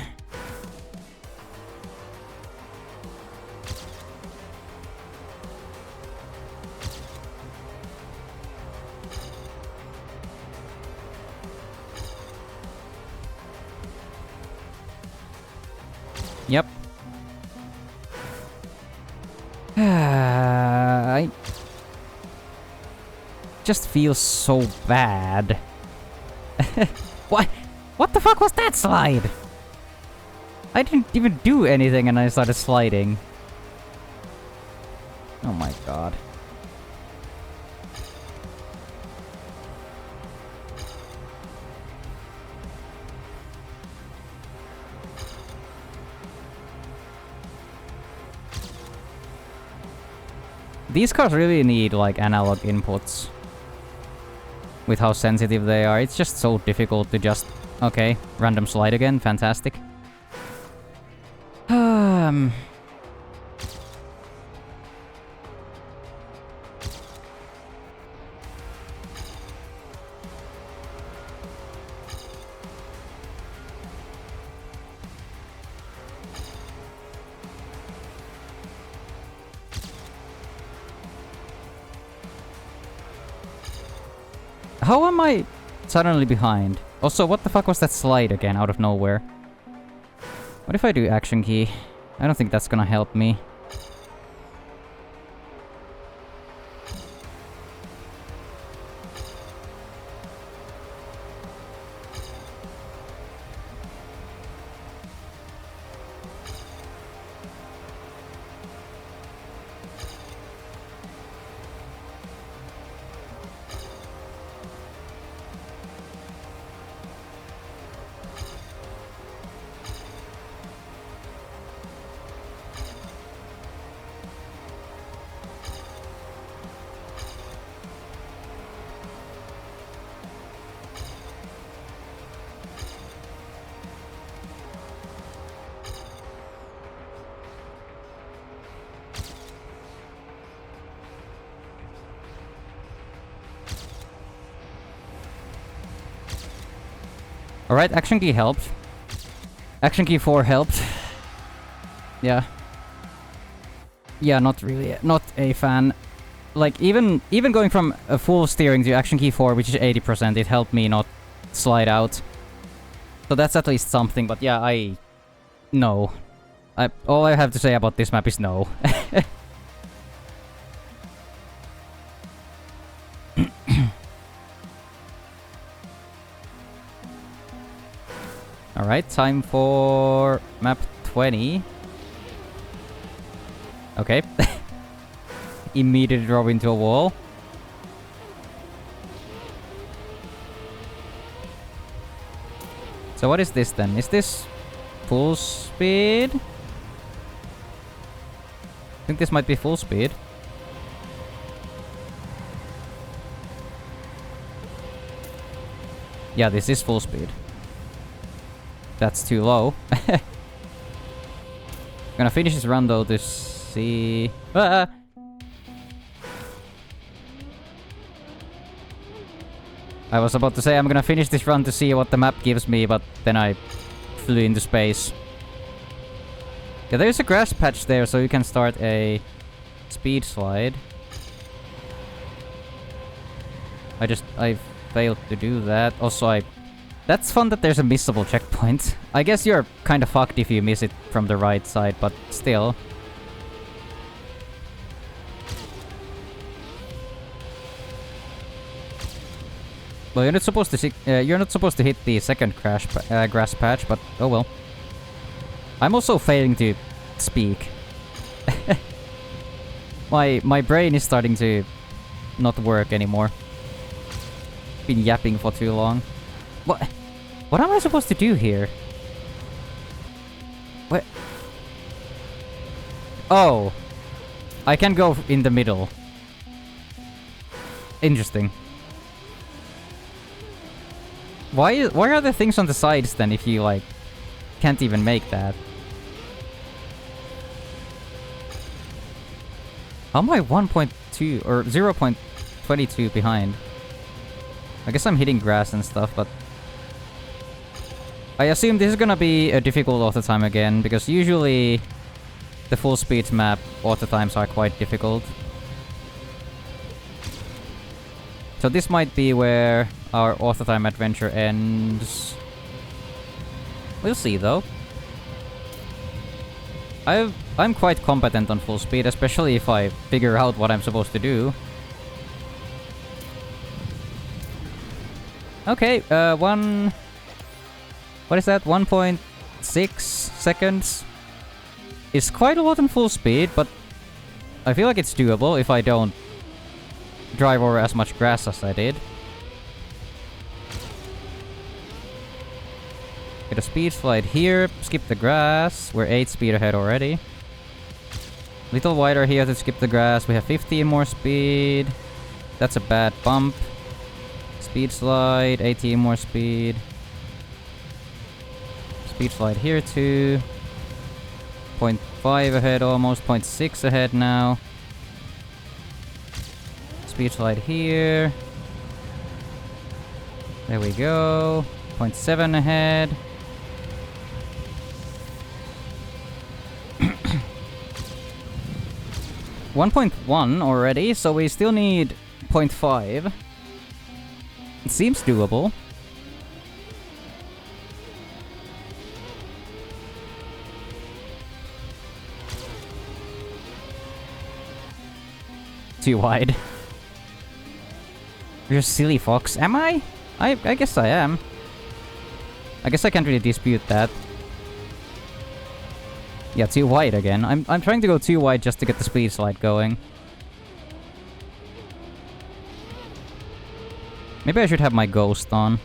Yep. I just feel so bad. What? What the fuck was that slide? I didn't even do anything and I started sliding. Oh my god. These cars really need like analog inputs. With how sensitive they are, it's just so difficult to just... Okay, random slide again, fantastic. How am I suddenly behind? Also, what the fuck was that slide again out of nowhere? What if I do action key? I don't think that's gonna help me. Alright, action key helped. Action key 4 helped. Yeah. Yeah, not really. Not a fan. Like, even going from a full steering to action key 4, which is 80%, it helped me not slide out. So that's at least something, but yeah, no. All I have to say about this map is no. Alright, time for map 20. Okay. Immediately drove into a wall. So what is this then? Is this full speed? I think this might be full speed. Yeah, this is full speed. That's too low. Gonna finish this run though to see... I was about to say I'm gonna finish this run to see what the map gives me, but then I flew into space. Yeah, there's a grass patch there, so you can start a speed slide. I failed to do that. Also, that's fun that there's a missable checkpoint. I guess you're kinda fucked if you miss it from the right side, but still. Well, you're not supposed to hit the second grass patch, but oh well. I'm also failing to speak. My brain is starting to not work anymore. Been yapping for too long. What am I supposed to do here? What? Oh. I can go in the middle. Interesting. Why are there things on the sides then if you, like, can't even make that? How am I 1.2 or 0.22 behind? I guess I'm hitting grass and stuff, but... I assume this is gonna be a difficult auto time again, because usually the full speed map auto times are quite difficult. So this might be where our auto time adventure ends. We'll see though. I'm quite competent on full speed, especially if I figure out what I'm supposed to do. Okay, what is that? 1.6 seconds? Is quite a lot in full speed, but I feel like it's doable if I don't drive over as much grass as I did. Get a speed slide here, skip the grass. We're 8 speed ahead already. Little wider here to skip the grass. We have 15 more speed. That's a bad bump. Speed slide, 18 more speed. Speed slide here too. 0.5 ahead almost, 0.6 ahead now. Speed slide here. There we go. 0.7 ahead. $1.1 already, so we still need 0.5. It seems doable. too wide. You're a silly fox. Am I? I guess I am. I guess I can't really dispute that. Yeah, too wide again. I'm trying to go too wide just to get the speed slide going. Maybe I should have my ghost on.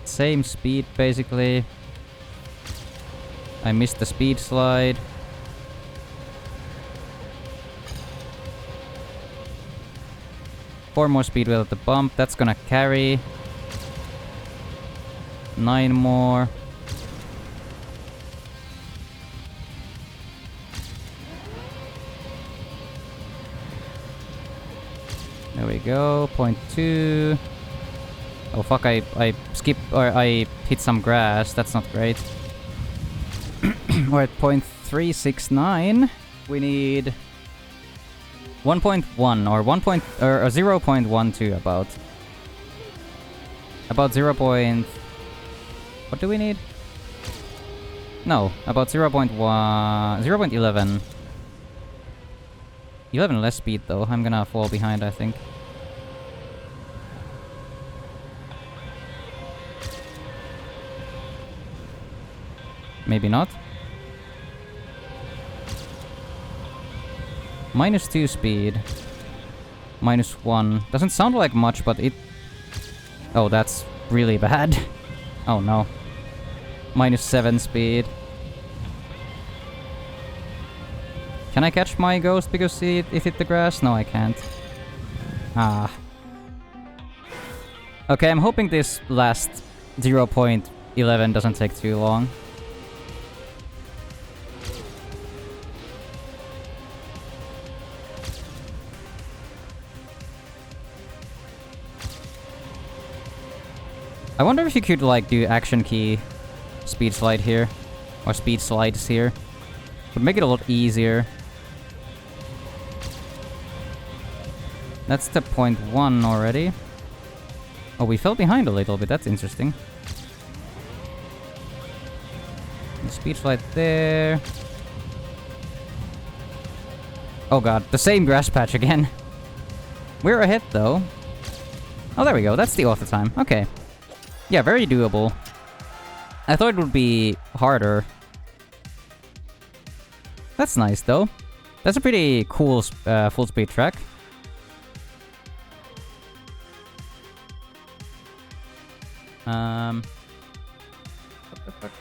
Same speed, basically. I missed the speed slide. Four more speed without the bump. That's gonna carry. 9 more. There we go. 0.2. Oh fuck, I skipped, or I hit some grass. That's not great. We're at 0.369. We need 1.1 or 0.12 about. About 0. What do we need? No, about 0.1... 0.11. 11 less speed though. I'm gonna fall behind, I think. Maybe not. -2 speed. -1. Doesn't sound like much, but it... Oh, that's really bad. Oh no. -7 speed. Can I catch my ghost because it hit the grass? No, I can't. Ah. Okay, I'm hoping this last 0.11 doesn't take too long. I wonder if you could, like, do action key speed slide here. Or speed slides here. Would make it a lot easier. That's the 0.1 already. Oh, we fell behind a little bit. That's interesting. The speed slide there. Oh god, the same grass patch again. We're ahead, though. Oh, there we go. That's the auto time. Okay. Yeah, very doable. I thought it would be harder. That's nice, though. That's a pretty cool full speed track. What the fuck?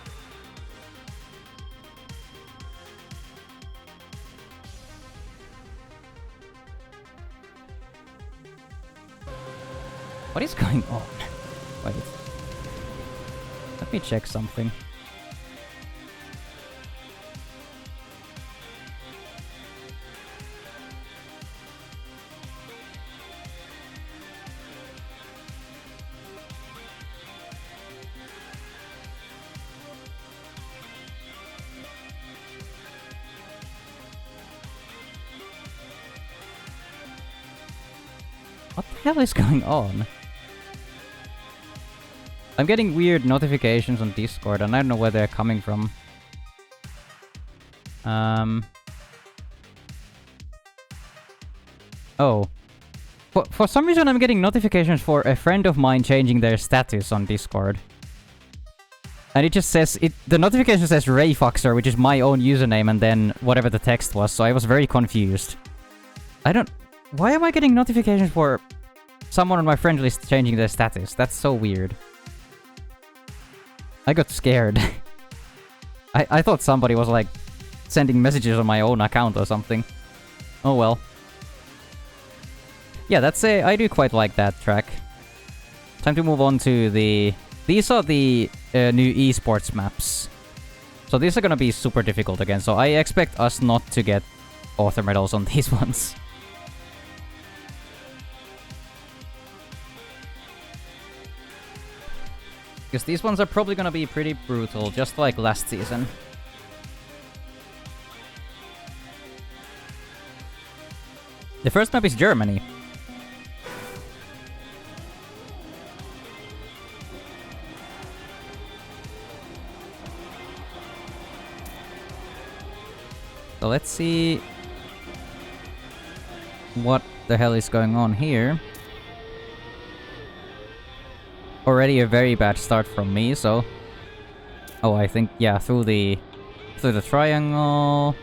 What is going on? Wait. Let me check something. What the hell is going on? I'm getting weird notifications on Discord, and I don't know where they're coming from. Oh. For some reason, I'm getting notifications for a friend of mine changing their status on Discord. And it just says... the notification says Rayfoxer, which is my own username, and then whatever the text was, so I was very confused. I don't... Why am I getting notifications for someone on my friend list changing their status? That's so weird. I got scared. I thought somebody was, like, sending messages on my own account or something. Oh well. Yeah, that's I do quite like that track. Time to move on to the... These are the new esports maps. So these are gonna be super difficult again, so I expect us not to get author medals on these ones. Because these ones are probably gonna be pretty brutal, just like last season. The first map is Germany. so let's see what the hell is going on here. Already a very bad start from me, so... Oh, I think, yeah, through the triangle.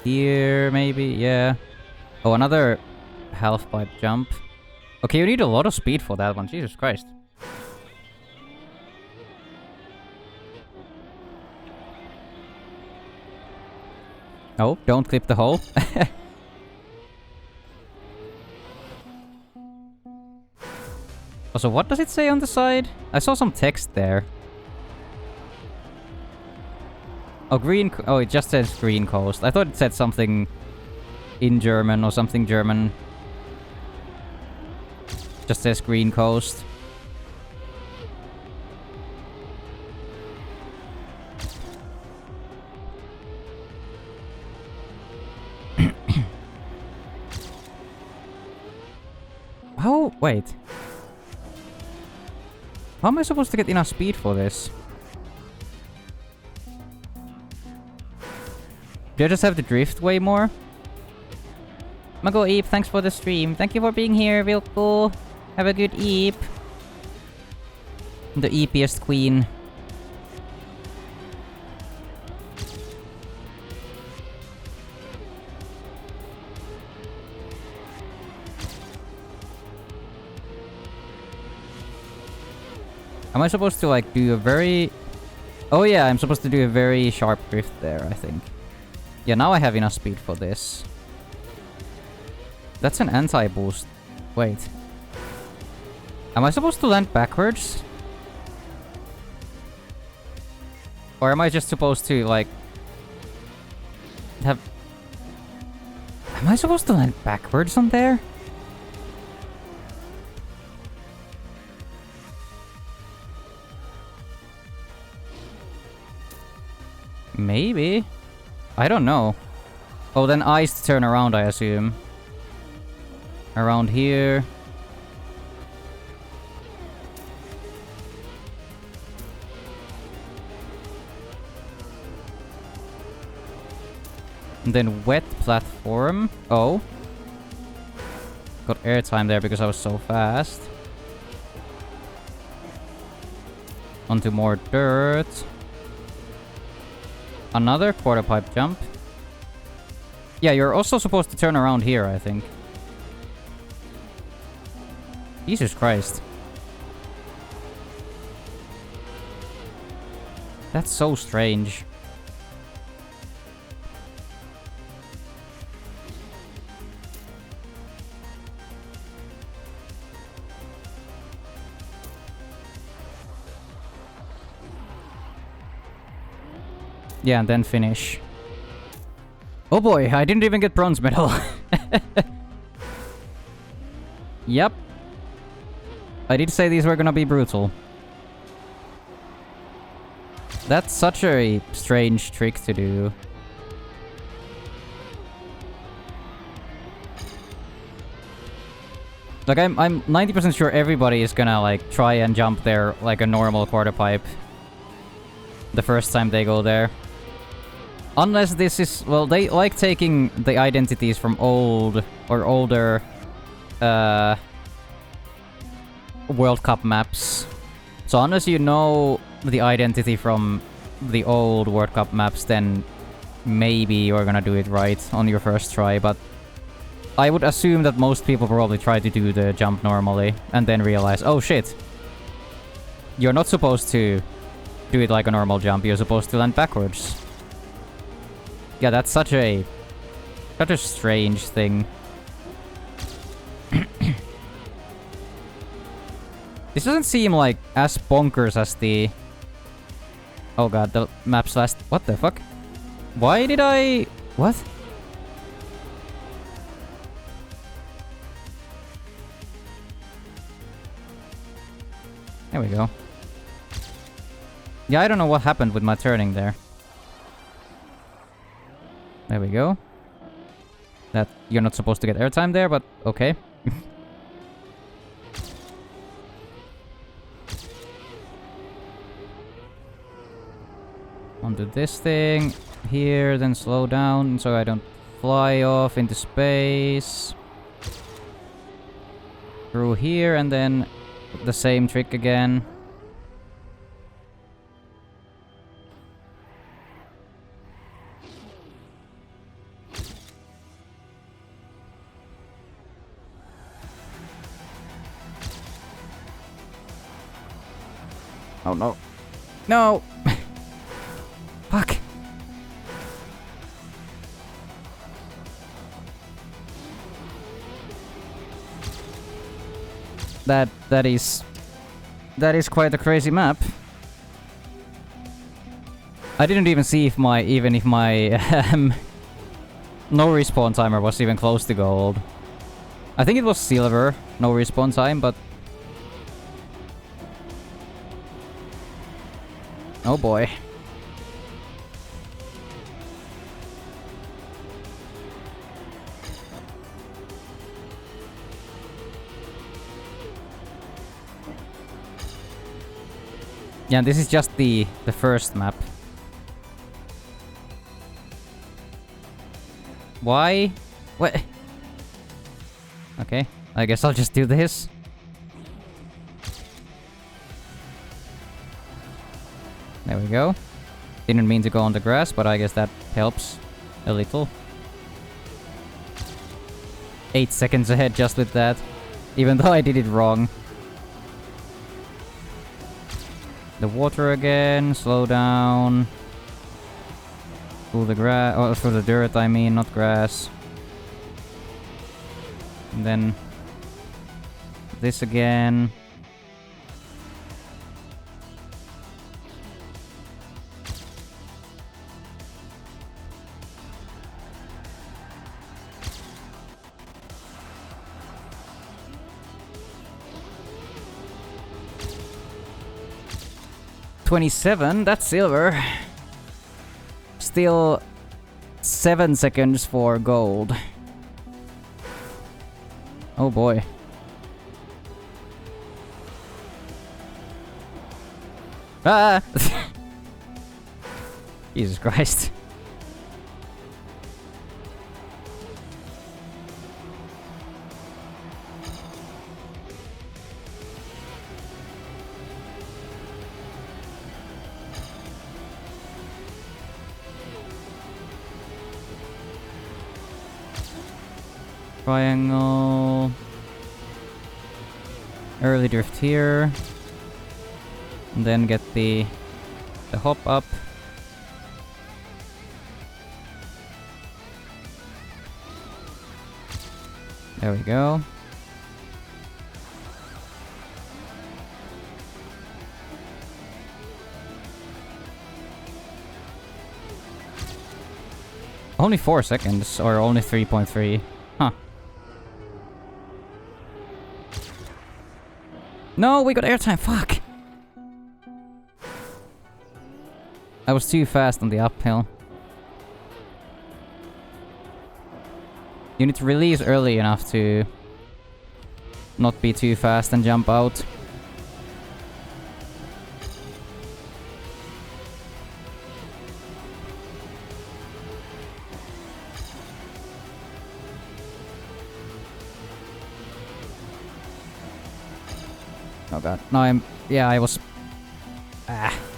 Here, maybe, yeah. Oh, another half pipe jump. Okay, you need a lot of speed for that one, Jesus Christ. Oh, don't clip the hole. Also, what does it say on the side? I saw some text there. Oh, green... Oh, it just says green coast. I thought it said something in German or something German. Just says green coast. Oh, wait. How am I supposed to get enough speed for this? Do I just have to drift way more? Mago Eep, thanks for the stream. Thank you for being here, real cool. Have a good Eep. The Eepiest queen. Am I supposed to, like, do a very... Oh yeah, I'm supposed to do a very sharp drift there, I think. Yeah, now I have enough speed for this. That's an anti-boost. Wait. Am I supposed to land backwards? Or am I just supposed to, like... have... Am I supposed to land backwards on there? Maybe. I don't know. Oh, then ice to turn around, I assume. Around here. And then wet platform. Oh. Got airtime there because I was so fast. Onto more dirt. Another quarter pipe jump. Yeah, you're also supposed to turn around here, I think. Jesus Christ. That's so strange. Yeah, and then finish. Oh boy, I didn't even get bronze medal. Yep. I did say these were gonna be brutal. That's such a strange trick to do. Like, I'm 90% sure everybody is gonna, like, try and jump there like a normal quarter pipe the first time they go there. Unless this is... Well, they like taking the identities from old or older World Cup maps. So unless you know the identity from the old World Cup maps, then maybe you're gonna do it right on your first try, but I would assume that most people probably try to do the jump normally and then realize, oh shit, you're not supposed to do it like a normal jump, you're supposed to land backwards. Yeah, that's such a strange thing. This doesn't seem like as bonkers as the... Oh god, the map's last... What the fuck? Why did I... What? There we go. Yeah, I don't know what happened with my turning there. There we go. That you're not supposed to get airtime there, but okay. Onto this thing. here, then slow down so I don't fly off into space. Through here, and then the same trick again. Oh no. No! Fuck! That is quite a crazy map. I didn't even see if my no respawn timer was even close to gold. I think it was silver, no respawn time, but oh boy. Yeah, this is just the first map. Why? What? Okay, I guess I'll just do this. There we go. Didn't mean to go on the grass, but I guess that helps a little. 8 seconds ahead just with that, even though I did it wrong. The water again, slow down. Through the grass, oh, through the dirt I mean, not grass. And then this again. $27, that's silver. Still 7 seconds for gold. Oh boy. Ah! Jesus Christ. Triangle. Early drift here. And then get the hop up. There we go. Only 4 seconds, or only 3.3. Huh. No, we got airtime, fuck! I was too fast on the uphill. You need to release early enough to not be too fast and jump out. Oh god. No, I was...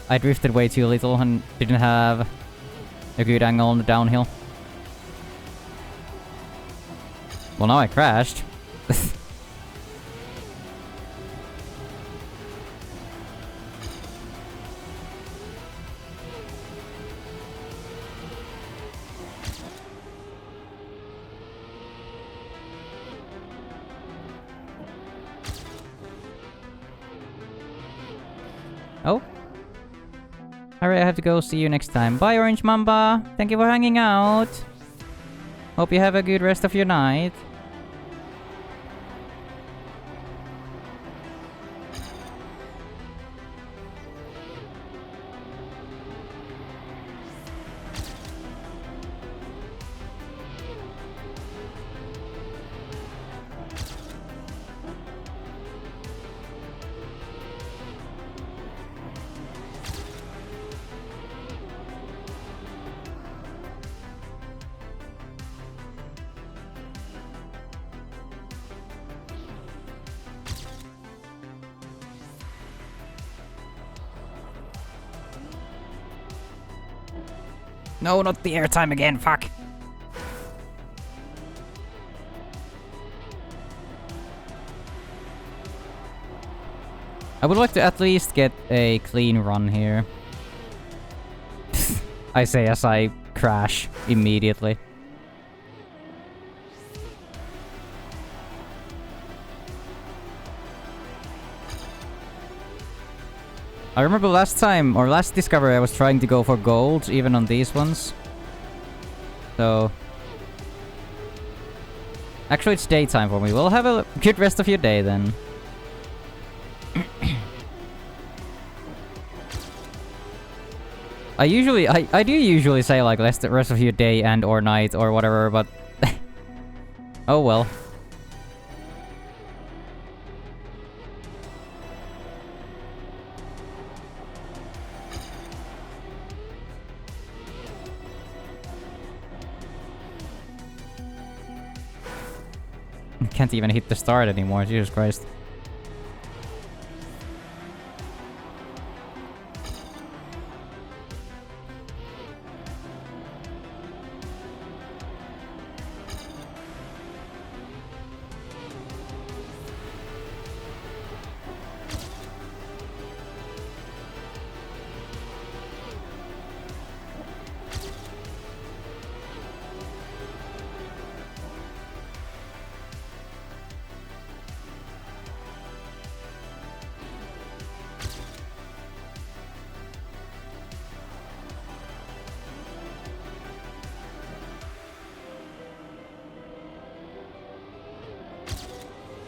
I drifted way too little and didn't have a good angle on the downhill. Well, now I crashed. Oh. Alright, I have to go. See you next time. Bye, Orange Mamba. Thank you for hanging out. Hope you have a good rest of your night. No, not the airtime again, fuck. I would like to at least get a clean run here. I say as I crash immediately. I remember last time, or last discovery, I was trying to go for gold, even on these ones. So... Actually, it's daytime for me. We'll have a good rest of your day, then. I do usually say, like, the rest of your day and or night or whatever, but... oh well. Can't even hit the start anymore, Jesus Christ.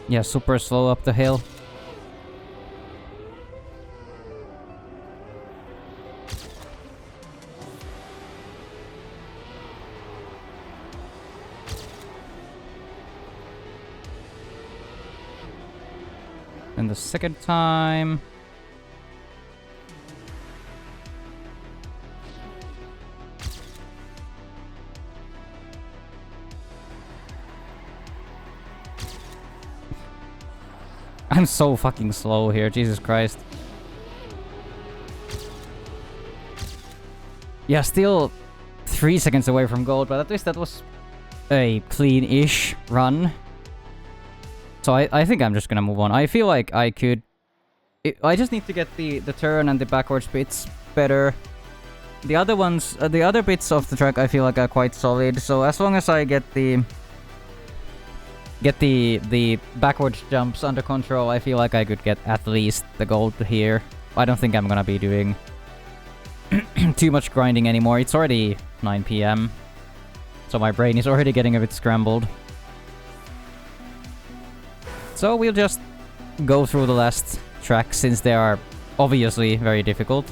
Yeah, super slow up the hill. And the second time... I'm so fucking slow here, Jesus Christ. Yeah, still 3 seconds away from gold, but at least that was a clean-ish run. So I think I'm just gonna move on. I feel like I could... I just need to get the turn and the backwards bits better. The other ones, the other bits of the track I feel like are quite solid, so as long as I get the backwards jumps under control, I feel like I could get at least the gold here. I don't think I'm gonna be doing too much grinding anymore. It's already 9 PM, so my brain is already getting a bit scrambled. So we'll just go through the last tracks, since they are obviously very difficult.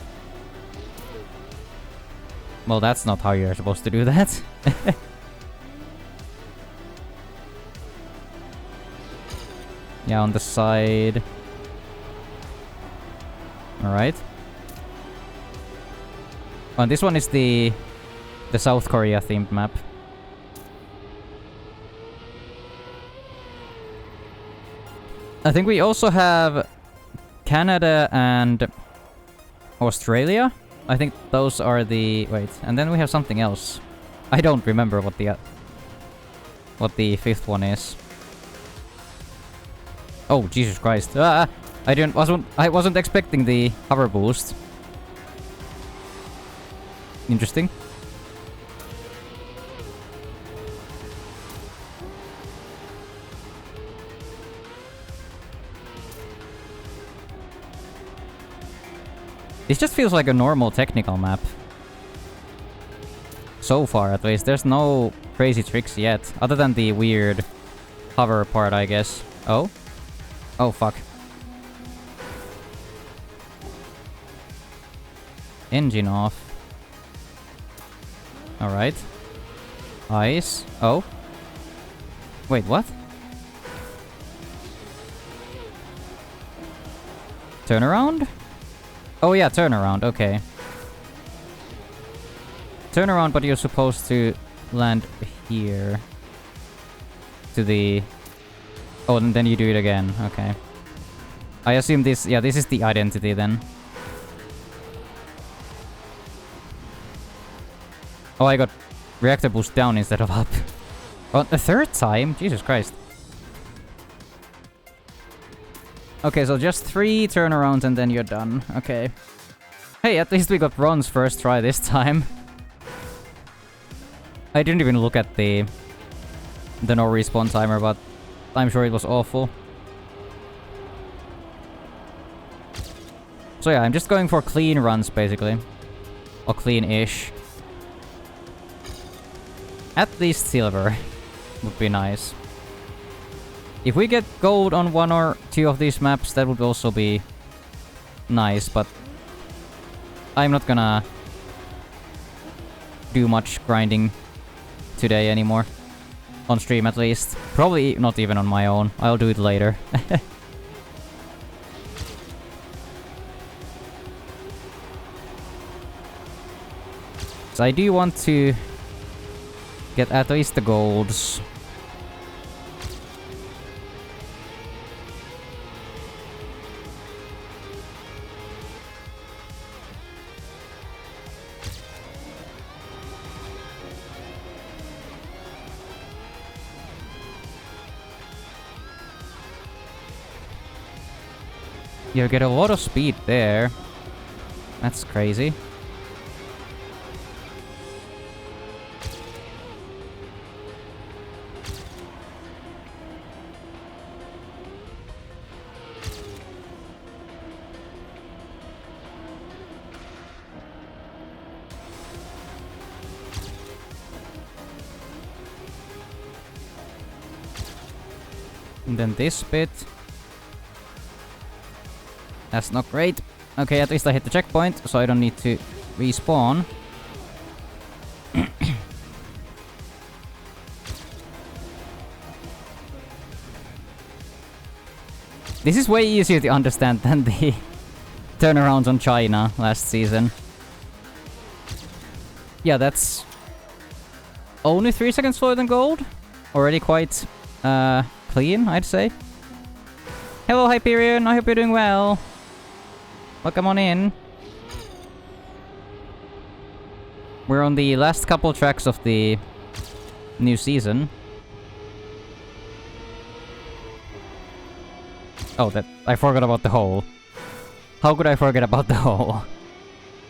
Well, that's not how you're supposed to do that. Yeah, on the side. Alright. Oh, and this one is the South Korea themed map. I think we also have Canada and Australia. I think those are the... Wait, and then we have something else. I don't remember what the fifth one is. Oh, Jesus Christ. I wasn't expecting the hover boost. Interesting. This just feels like a normal technical map. So far, at least. There's no crazy tricks yet. Other than the weird hover part, I guess. Oh? Oh, fuck. Engine off. Alright. Ice. Oh. Wait, what? Turnaround? Oh yeah, turnaround, okay. Turnaround, but you're supposed to land here. To the... Oh, and then you do it again, okay. I assume this... Yeah, this is the identity then. Oh, I got reactor boost down instead of up. Oh, a third time? Jesus Christ. Okay, so just 3 turnarounds and then you're done. Okay. Hey, at least we got bronze first try this time. I didn't even look at the no respawn timer, but I'm sure it was awful. So yeah, I'm just going for clean runs, basically. Or clean-ish. At least silver would be nice. If we get gold on 1 or 2 of these maps, that would also be nice, but I'm not gonna do much grinding today anymore. On stream, at least. Probably not even on my own. I'll do it later. So I do want to get at least the golds. You get a lot of speed there. That's crazy. And then this bit. That's not great. Okay, at least I hit the checkpoint, so I don't need to respawn. This is way easier to understand than the turnarounds on China last season. Yeah, that's only 3 seconds slower than gold. Already quite clean, I'd say. Hello, Hyperion. I hope you're doing well. Welcome on in. We're on the last couple tracks of the new season. Oh, I forgot about the hole. How could I forget about the hole?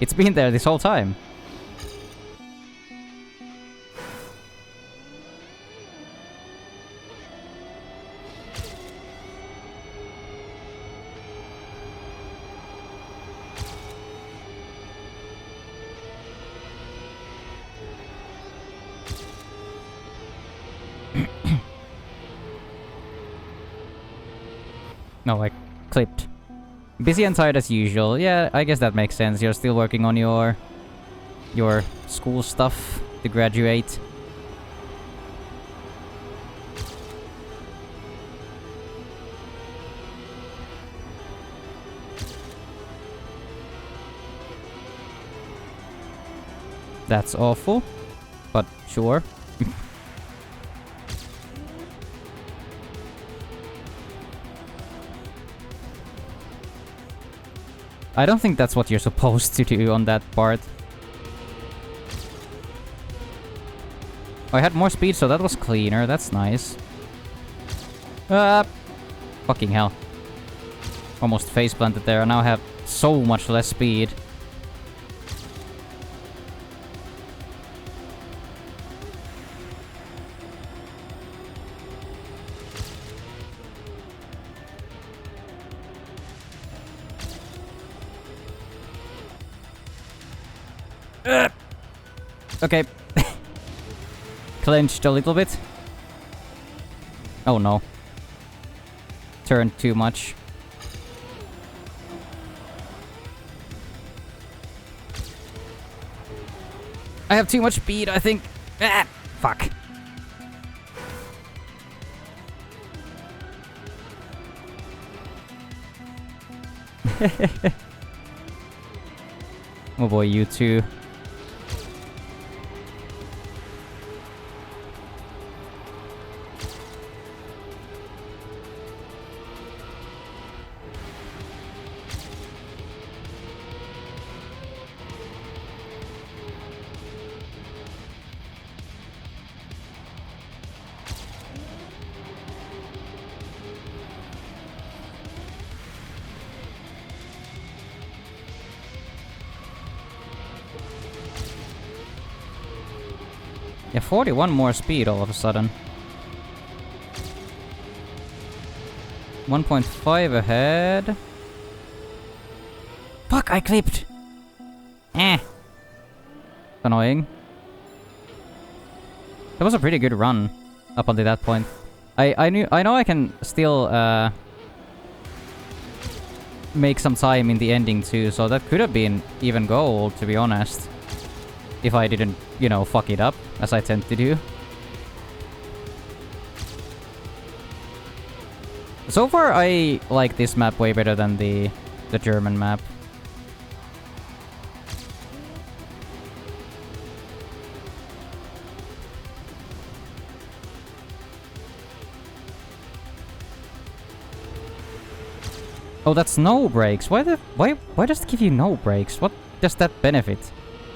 It's been there this whole time. No, I clipped. Busy and tired as usual. Yeah, I guess that makes sense. You're still working on your school stuff to graduate. That's awful, but sure. I don't think that's what you're supposed to do on that part. I had more speed, so that was cleaner. That's nice. Fucking hell. Almost face planted there. I now have so much less speed. Okay. Clenched a little bit. Oh no. Turned too much. I have too much speed, I think. Ah, fuck. Oh boy, you two. Yeah, 41 more speed all of a sudden. 1.5 ahead. Fuck, I clipped! Annoying. That was a pretty good run up until that point. I know I can still make some time in the ending too, so that could have been even gold, to be honest. If I didn't, you know, fuck it up, as I tend to do. So far, I like this map way better than the German map. Oh, that's no brakes. Why does it give you no brakes? What does that benefit?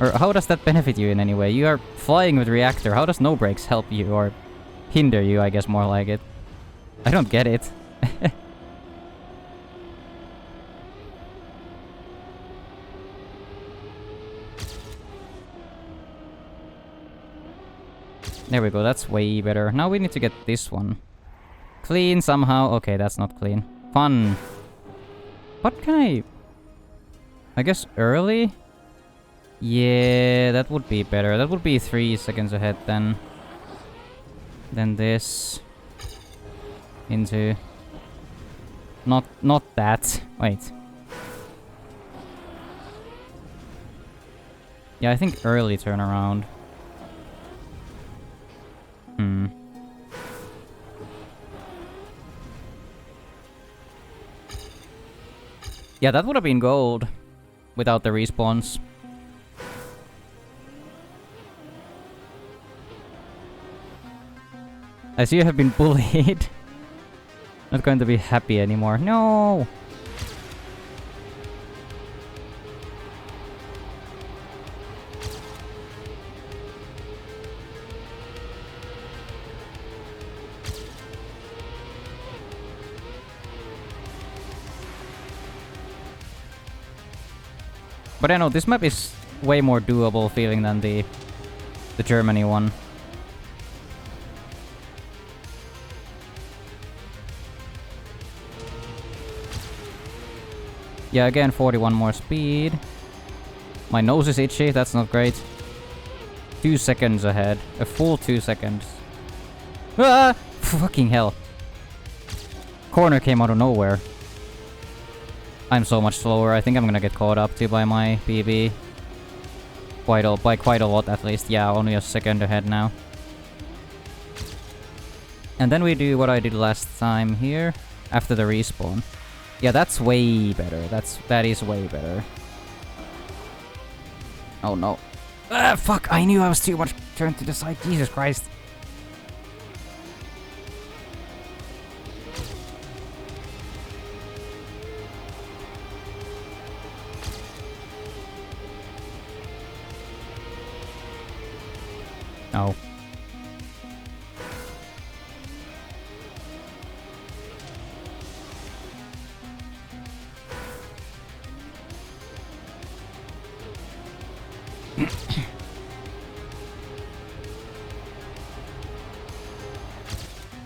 Or how does that benefit you in any way? You are flying with reactor. How does no brakes help you or hinder you, I guess more like it? I don't get it. There we go, that's way better. Now we need to get this one. Clean somehow. Okay, that's not clean. Fun. What can I guess early? Yeah, that would be better. That would be 3 seconds ahead then. Then this. Into... Not that. Wait. Yeah, I think early turnaround. Yeah, that would have been gold without the respawns. I see you have been bullied. Not going to be happy anymore. No! But I know this map is way more doable feeling than the Germany one. Yeah, again, 41 more speed. My nose is itchy, that's not great. 2 seconds ahead. A full 2 seconds. Ah! Fucking hell. Corner came out of nowhere. I'm so much slower. I think I'm gonna get caught up to by my PB. By quite a lot at least. Yeah, only a second ahead now. And then we do what I did last time here. After the respawn. Yeah, that's way better. That is way better. Oh no. Ah, fuck! I knew I was too much turned to the side. Jesus Christ. Oh.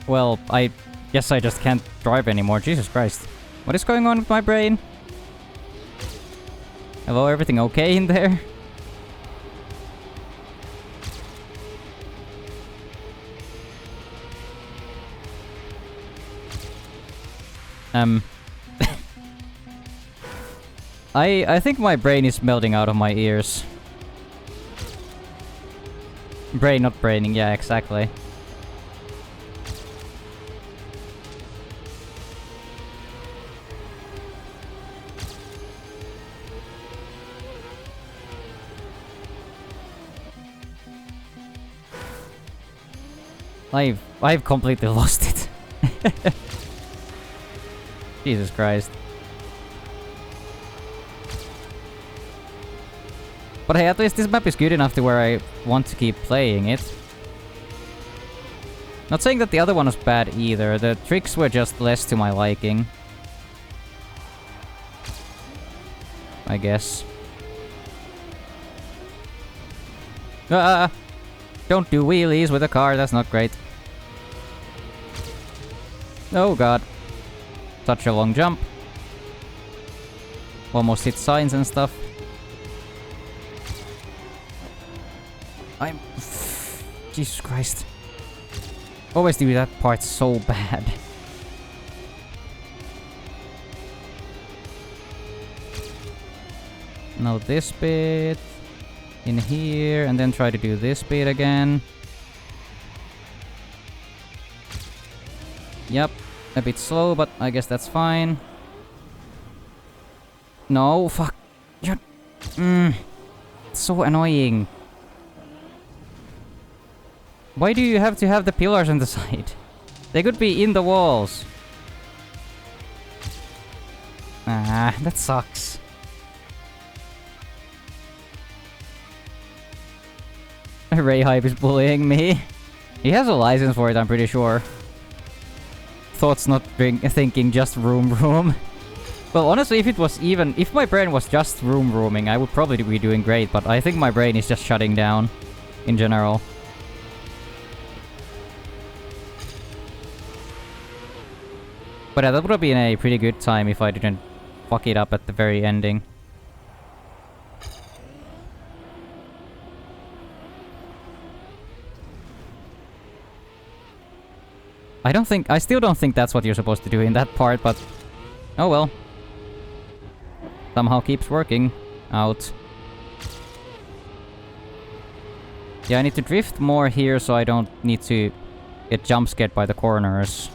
Well, I guess I just can't drive anymore. Jesus Christ. What is going on with my brain? Hello, everything okay in there? I think my brain is melting out of my ears. Brain not braining, yeah, exactly. I've completely lost it. Jesus Christ. But hey, at least this map is good enough to where I want to keep playing it. Not saying that the other one was bad either. The tricks were just less to my liking. I guess. Ah! Don't do wheelies with a car, that's not great. Oh god. Such a long jump. Almost hit signs and stuff. I'm... Jesus Christ. Always do that part so bad. Now this bit... in here, and then try to do this bit again. Yep, a bit slow, but I guess that's fine. No, fuck. So annoying. Why do you have to have the pillars on the side? They could be in the walls. Ah, that sucks. Ray Hype is bullying me. He has a license for it, I'm pretty sure. Thoughts not thinking, just room. Well, honestly, if my brain was just rooming, I would probably be doing great, but I think my brain is just shutting down in general. But that would have been a pretty good time if I didn't fuck it up at the very ending. I still don't think that's what you're supposed to do in that part, but... oh well. Somehow keeps working out. Yeah, I need to drift more here so I don't need to get jump scared by the corners.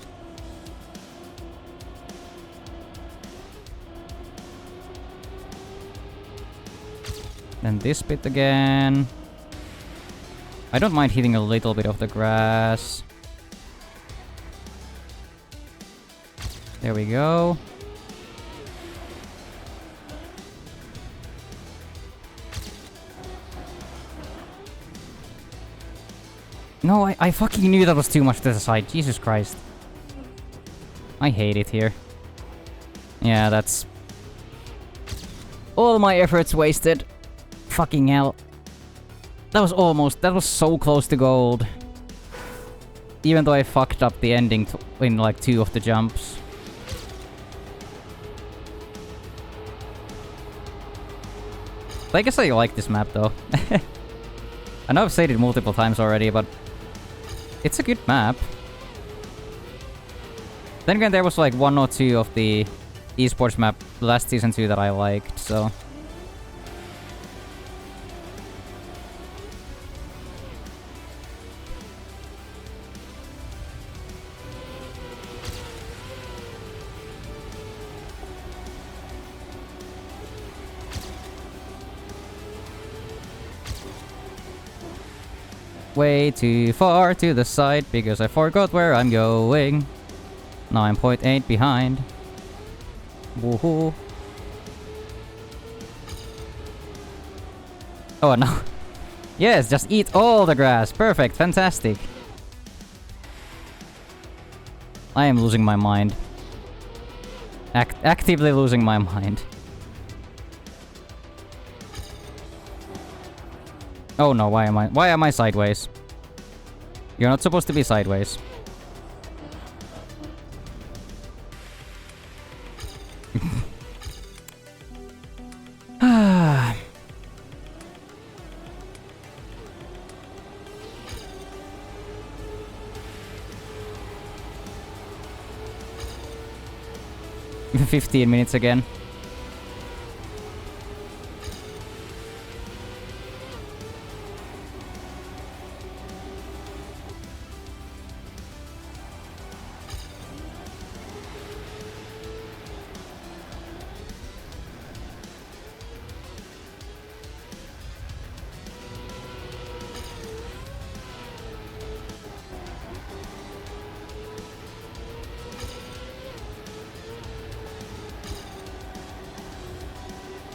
Then this bit again. I don't mind hitting a little bit of the grass. There we go. No, I fucking knew that was too much to the side. Jesus Christ. I hate it here. Yeah, that's... all my efforts wasted. Fucking hell. That was so close to gold. Even though I fucked up the ending in like 2 of the jumps. I guess I like this map though. I know I've said it multiple times already, but it's a good map. Then again, there was like 1 or 2 of the esports map last season 2 that I liked, so... way too far to the side because I forgot where I'm going. Now I'm 0.8 behind. Woohoo. Oh no. Yes, just eat all the grass. Perfect, fantastic. I am losing my mind. Actively losing my mind. Oh no, why am I sideways? You're not supposed to be sideways. Ah. 15 minutes again.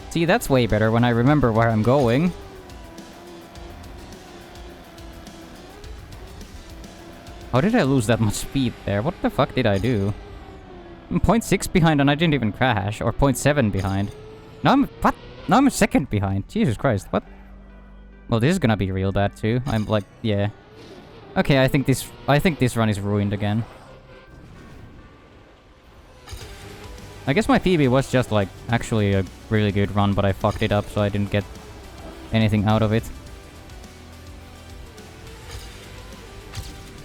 See, that's way better when I remember where I'm going. How did I lose that much speed there? What the fuck did I do? I'm 0.6 behind and I didn't even crash. Or 0.7 behind. Now I'm... what? Now I'm a second behind. Jesus Christ, what? Well, this is gonna be real bad too. I'm like, yeah. Okay, I think this run is ruined again. I guess my PB was just like actually a really good run, but I fucked it up, so I didn't get anything out of it.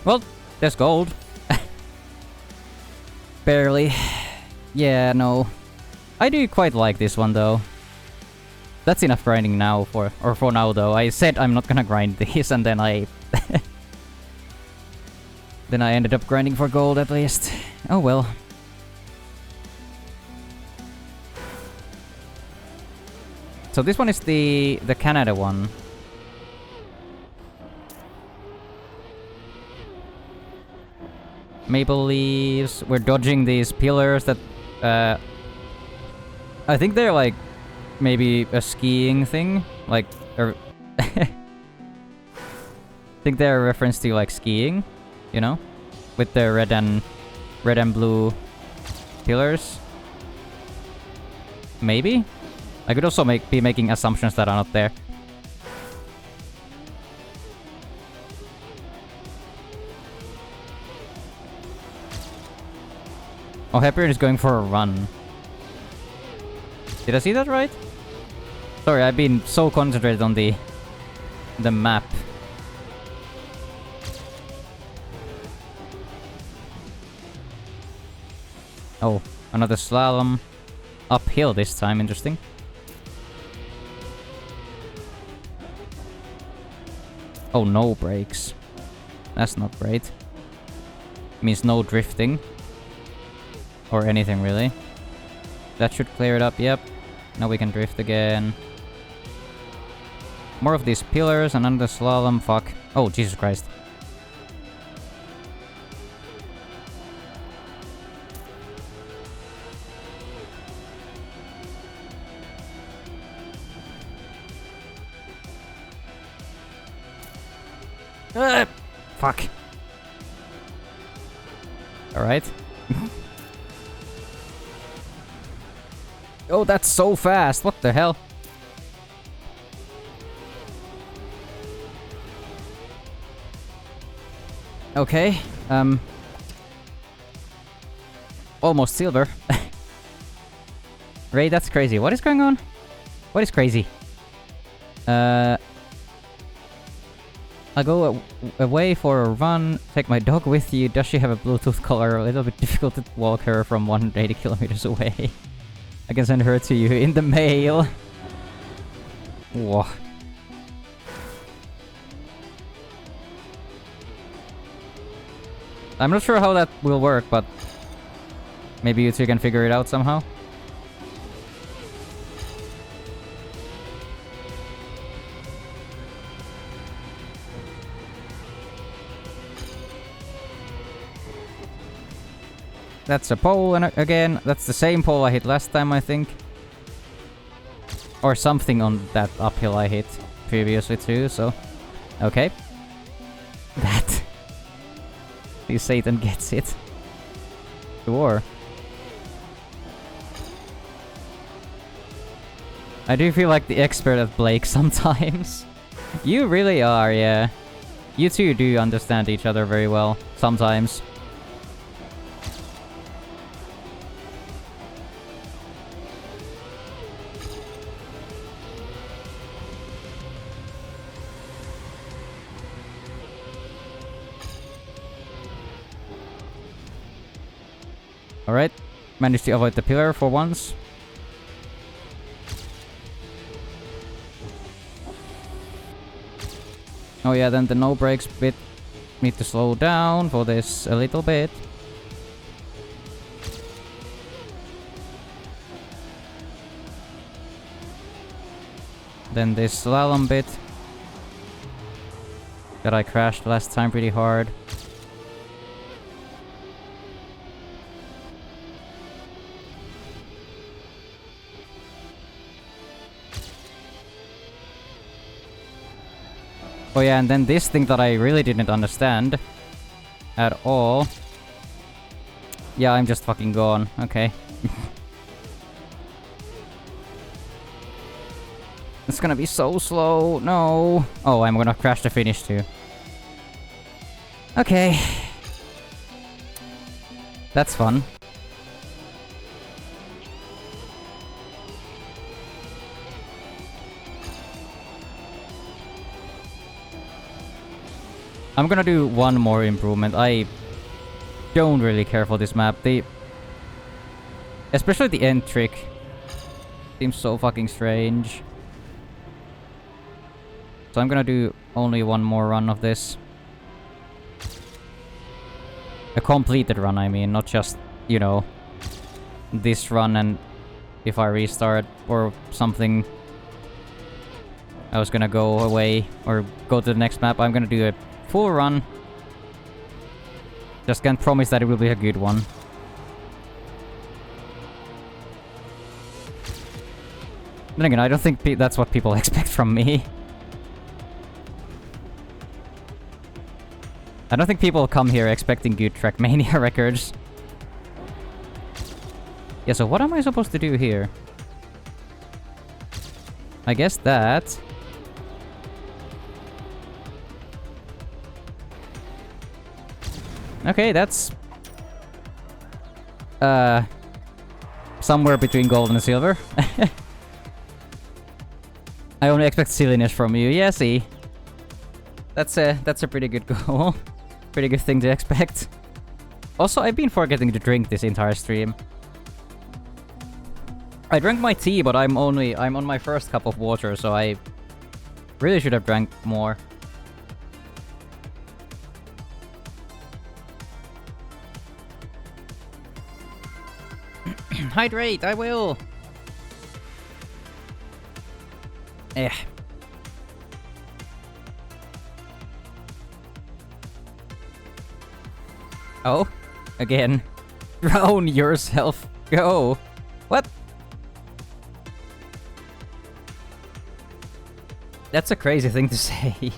Well, there's gold. Barely. Yeah, no. I do quite like this one though. That's enough grinding now for now though. I said I'm not gonna grind this, and then I then I ended up grinding for gold at least. Oh well. So this one is the Canada one. Maple leaves. We're dodging these pillars that I think they're like maybe a skiing thing, like I think they're a reference to like skiing, you know, with the red and blue pillars. Maybe. I could also be making assumptions that are not there. Oh, Hyperion is going for a run. Did I see that right? Sorry, I've been so concentrated on the map. Oh, another slalom. Uphill this time, interesting. Oh, no brakes. That's not great. Means no drifting. Or anything, really. That should clear it up, yep. Now we can drift again. More of these pillars and another slalom, fuck. Oh, Jesus Christ. Fuck. Alright. Oh, that's so fast. What the hell? Okay. Almost silver. Ray, that's crazy. What is going on? What is crazy? I'll go away for a run, take my dog with you. Does she have a Bluetooth collar? A little bit difficult to walk her from 180 kilometers away. I can send her to you in the mail. Whoa. I'm not sure how that will work, but maybe you two can figure it out somehow. That's a pole, and again, that's the same pole I hit last time, I think. Or something on that uphill I hit previously too, so... Okay. That. See, Satan gets it. Sure. I do feel like the expert at Blake sometimes. You really are, yeah. You two do understand each other very well, sometimes. Alright, managed to avoid the pillar for once. Oh yeah, then the no brakes bit. Need to slow down for this a little bit. Then this slalom bit. That I crashed last time pretty hard. Oh yeah, and then this thing that I really didn't understand at all. Yeah, I'm just fucking gone. Okay. It's gonna be so slow. No. Oh, I'm gonna crash the finish too. Okay. That's fun. I'm gonna do one more improvement. I don't really care for this map. Especially the end trick. Seems so fucking strange. So I'm gonna do only one more run of this. A completed run, I mean, not just, you know, this run and if I restart or something, I was gonna go away or go to the next map. I'm gonna do a full run. Just can't promise that it will be a good one. Then again, I don't think that's what people expect from me. I don't think people come here expecting good Trackmania records. Yeah, so what am I supposed to do here? I guess that. Okay, that's... somewhere between gold and silver. I only expect silliness from you. Yeah, see. That's a pretty good goal. Pretty good thing to expect. Also, I've been forgetting to drink this entire stream. I drank my tea, but I'm on my first cup of water, so I really should have drank more. Hydrate, I will. Eh. Oh, again. Drown yourself. Go. What? That's a crazy thing to say.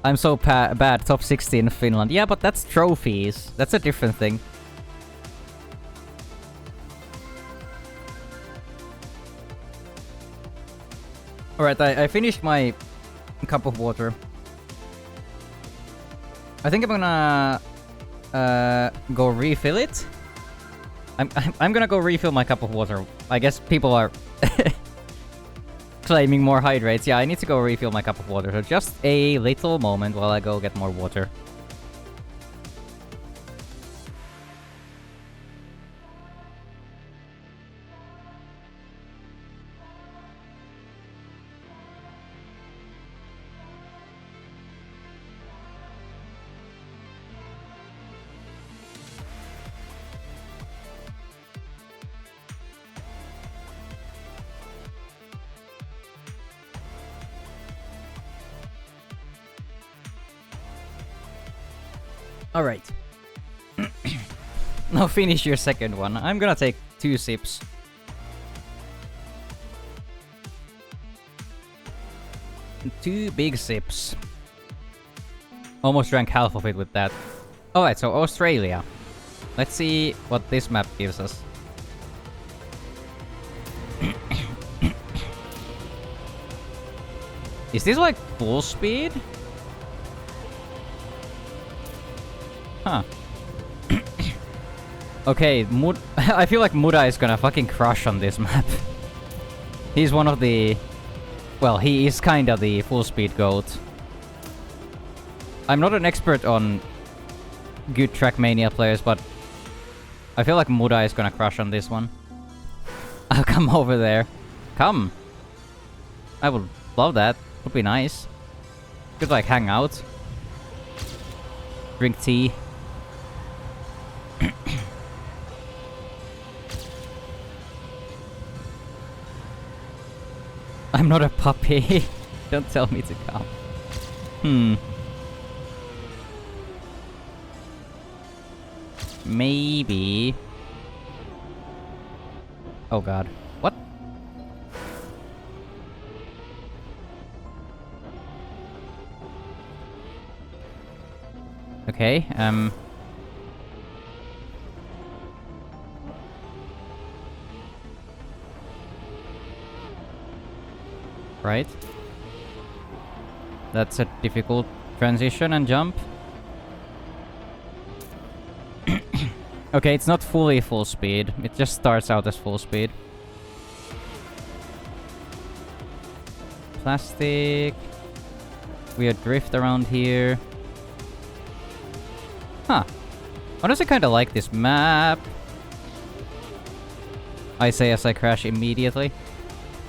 I'm so bad. Top 60 in Finland. Yeah, but that's trophies. That's a different thing. Alright, I finished my cup of water. I think I'm gonna go refill it. I'm gonna go refill my cup of water. I guess people are claiming more hydrates. Yeah, I need to go refill my cup of water. So just a little moment while I go get more water. Alright. Now finish your second one. I'm gonna take 2 sips. Two big sips. Almost drank half of it with that. Alright, so Australia. Let's see what this map gives us. Is this like full speed? Huh. Okay, I feel like Muda is gonna fucking crush on this map. He's one of the... Well, he is kinda the full speed GOAT. I'm not an expert on good Trackmania players, but I feel like Muda is gonna crush on this one. I'll come over there. Come! I would love that. Would be nice. Could like hang out. Drink tea. I'm not a puppy. Don't tell me to come. Maybe. Oh god. What? Okay, right? That's a difficult transition and jump. Okay, it's not fully full speed. It just starts out as full speed. Plastic. Weird drift around here. Huh. Honestly, kind of like this map. I say as I crash immediately.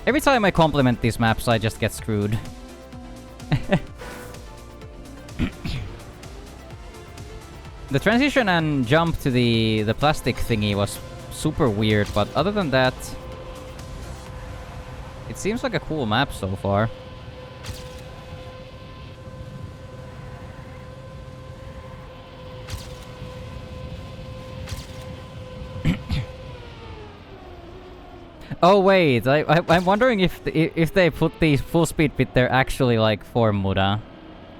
Every time I compliment these maps, I just get screwed. The transition and jump to the plastic thingy was super weird, but other than that, it seems like a cool map so far. Oh wait, I'm wondering if they put the full speed bit there actually like for Muda,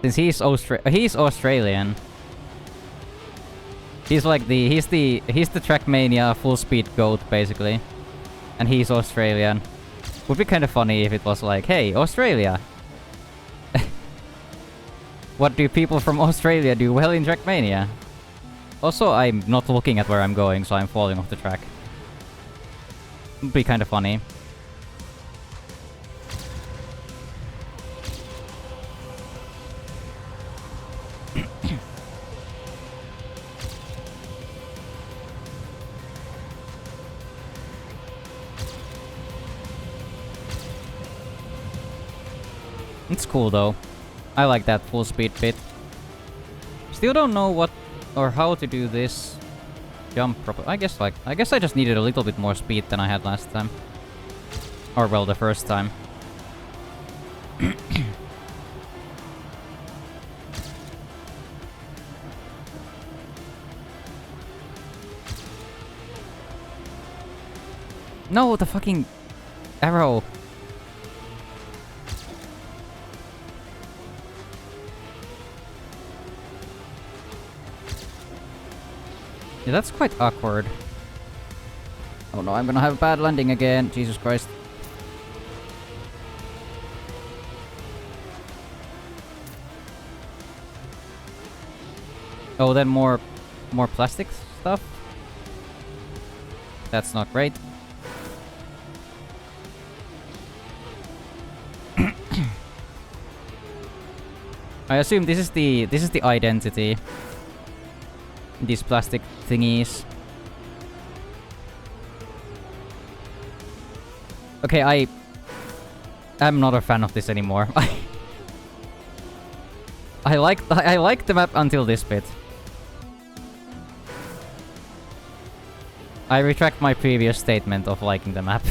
since he's Australian. He's like he's the Trackmania full speed goat basically, and he's Australian. Would be kind of funny if it was like, hey, Australia. What do people from Australia do well in Trackmania? Also, I'm not looking at where I'm going, so I'm falling off the track. Would be kind of funny. It's cool though. I like that full speed bit. Still don't know what or how to do this jump properly. I guess I just needed a little bit more speed than I had last time. Or well, the first time. No, the fucking arrow. Yeah, that's quite awkward. Oh no, I'm gonna have a bad landing again. Jesus Christ. Oh, then more plastic stuff? That's not great. I assume this is the identity. These plastic thingies. Okay, I'm not a fan of this anymore. I like the map until this bit. I retract my previous statement of liking the map.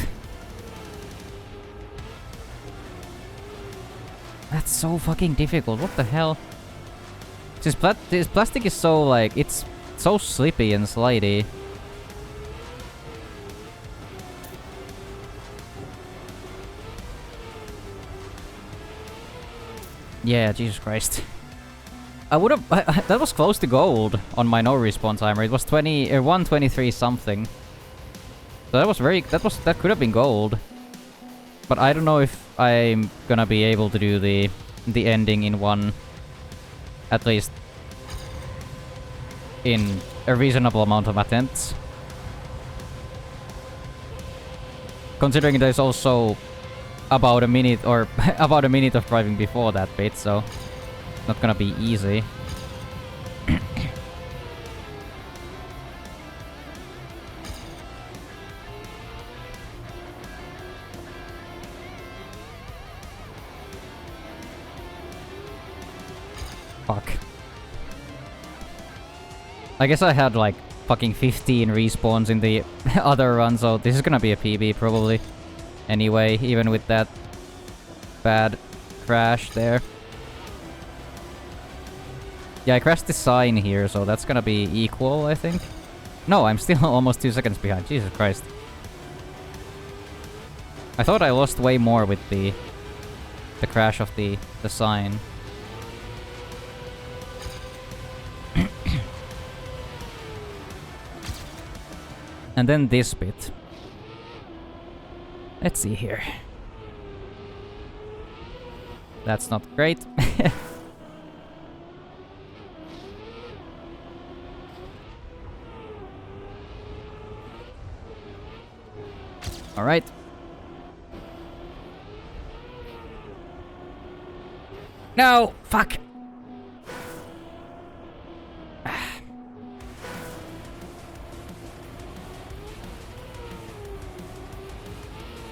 That's so fucking difficult. What the hell? This plastic is so like it's so slippy and slidey. Yeah, Jesus Christ. I would have. That was close to gold on my no respawn timer. It was 123 something. So that was that could have been gold. But I don't know if I'm gonna be able to do the ending in one, at least in a reasonable amount of attempts. Considering there's also about a minute or about a minute of driving before that bit, so not gonna be easy. Fuck. I guess I had like fucking 15 respawns in the other run, so this is gonna be a PB probably. Anyway, even with that bad crash there. Yeah, I crashed the sign here, so that's gonna be equal, I think. No, I'm still almost 2 seconds behind. Jesus Christ. I thought I lost way more with the crash of the sign. And then this bit. Let's see here. That's not great. Alright. No! Fuck!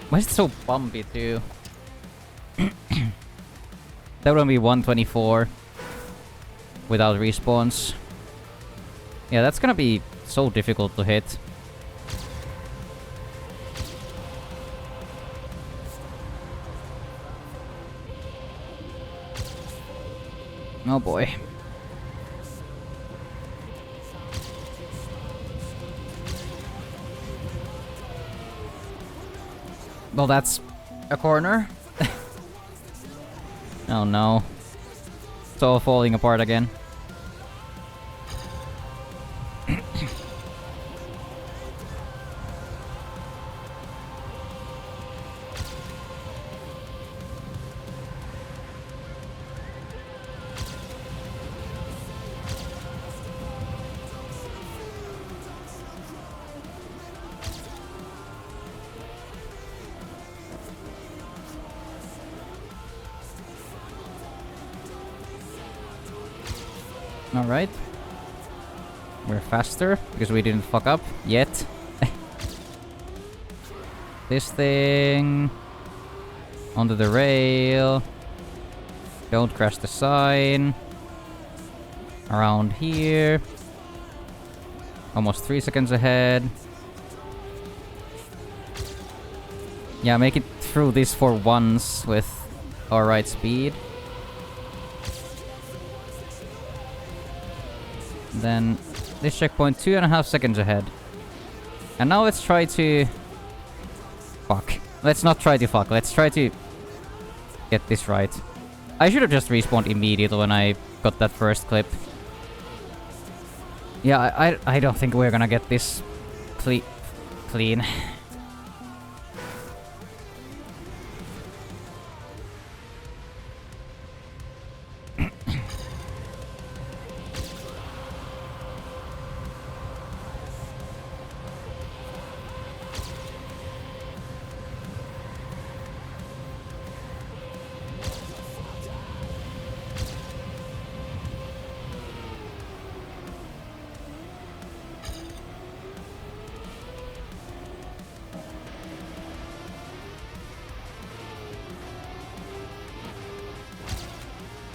Why is it so bumpy too? That would be 124 without respawns. Yeah, that's gonna be so difficult to hit. Oh boy. Well, that's a corner. Oh no. It's all falling apart again. Alright. We're faster, because we didn't fuck up yet. This thing... onto the rail. Don't crash the sign. Around here. Almost 3 seconds ahead. Yeah, make it through this for once with alright speed. Then this checkpoint 2.5 seconds ahead. And now let's try to... fuck. Let's not try to fuck. Let's try to get this right. I should have just respawned immediately when I got that first clip. Yeah, I don't think we're gonna get this clean.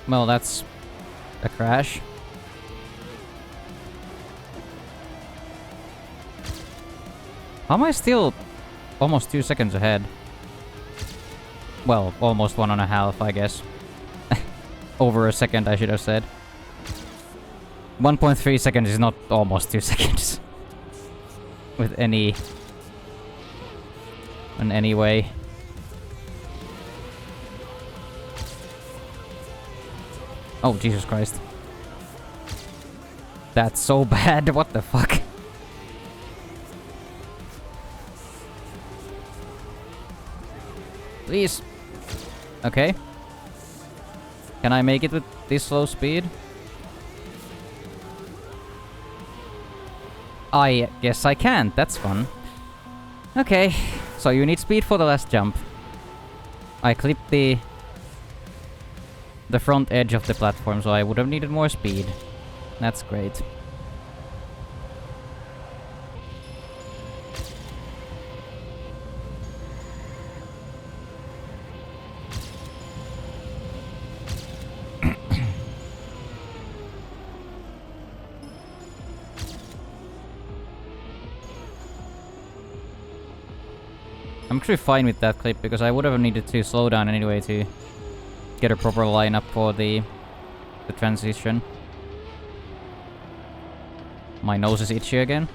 Well, that's a crash. How am I still almost 2 seconds ahead? Well, almost 1.5, I guess. Over a second, I should have said. 1.3 seconds is not almost 2 seconds. With any... in any way. Oh, Jesus Christ. That's so bad, what the fuck? Please. Okay. Can I make it with this slow speed? I guess I can, that's fun. Okay, so you need speed for the last jump. I clipped the front edge of the platform, so I would have needed more speed. That's great. I'm actually fine with that clip, because I would have needed to slow down anyway to get a proper lineup for the transition. My nose is itchy again.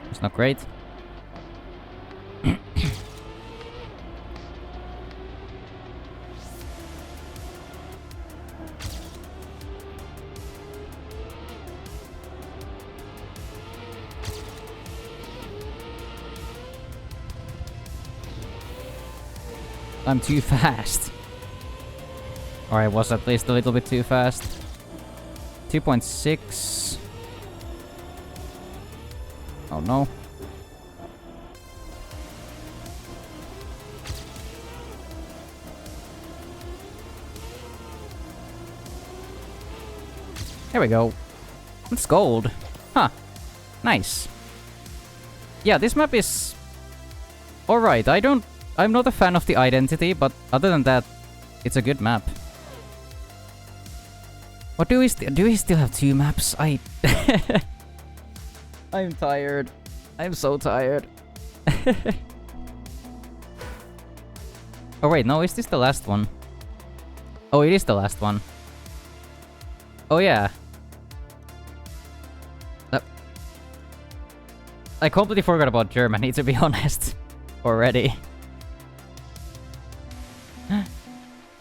It's not great. I'm too fast. Or I was at least a little bit too fast. 2.6. Oh no. There we go. It's gold. Huh. Nice. Yeah, this map is... alright, I'm not a fan of the identity, but other than that, it's a good map. What do we still have 2 maps? I'm tired. I'm so tired. Oh wait, no, is this the last one? Oh, it is the last one. Oh yeah. I completely forgot about Germany, to be honest. Already.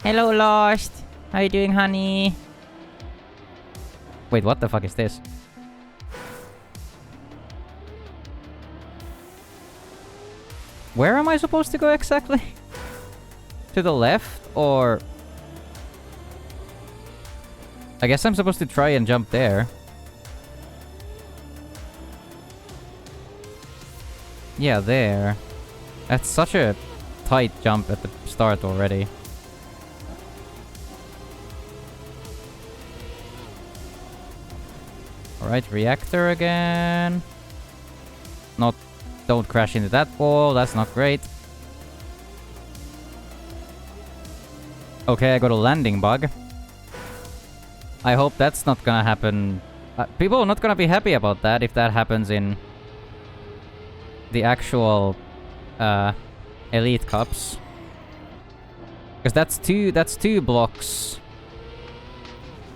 Hello, Lost! How you doing, honey? Wait, what the fuck is this? Where am I supposed to go exactly? To the left, or... I guess I'm supposed to try and jump there. Yeah, there. That's such a tight jump at the start already. Alright, reactor again. Don't crash into that wall, that's not great. Okay, I got a landing bug. I hope that's not gonna happen. People are not gonna be happy about that if that happens in the actual Elite Cups. Because that's two blocks.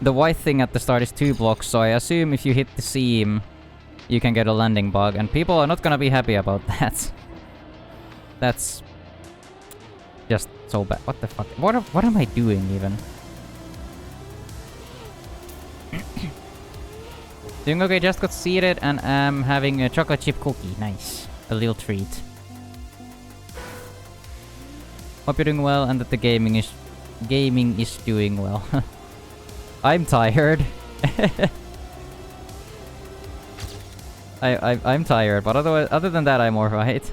The white thing at the start is 2 blocks, so I assume if you hit the seam, you can get a landing bug, and people are not gonna be happy about that. That's just so bad. What the fuck? What am I doing even? Doing okay, just got seated and am having a chocolate chip cookie. Nice. A little treat. Hope you're doing well and that the gaming is doing well. I'm tired. I'm tired, but other than that, I'm alright.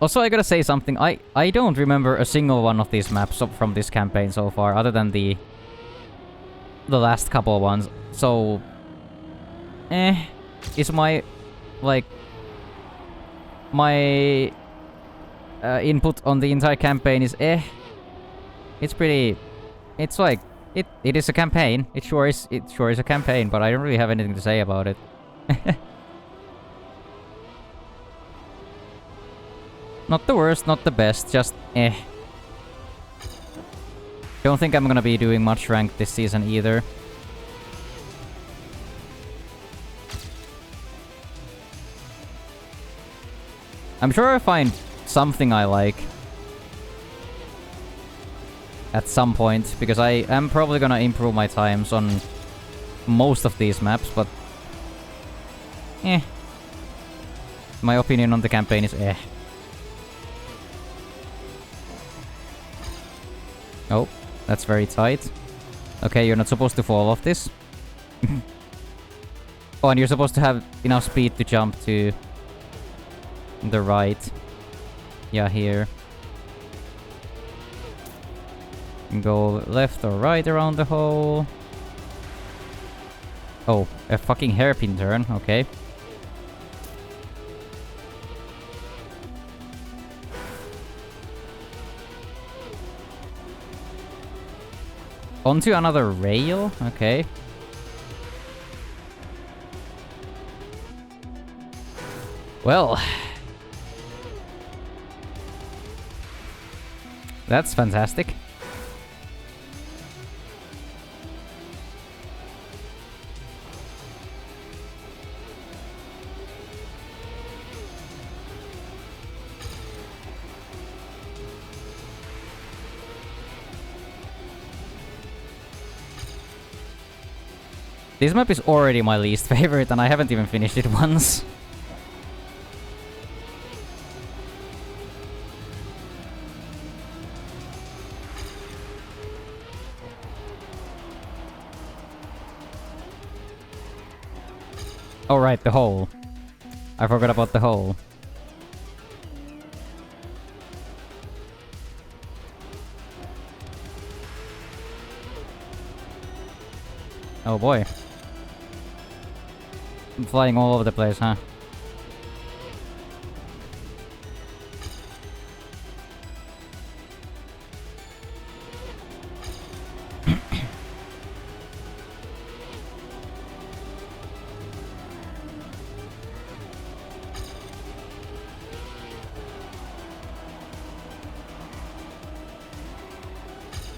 Also, I gotta say something. I don't remember a single one of these maps from this campaign so far, other than the last couple ones. So, is my my input on the entire campaign is It's pretty. It's like it is a campaign. It sure is a campaign, but I don't really have anything to say about it. Not the worst, not the best, just Don't think I'm gonna be doing much ranked this season either. I'm sure I'll find something I like at some point, because I am probably gonna improve my times on most of these maps, but my opinion on the campaign is Oh, that's very tight. Okay, you're not supposed to fall off this. Oh, and you're supposed to have enough speed to jump to the right. Yeah, here. And go left or right around the hole. Oh, a fucking hairpin turn, okay. Onto another rail, okay. Well, that's fantastic. This map is already my least favorite, and I haven't even finished it once. Oh right, the hole. I forgot about the hole. Oh boy. I'm flying all over the place, huh?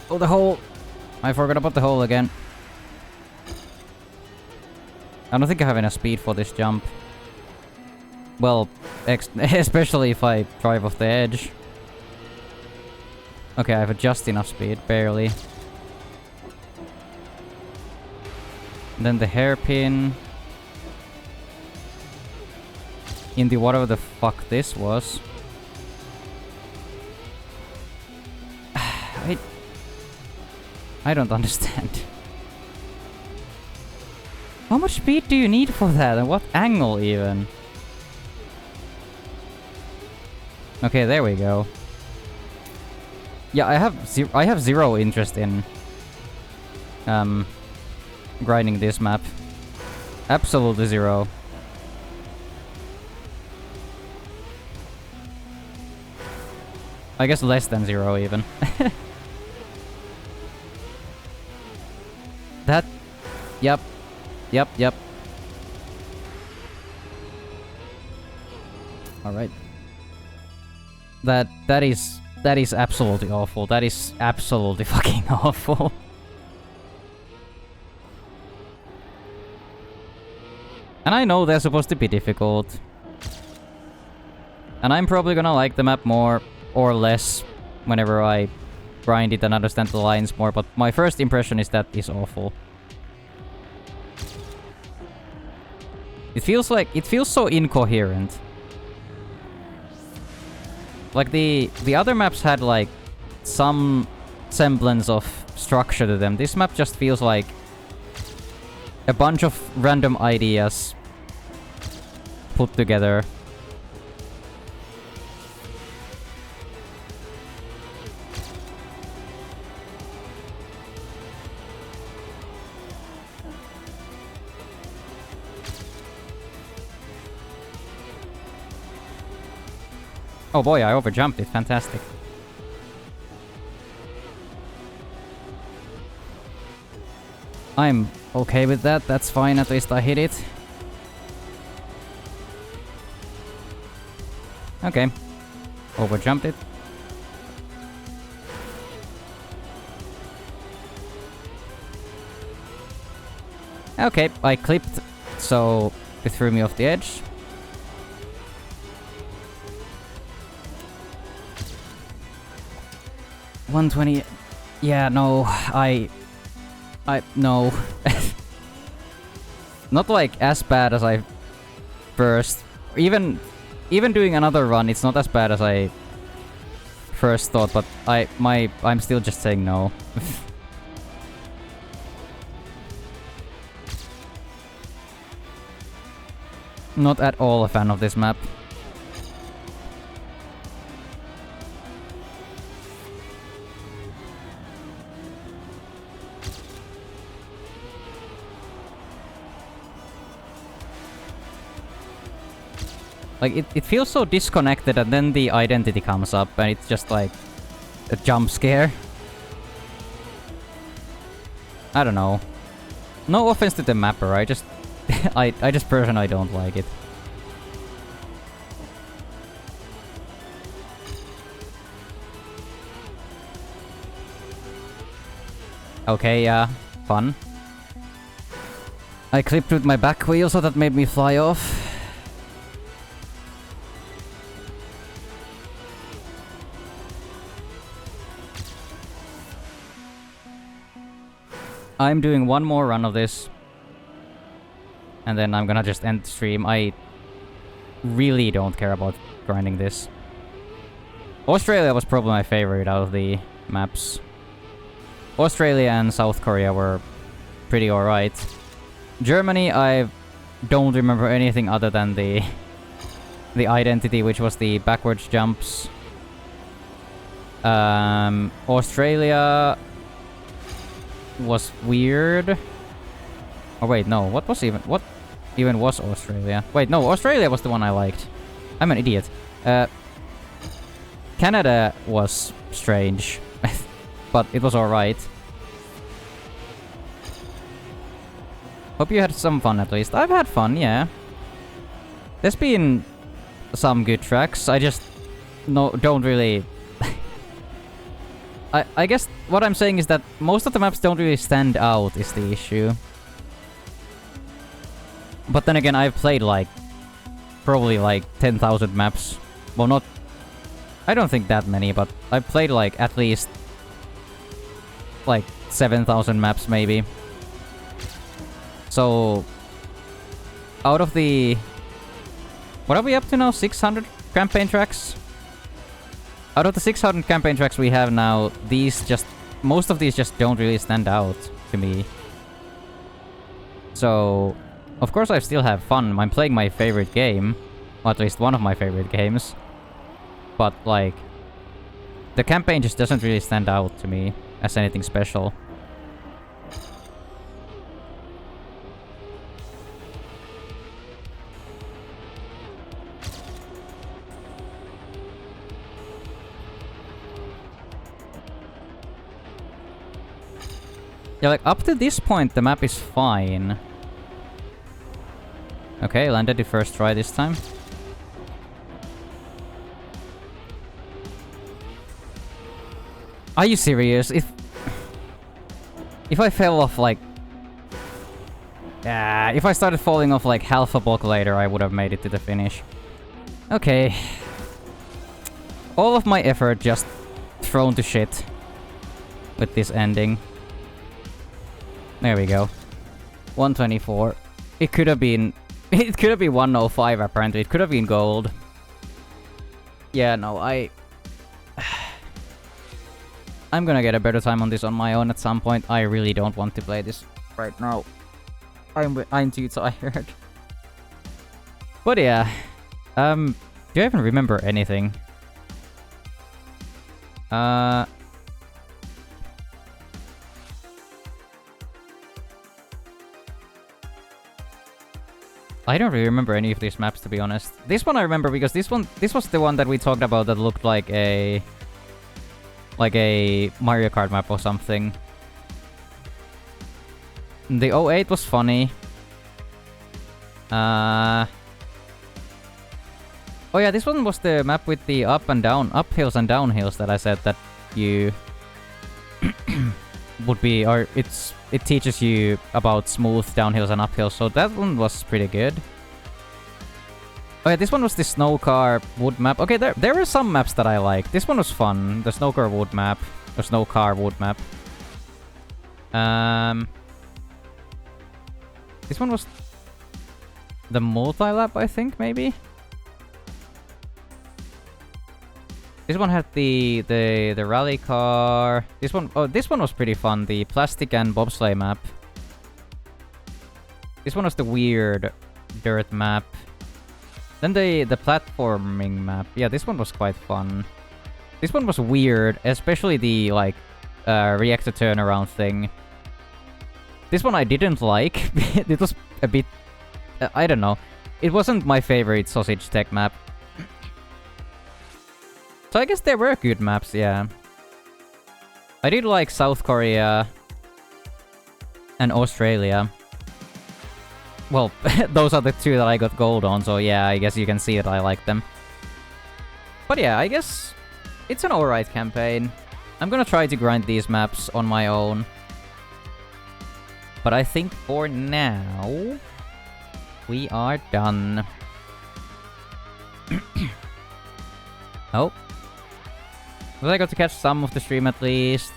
Oh, the hole! I forgot about the hole again. I don't think I have enough speed for this jump. Well, especially if I drive off the edge. Okay, I have just enough speed, barely. And then the hairpin. Into whatever the fuck this was. I don't understand. How much speed do you need for that? And what angle even? Okay, there we go. Yeah, I have zero interest in grinding this map. Absolutely zero. I guess less than zero even. That... Yep. Yep. Alright. That is absolutely awful. That is absolutely fucking awful. And I know they're supposed to be difficult. And I'm probably gonna like the map more or less whenever I grind it and understand the lines more, but my first impression is that is awful. It feels so incoherent. Like the other maps had like some semblance of structure to them. This map just feels like a bunch of random ideas put together. Oh boy, I overjumped it. Fantastic. I'm okay with that. That's fine. At least I hit it. Okay. Overjumped it. Okay, I clipped, so it threw me off the edge. $120. Yeah, no, no. Not like as bad as I first. Even doing another run, it's not as bad as I first thought. But I'm still just saying no. Not at all a fan of this map. Like, it feels so disconnected, and then the identity comes up, and it's just like a jump scare. I don't know. No offense to the mapper, I just... I just personally don't like it. Okay, yeah, fun. I clipped with my back wheel, so that made me fly off. I'm doing one more run of this. And then I'm gonna just end the stream. I really don't care about grinding this. Australia was probably my favorite out of the maps. Australia and South Korea were pretty alright. Germany, I don't remember anything other than the identity, which was the backwards jumps. Australia was weird. Oh wait, no. What even was Australia? Wait, no. Australia was the one I liked. I'm an idiot. Canada was strange, but it was alright. Hope you had some fun at least. I've had fun, yeah. There's been some good tracks. I just don't really... I guess what I'm saying is that most of the maps don't really stand out is the issue. But then again, I've played like... probably like 10,000 maps. Well, not... I don't think that many, but I've played like at least... like 7,000 maps maybe. So... out of the... what are we up to now? 600 campaign tracks? Out of the 600 campaign tracks we have now, most of these just don't really stand out to me. So, of course I still have fun. I'm playing my favorite game. Or at least one of my favorite games. But, like... the campaign just doesn't really stand out to me as anything special. Yeah, like, up to this point, the map is fine. Okay, landed the first try this time. Are you serious? If I fell off, like... if I started falling off, like, half a block later, I would have made it to the finish. Okay. All of my effort just thrown to shit with this ending. There we go. 124. It could have been... it could have been 105 apparently. It could have been gold. Yeah, no, I'm gonna get a better time on this on my own at some point. I really don't want to play this right now. I'm too tired. But yeah. Do I even remember anything? I don't really remember any of these maps, to be honest. This one I remember because this was the one that we talked about that looked like a Mario Kart map or something. The 08 was funny. Oh yeah, this one was the map with the uphills and downhills that I said that you would be, or it teaches you about smooth downhills and uphills, so that one was pretty good. Oh yeah, this one was the snow car wood map. Okay, there were some maps that I liked. This one was fun. The snow car wood map. The snow car wood map. This one was the multi-lap, I think, maybe? This one had the rally car. This one was pretty fun. The plastic and bobsleigh map. This one was the weird dirt map. Then the platforming map. Yeah, this one was quite fun. This one was weird, especially the like reactor turnaround thing. This one I didn't like. It was a bit I don't know. It wasn't my favorite sausage tech map. So I guess there were good maps, yeah. I did like South Korea and Australia. Well, those are the two that I got gold on, so yeah, I guess you can see that I like them. But yeah, I guess it's an alright campaign. I'm gonna try to grind these maps on my own. But I think for now, we are done. Oh. Well, I got to catch some of the stream at least.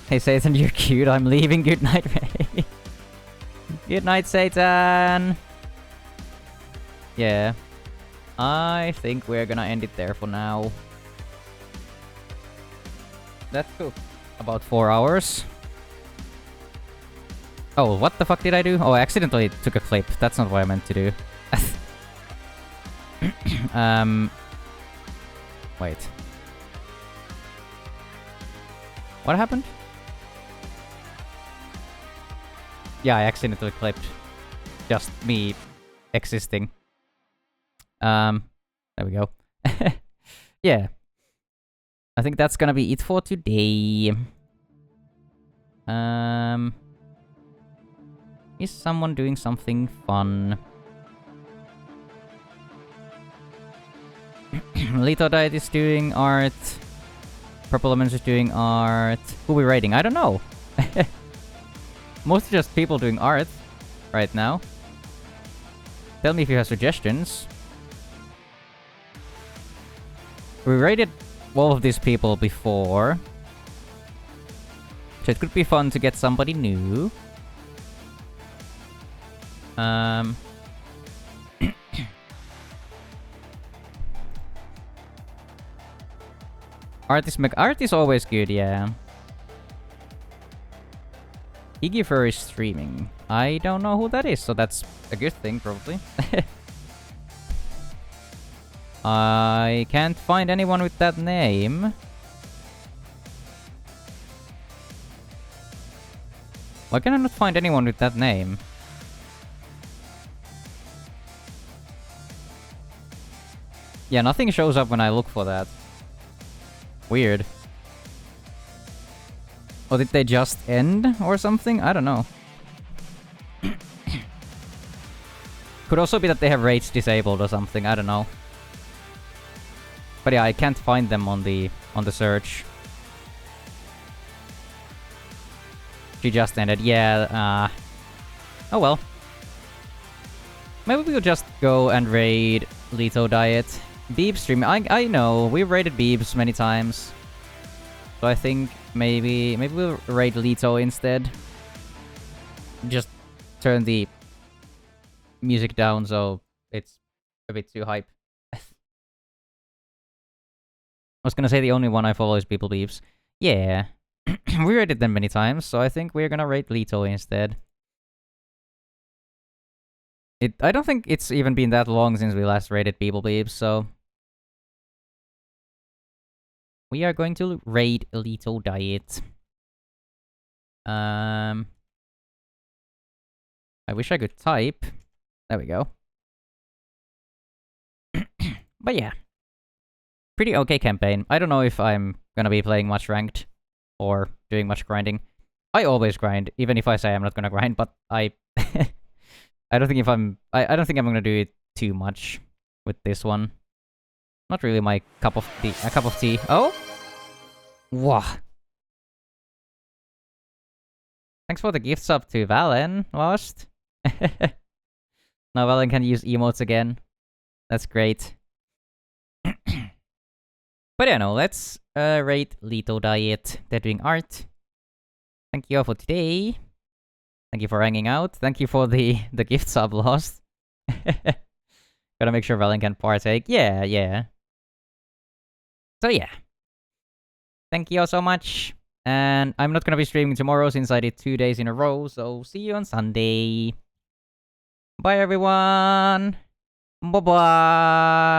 Hey Satan, you're cute. I'm leaving. Good night, Ray. Good night, Satan. Yeah. I think we're gonna end it there for now. That took about 4 hours. Oh, what the fuck did I do? Oh, I accidentally took a clip. That's not what I meant to do. Wait. What happened? Yeah, I accidentally clipped. Just me existing. There we go. Yeah. I think that's gonna be it for today. Is someone doing something fun? Lito Diet is doing art. Purple Lemons is doing art. Who are we rating? I don't know. Mostly just people doing art right now. Tell me if you have suggestions. We rated all of these people before. So it could be fun to get somebody new. Art is always good, yeah. Iggyfur is streaming. I don't know who that is, so that's a good thing, probably. I can't find anyone with that name. Why can I not find anyone with that name? Yeah, nothing shows up when I look for that. Weird. Or did they just end or something? I don't know. Could also be that they have rates disabled or something, I don't know. But yeah, I can't find them on the search. She just ended. Yeah, oh well. Maybe we'll just go and raid Lito Diet. Beeb stream. I know, we've raided Beebs many times. So I think maybe we'll raid Lito instead. Just turn the music down so it's a bit too hype. I was gonna say the only one I follow is People Beebs. Yeah. We raided them many times, so I think we're gonna raid Lito instead. I don't think it's even been that long since we last raided People Beebs, so we are going to raid Lito Diet. I wish I could type. There we go. But yeah. Pretty okay campaign. I don't know if I'm gonna be playing much ranked or doing much grinding. I always grind, even if I say I'm not gonna grind, but I I don't think I don't think I'm gonna do it too much with this one. Not really my cup of tea. Oh? Wah. Thanks for the gift sub to Valen, Lost. Now Valen can use emotes again. That's great. But yeah, no, let's rate Lito Diet. They're doing art. Thank you all for today. Thank you for hanging out. Thank you for the gift sub, Lost. Gotta make sure Valen can partake. Yeah, yeah. So yeah. Thank you all so much. And I'm not gonna be streaming tomorrow since I did 2 days in a row, so see you on Sunday. Bye everyone! Bye-bye!